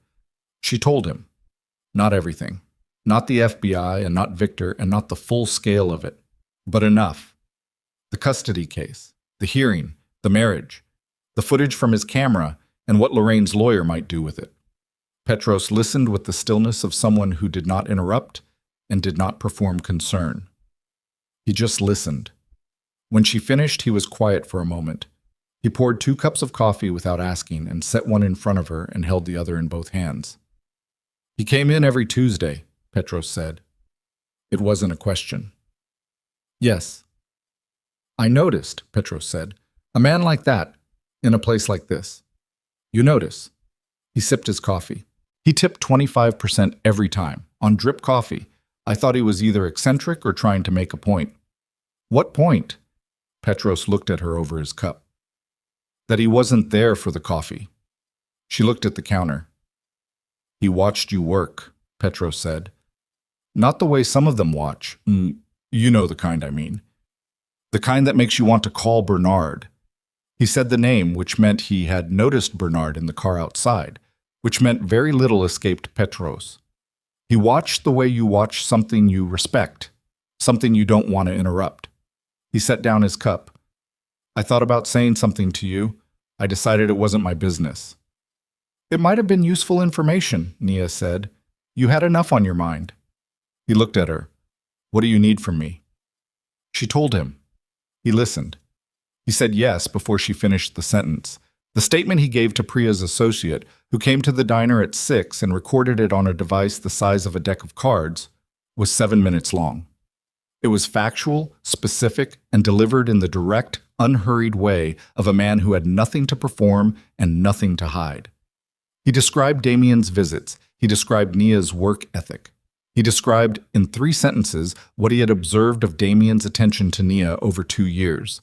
She told him. Not everything. Not the FBI, and not Victor, and not the full scale of it. But enough. The custody case, the hearing, the marriage, the footage from his camera, and what Lorraine's lawyer might do with it. Petros listened with the stillness of someone who did not interrupt and did not perform concern. He just listened. When she finished, he was quiet for a moment. He poured 2 cups of coffee without asking and set one in front of her and held the other in both hands. He came in every Tuesday, Petros said. It wasn't a question. Yes. I noticed, Petros said. A man like that, in a place like this. You notice. He sipped his coffee. He tipped 25% every time, on drip coffee. I thought he was either eccentric or trying to make a point. What point? Petros looked at her over his cup. That he wasn't there for the coffee. She looked at the counter. He watched you work, Petros said. Not the way some of them watch. You know the kind I mean. The kind that makes you want to call Bernard. He said the name, which meant he had noticed Bernard in the car outside, which meant very little escaped Petros. He watched the way you watch something you respect, something you don't want to interrupt. He set down his cup. I thought about saying something to you. I decided it wasn't my business. It might have been useful information, Nia said. You had enough on your mind. He looked at her. What do you need from me? She told him. He listened. He said yes before she finished the sentence. The statement he gave to Priya's associate, who came to the diner at 6 and recorded it on a device the size of a deck of cards, was 7 minutes long. It was factual, specific, and delivered in the direct, unhurried way of a man who had nothing to perform and nothing to hide. He described Damien's visits. He described Nia's work ethic. He described, in 3 sentences, what he had observed of Damien's attention to Nia over 2 years.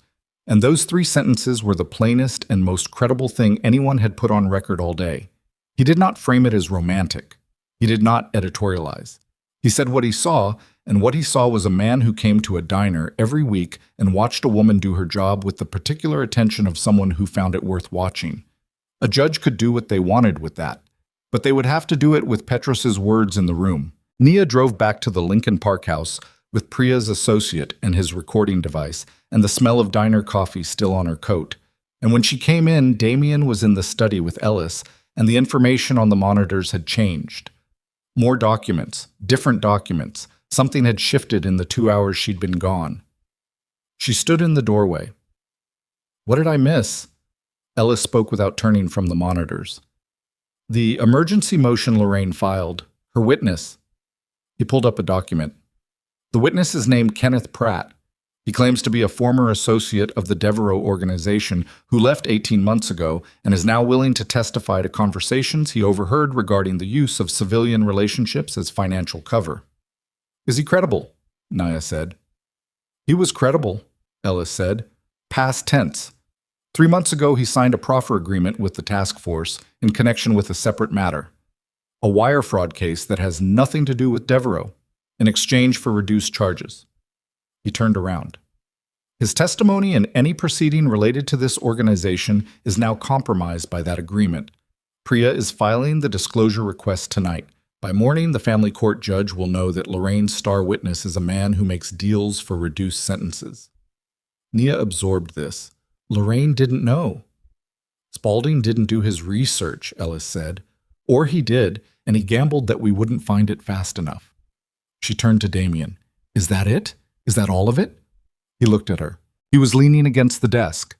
And those 3 sentences were the plainest and most credible thing anyone had put on record all day. He did not frame it as romantic. He did not editorialize. He said what he saw, and what he saw was a man who came to a diner every week and watched a woman do her job with the particular attention of someone who found it worth watching. A judge could do what they wanted with that, but they would have to do it with Petros's words in the room. Nia drove back to the Lincoln Park house with Priya's associate and his recording device, and the smell of diner coffee still on her coat. And when she came in, Damien was in the study with Ellis, and the information on the monitors had changed. More documents, different documents. Something had shifted in the 2 hours she'd been gone. She stood in the doorway. What did I miss? Ellis spoke without turning from the monitors. The emergency motion Lorraine filed. Her witness. He pulled up a document. The witness is named Kenneth Pratt. He claims to be a former associate of the Devereaux organization who left 18 months ago and is now willing to testify to conversations he overheard regarding the use of civilian relationships as financial cover. Is he credible? Nia said. He was credible, Ellis said. Past tense. 3 months ago he signed a proffer agreement with the task force in connection with a separate matter. A wire fraud case that has nothing to do with Devereaux, in exchange for reduced charges. He turned around. His testimony in any proceeding related to this organization is now compromised by that agreement. Priya is filing the disclosure request tonight. By morning, the family court judge will know that Lorraine's star witness is a man who makes deals for reduced sentences. Nia absorbed this. Lorraine didn't know. Spaulding didn't do his research, Ellis said. Or he did, and he gambled that we wouldn't find it fast enough. She turned to Damien. Is that it? Is that all of it? He looked at her. He was leaning against the desk.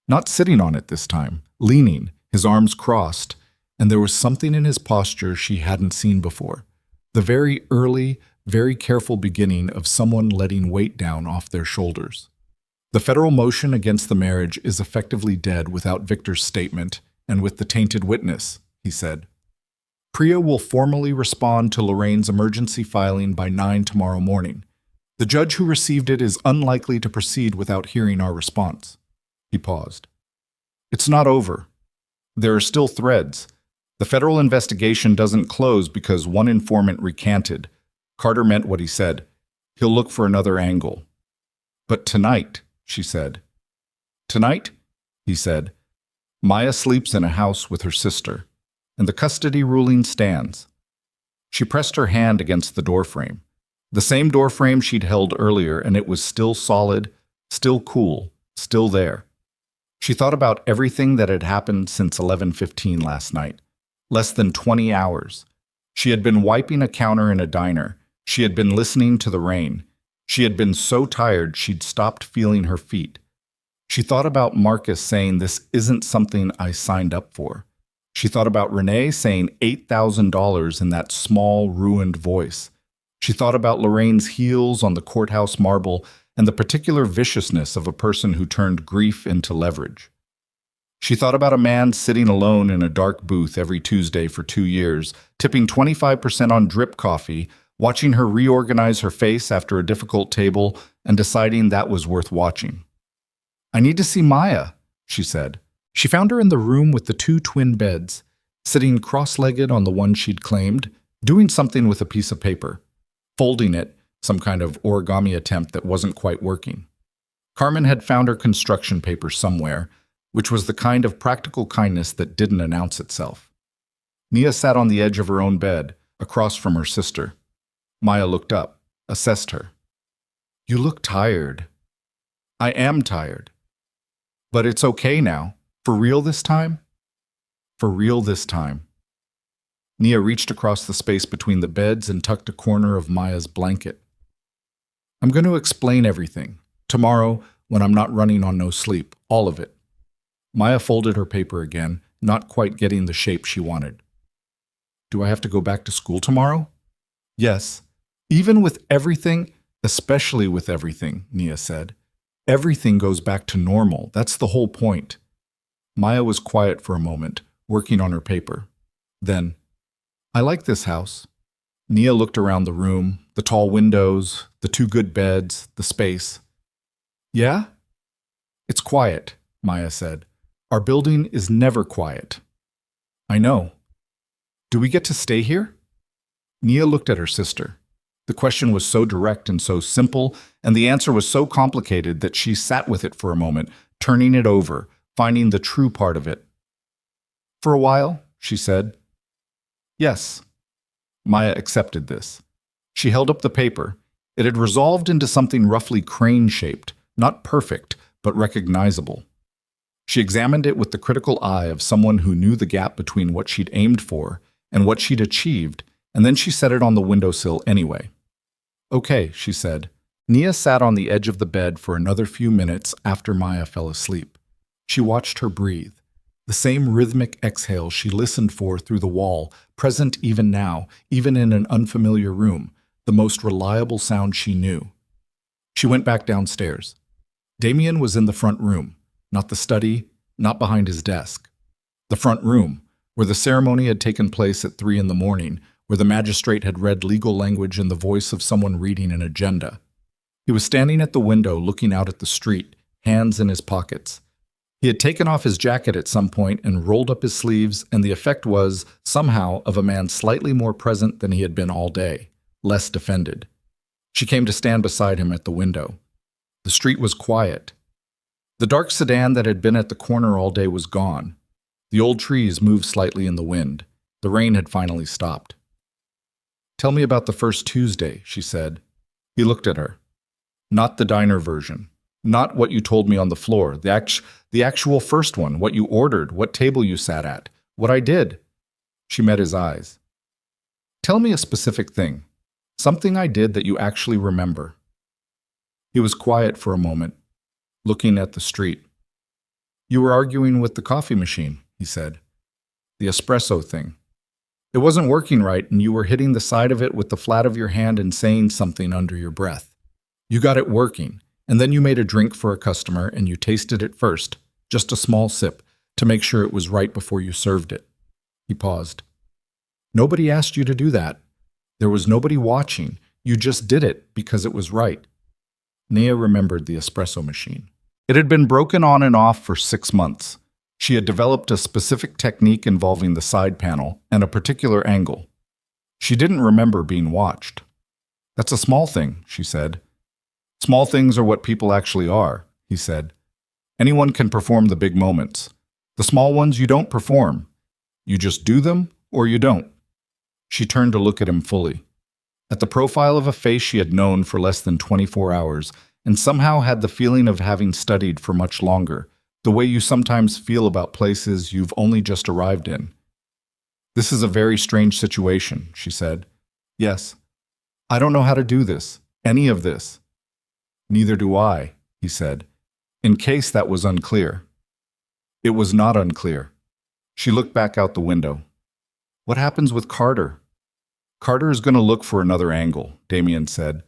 Not sitting on it this time, leaning, his arms crossed, and there was something in his posture she hadn't seen before. The very early, very careful beginning of someone letting weight down off their shoulders. The federal motion against the marriage is effectively dead without Victor's statement and with the tainted witness, he said. Priya will formally respond to Lorraine's emergency filing by 9 tomorrow morning. The judge who received it is unlikely to proceed without hearing our response. He paused. It's not over. There are still threads. The federal investigation doesn't close because one informant recanted. Carter meant what he said. He'll look for another angle. But tonight, she said. Tonight, he said, Maya sleeps in a house with her sister, and the custody ruling stands. She pressed her hand against the doorframe. The same doorframe she'd held earlier, and it was still solid, still cool, still there. She thought about everything that had happened since 11:15 last night. Less than 20 hours. She had been wiping a counter in a diner. She had been listening to the rain. She had been so tired she'd stopped feeling her feet. She thought about Marcus saying this isn't something I signed up for. She thought about Renee saying $8,000 in that small, ruined voice. She thought about Lorraine's heels on the courthouse marble and the particular viciousness of a person who turned grief into leverage. She thought about a man sitting alone in a dark booth every Tuesday for 2 years, tipping 25% on drip coffee watching her reorganize her face after a difficult table and deciding that was worth watching. "I need to see Maya," she said. She found her in the room with the two twin beds, sitting cross-legged on the one she'd claimed, doing something with a piece of paper, folding it, some kind of origami attempt that wasn't quite working. Carmen had found her construction paper somewhere, which was the kind of practical kindness that didn't announce itself. Nia sat on the edge of her own bed, across from her sister. Maya looked up, assessed her. "You look tired." "I am tired. But it's okay now. For real this time?" "For real this time." Nia reached across the space between the beds and tucked a corner of Maya's blanket. "I'm going to explain everything. Tomorrow, when I'm not running on no sleep. All of it." Maya folded her paper again, not quite getting the shape she wanted. "Do I have to go back to school tomorrow?" "Yes. Even with everything, especially with everything," Nia said. "Everything goes back to normal. That's the whole point." Maya was quiet for a moment, working on her paper. Then, "I like this house." Nia looked around the room, the tall windows, the two good beds, the space. "Yeah?" "It's quiet," Maya said. "Our building is never quiet." "I know. Do we get to stay here?" Nia looked at her sister. The question was so direct and so simple, and the answer was so complicated that she sat with it for a moment, turning it over, finding the true part of it. "For a while," she said. "Yes." Maya accepted this. She held up the paper. It had resolved into something roughly crane-shaped, not perfect, but recognizable. She examined it with the critical eye of someone who knew the gap between what she'd aimed for and what she'd achieved, and then she set it on the windowsill anyway. "Okay," she said. Nia sat on the edge of the bed for another few minutes after Maya fell asleep. She watched her breathe. The same rhythmic exhale she listened for through the wall, present even now, even in an unfamiliar room, the most reliable sound she knew. She went back downstairs. Damien was in the front room, not the study, not behind his desk. The front room, where the ceremony had taken place at 3 a.m, where the magistrate had read legal language in the voice of someone reading an agenda. He was standing at the window looking out at the street, hands in his pockets. He had taken off his jacket at some point and rolled up his sleeves, and the effect was, somehow, of a man slightly more present than he had been all day, less defended. She came to stand beside him at the window. The street was quiet. The dark sedan that had been at the corner all day was gone. The old trees moved slightly in the wind. The rain had finally stopped. "Tell me about the first Tuesday," she said. He looked at her. "Not the diner version. Not what you told me on the floor. The actual first one, what you ordered, what table you sat at, what I did." She met his eyes. "Tell me a specific thing. Something I did that you actually remember." He was quiet for a moment, looking at the street. "You were arguing with the coffee machine," he said. "The espresso thing. It wasn't working right, and you were hitting the side of it with the flat of your hand and saying something under your breath. You got it working, and then you made a drink for a customer and you tasted it first, just a small sip, to make sure it was right before you served it." He paused. "Nobody asked you to do that. There was nobody watching. You just did it because it was right." Nia remembered the espresso machine. It had been broken on and off for 6 months. She had developed a specific technique involving the side panel and a particular angle. She didn't remember being watched. "That's a small thing," she said. "Small things are what people actually are," he said. "Anyone can perform the big moments. The small ones you don't perform. You just do them or you don't." She turned to look at him fully. At the profile of a face she had known for less than 24 hours, and somehow had the feeling of having studied for much longer, the way you sometimes feel about places you've only just arrived in. "This is a very strange situation," she said. "Yes. I don't know how to do this, any of this." "Neither do I," he said, in case that was unclear. It was not unclear. She looked back out the window. "What happens with Carter?" "Carter is going to look for another angle," Damien said.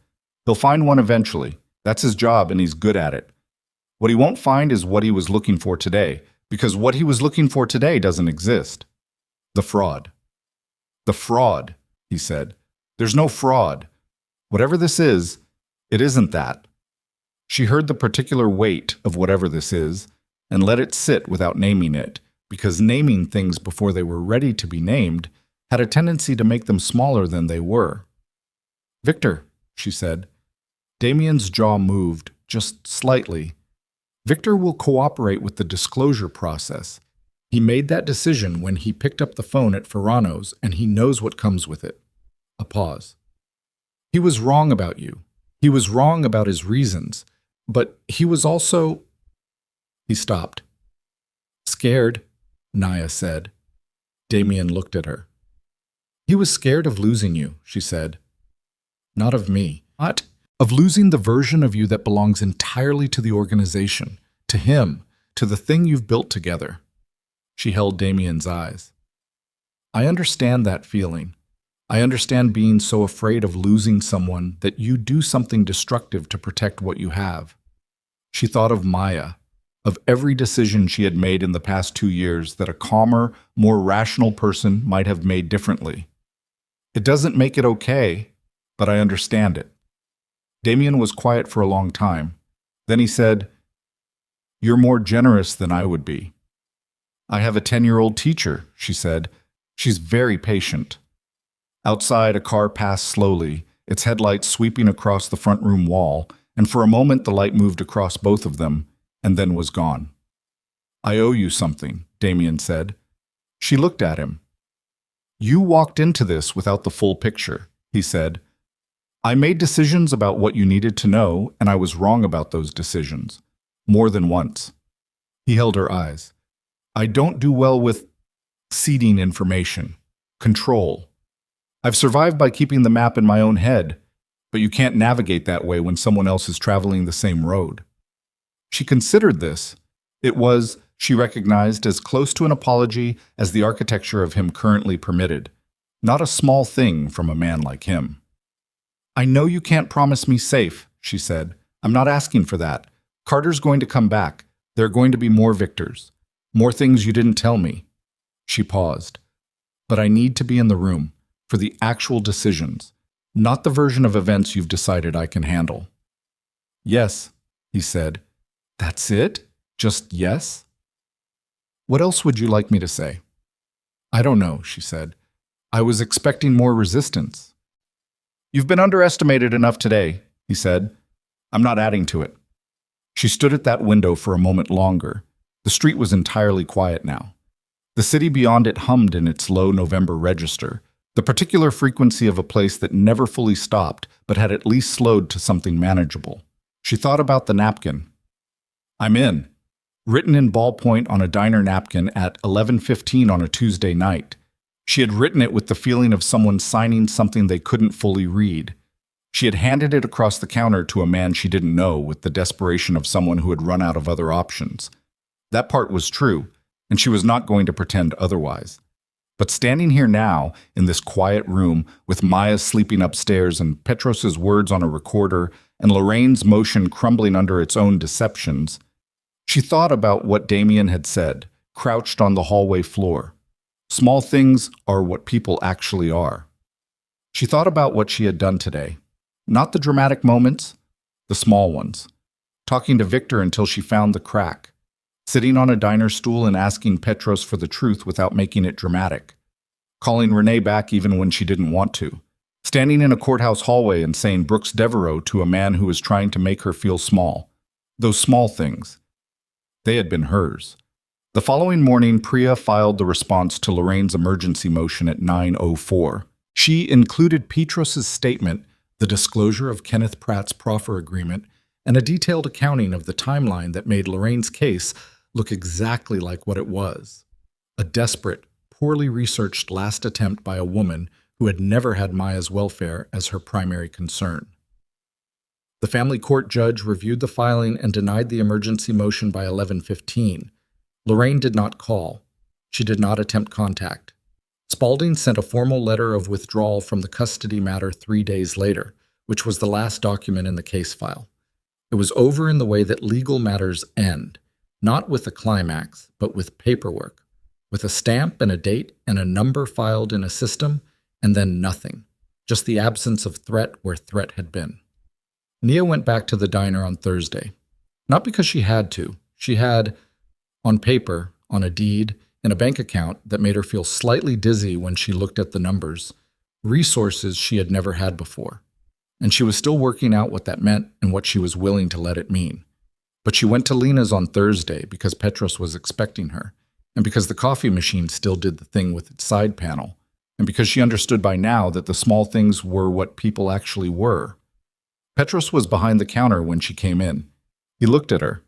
"He'll find one eventually. That's his job, and he's good at it. What he won't find is what he was looking for today, because what he was looking for today doesn't exist. The fraud." "The fraud," he said. There's no fraud. Whatever this is, it isn't that. She heard the particular weight of whatever this is and let it sit without naming it, because naming things before they were ready to be named had a tendency to make them smaller than they were. Victor, she said. Damien's jaw moved, just slightly. Victor will cooperate with the disclosure process. He made that decision when he picked up the phone at Ferrano's, and he knows what comes with it. A pause. He was wrong about you. He was wrong about his reasons, but he was also... He stopped. Scared, Naya said. Damien looked at her. He was scared of losing you, she said. Not of me. Not of losing the version of you that belongs entirely to the organization, to him, to the thing you've built together. She held Damien's eyes. I understand that feeling. I understand being so afraid of losing someone that you do something destructive to protect what you have. She thought of Maya, of every decision she had made in the past 2 years that a calmer, more rational person might have made differently. It doesn't make it okay, but I understand it. Damien was quiet for a long time. Then he said, You're more generous than I would be. I have a 10-year-old teacher, she said. She's very patient. Outside, a car passed slowly, its headlights sweeping across the front room wall, and for a moment the light moved across both of them, and then was gone. I owe you something, Damien said. She looked at him. You walked into this without the full picture, he said. I made decisions about what you needed to know, and I was wrong about those decisions. More than once. He held her eyes. I don't do well with ceding information. Control. I've survived by keeping the map in my own head, but you can't navigate that way when someone else is traveling the same road. She considered this. It was, she recognized, as close to an apology as the architecture of him currently permitted. Not a small thing from a man like him. I know you can't promise me safe, she said. I'm not asking for that. Carter's going to come back. There are going to be more victors. More things you didn't tell me. She paused. But I need to be in the room for the actual decisions, not the version of events you've decided I can handle. Yes, he said. That's it? Just yes? What else would you like me to say? I don't know, she said. I was expecting more resistance. You've been underestimated enough today, he said. I'm not adding to it. She stood at that window for a moment longer. The street was entirely quiet now. The city beyond it hummed in its low November register, the particular frequency of a place that never fully stopped, but had at least slowed to something manageable. She thought about the napkin. I'm in. Written in ballpoint on a diner napkin at 11:15 on a Tuesday night. She had written it with the feeling of someone signing something they couldn't fully read. She had handed it across the counter to a man she didn't know with the desperation of someone who had run out of other options. That part was true, and she was not going to pretend otherwise. But standing here now, in this quiet room, with Maya sleeping upstairs and Petros's words on a recorder and Lorraine's motion crumbling under its own deceptions, she thought about what Damien had said, crouched on the hallway floor. Small things are what people actually are. She thought about what she had done today. Not the dramatic moments, the small ones. Talking to Victor until she found the crack. Sitting on a diner stool and asking Petros for the truth without making it dramatic. Calling Renee back even when she didn't want to. Standing in a courthouse hallway and saying Brooks Devereaux to a man who was trying to make her feel small. Those small things. They had been hers. The following morning, Priya filed the response to Lorraine's emergency motion at 9:04. She included Petros's statement, the disclosure of Kenneth Pratt's proffer agreement, and a detailed accounting of the timeline that made Lorraine's case look exactly like what it was. A desperate, poorly researched last attempt by a woman who had never had Maya's welfare as her primary concern. The family court judge reviewed the filing and denied the emergency motion by 11:15. Lorraine did not call. She did not attempt contact. Spaulding sent a formal letter of withdrawal from the custody matter 3 days later, which was the last document in the case file. It was over in the way that legal matters end, not with a climax, but with paperwork, with a stamp and a date and a number filed in a system, and then nothing. just the absence of threat where threat had been. Nia went back to the diner on Thursday. Not because she had to. She had, on paper, on a deed, in a bank account that made her feel slightly dizzy when she looked at the numbers, resources she had never had before. And she was still working out what that meant and what she was willing to let it mean. But she went to Lena's on Thursday because Petros was expecting her, and because the coffee machine still did the thing with its side panel, and because she understood by now that the small things were what people actually were. Petros was behind the counter when she came in. He looked at her.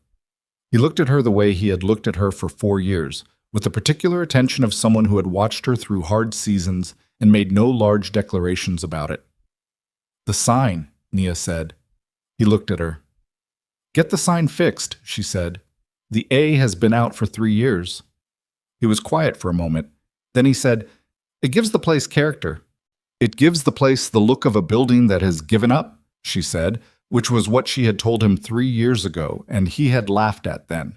He looked at her the way he had looked at her for 4 years, with the particular attention of someone who had watched her through hard seasons and made no large declarations about it. "The sign," Nia said. He looked at her. "Get the sign fixed," she said. "The A has been out for 3 years." He was quiet for a moment. Then he said, "It gives the place character. It gives the place the look of a building that has given up," she said, which was what she had told him 3 years ago, and he had laughed at then.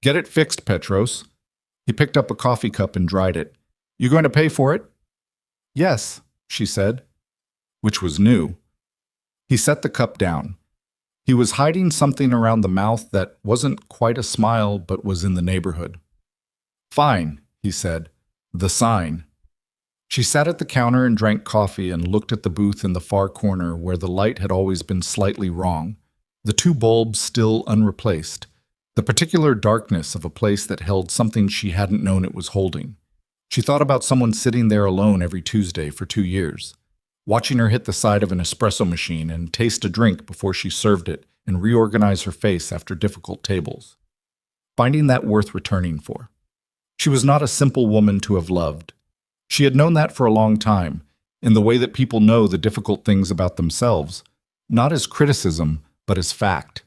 "Get it fixed, Petros." He picked up a coffee cup and dried it. "You going to pay for it?" "Yes," she said, which was new. He set the cup down. He was hiding something around the mouth that wasn't quite a smile but was in the neighborhood. "Fine," he said. "The sign." She sat at the counter and drank coffee and looked at the booth in the far corner where the light had always been slightly wrong, the 2 bulbs still unreplaced, the particular darkness of a place that held something she hadn't known it was holding. She thought about someone sitting there alone every Tuesday for 2 years, watching her hit the side of an espresso machine and taste a drink before she served it and reorganize her face after difficult tables. Finding that worth returning for. She was not a simple woman to have loved. She had known that for a long time, in the way that people know the difficult things about themselves, not as criticism, but as fact.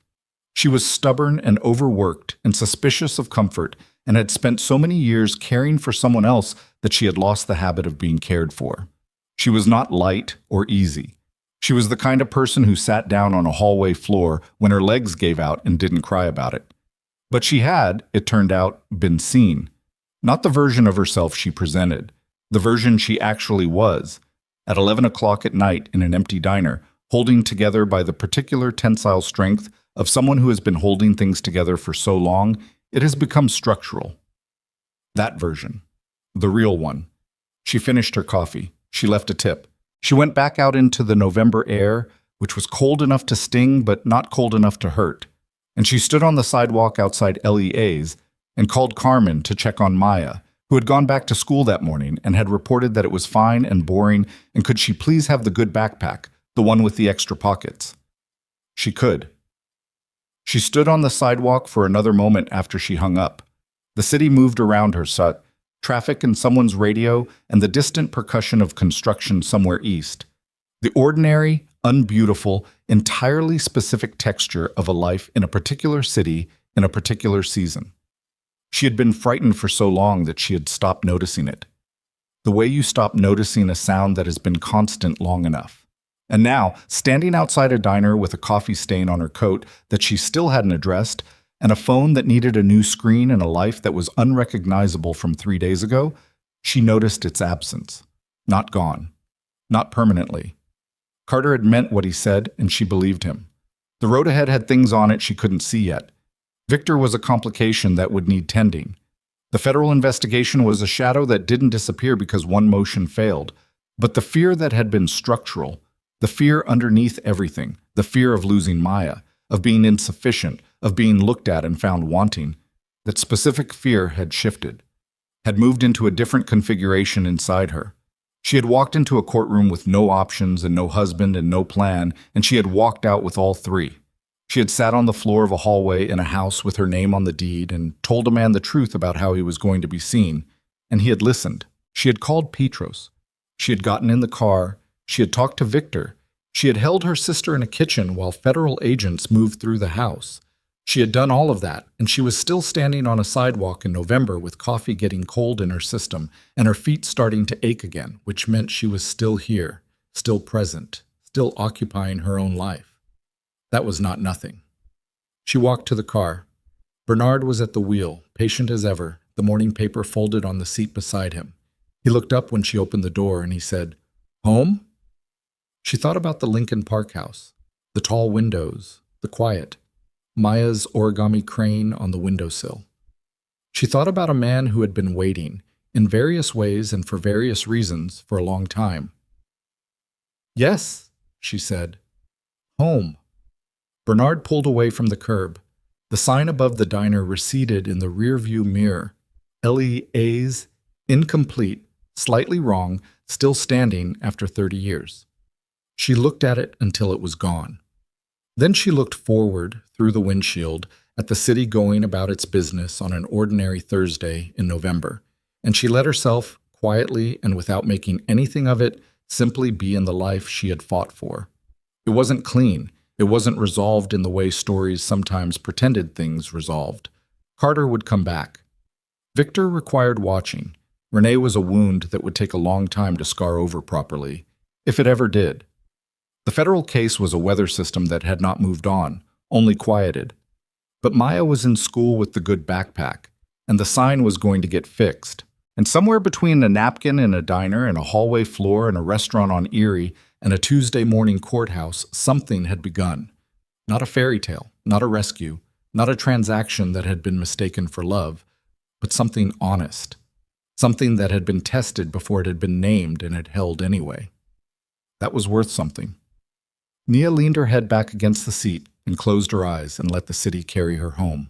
She was stubborn and overworked and suspicious of comfort and had spent so many years caring for someone else that she had lost the habit of being cared for. She was not light or easy. She was the kind of person who sat down on a hallway floor when her legs gave out and didn't cry about it. But she had, it turned out, been seen. Not the version of herself she presented, the version she actually was, at 11 o'clock at night in an empty diner, holding together by the particular tensile strength of someone who has been holding things together for so long, it has become structural. That version. The real one. She finished her coffee. She left a tip. She went back out into the November air, which was cold enough to sting but not cold enough to hurt. And she stood on the sidewalk outside LEA's and called Carmen to check on Maya, who had gone back to school that morning and had reported that it was fine and boring, and could she please have the good backpack, the one with the extra pockets? She could. She stood on the sidewalk for another moment after she hung up. The city moved around her, traffic and someone's radio and the distant percussion of construction somewhere east. The ordinary, unbeautiful, entirely specific texture of a life in a particular city in a particular season. She had been frightened for so long that she had stopped noticing it. The way you stop noticing a sound that has been constant long enough. And now, standing outside a diner with a coffee stain on her coat that she still hadn't addressed, and a phone that needed a new screen and a life that was unrecognizable from 3 days ago, she noticed its absence. Not gone. Not permanently. Carter had meant what he said, and she believed him. The road ahead had things on it she couldn't see yet. Victor was a complication that would need tending. The federal investigation was a shadow that didn't disappear because one motion failed. But the fear that had been structural, the fear underneath everything, the fear of losing Maya, of being insufficient, of being looked at and found wanting, that specific fear had shifted, had moved into a different configuration inside her. She had walked into a courtroom with no options and no husband and no plan, and she had walked out with all 3. She had sat on the floor of a hallway in a house with her name on the deed and told a man the truth about how he was going to be seen, and he had listened. She had called Petros. She had gotten in the car. She had talked to Victor. She had held her sister in a kitchen while federal agents moved through the house. She had done all of that, and she was still standing on a sidewalk in November with coffee getting cold in her system and her feet starting to ache again, which meant she was still here, still present, still occupying her own life. That was not nothing. She walked to the car. Bernard was at the wheel, patient as ever, the morning paper folded on the seat beside him. He looked up when she opened the door and he said, "Home?" She thought about the Lincoln Park house, the tall windows, the quiet, Maya's origami crane on the windowsill. She thought about a man who had been waiting, in various ways and for various reasons, for a long time. "Yes," she said. "Home." Bernard pulled away from the curb. The sign above the diner receded in the rearview mirror. LEA's incomplete, slightly wrong, still standing after 30 years. She looked at it until it was gone. Then she looked forward through the windshield at the city going about its business on an ordinary Thursday in November, and she let herself, quietly and without making anything of it, simply be in the life she had fought for. It wasn't clean. It wasn't resolved in the way stories sometimes pretended things resolved. Carter would come back. Victor required watching. Renee was a wound that would take a long time to scar over properly, if it ever did. The federal case was a weather system that had not moved on, only quieted. But Maya was in school with the good backpack, and the sign was going to get fixed. And somewhere between a napkin in a diner and a hallway floor and a restaurant on Erie and a Tuesday morning courthouse, something had begun. Not a fairy tale, not a rescue, not a transaction that had been mistaken for love, but something honest. Something that had been tested before it had been named and had held anyway. That was worth something. Nia leaned her head back against the seat and closed her eyes and let the city carry her home.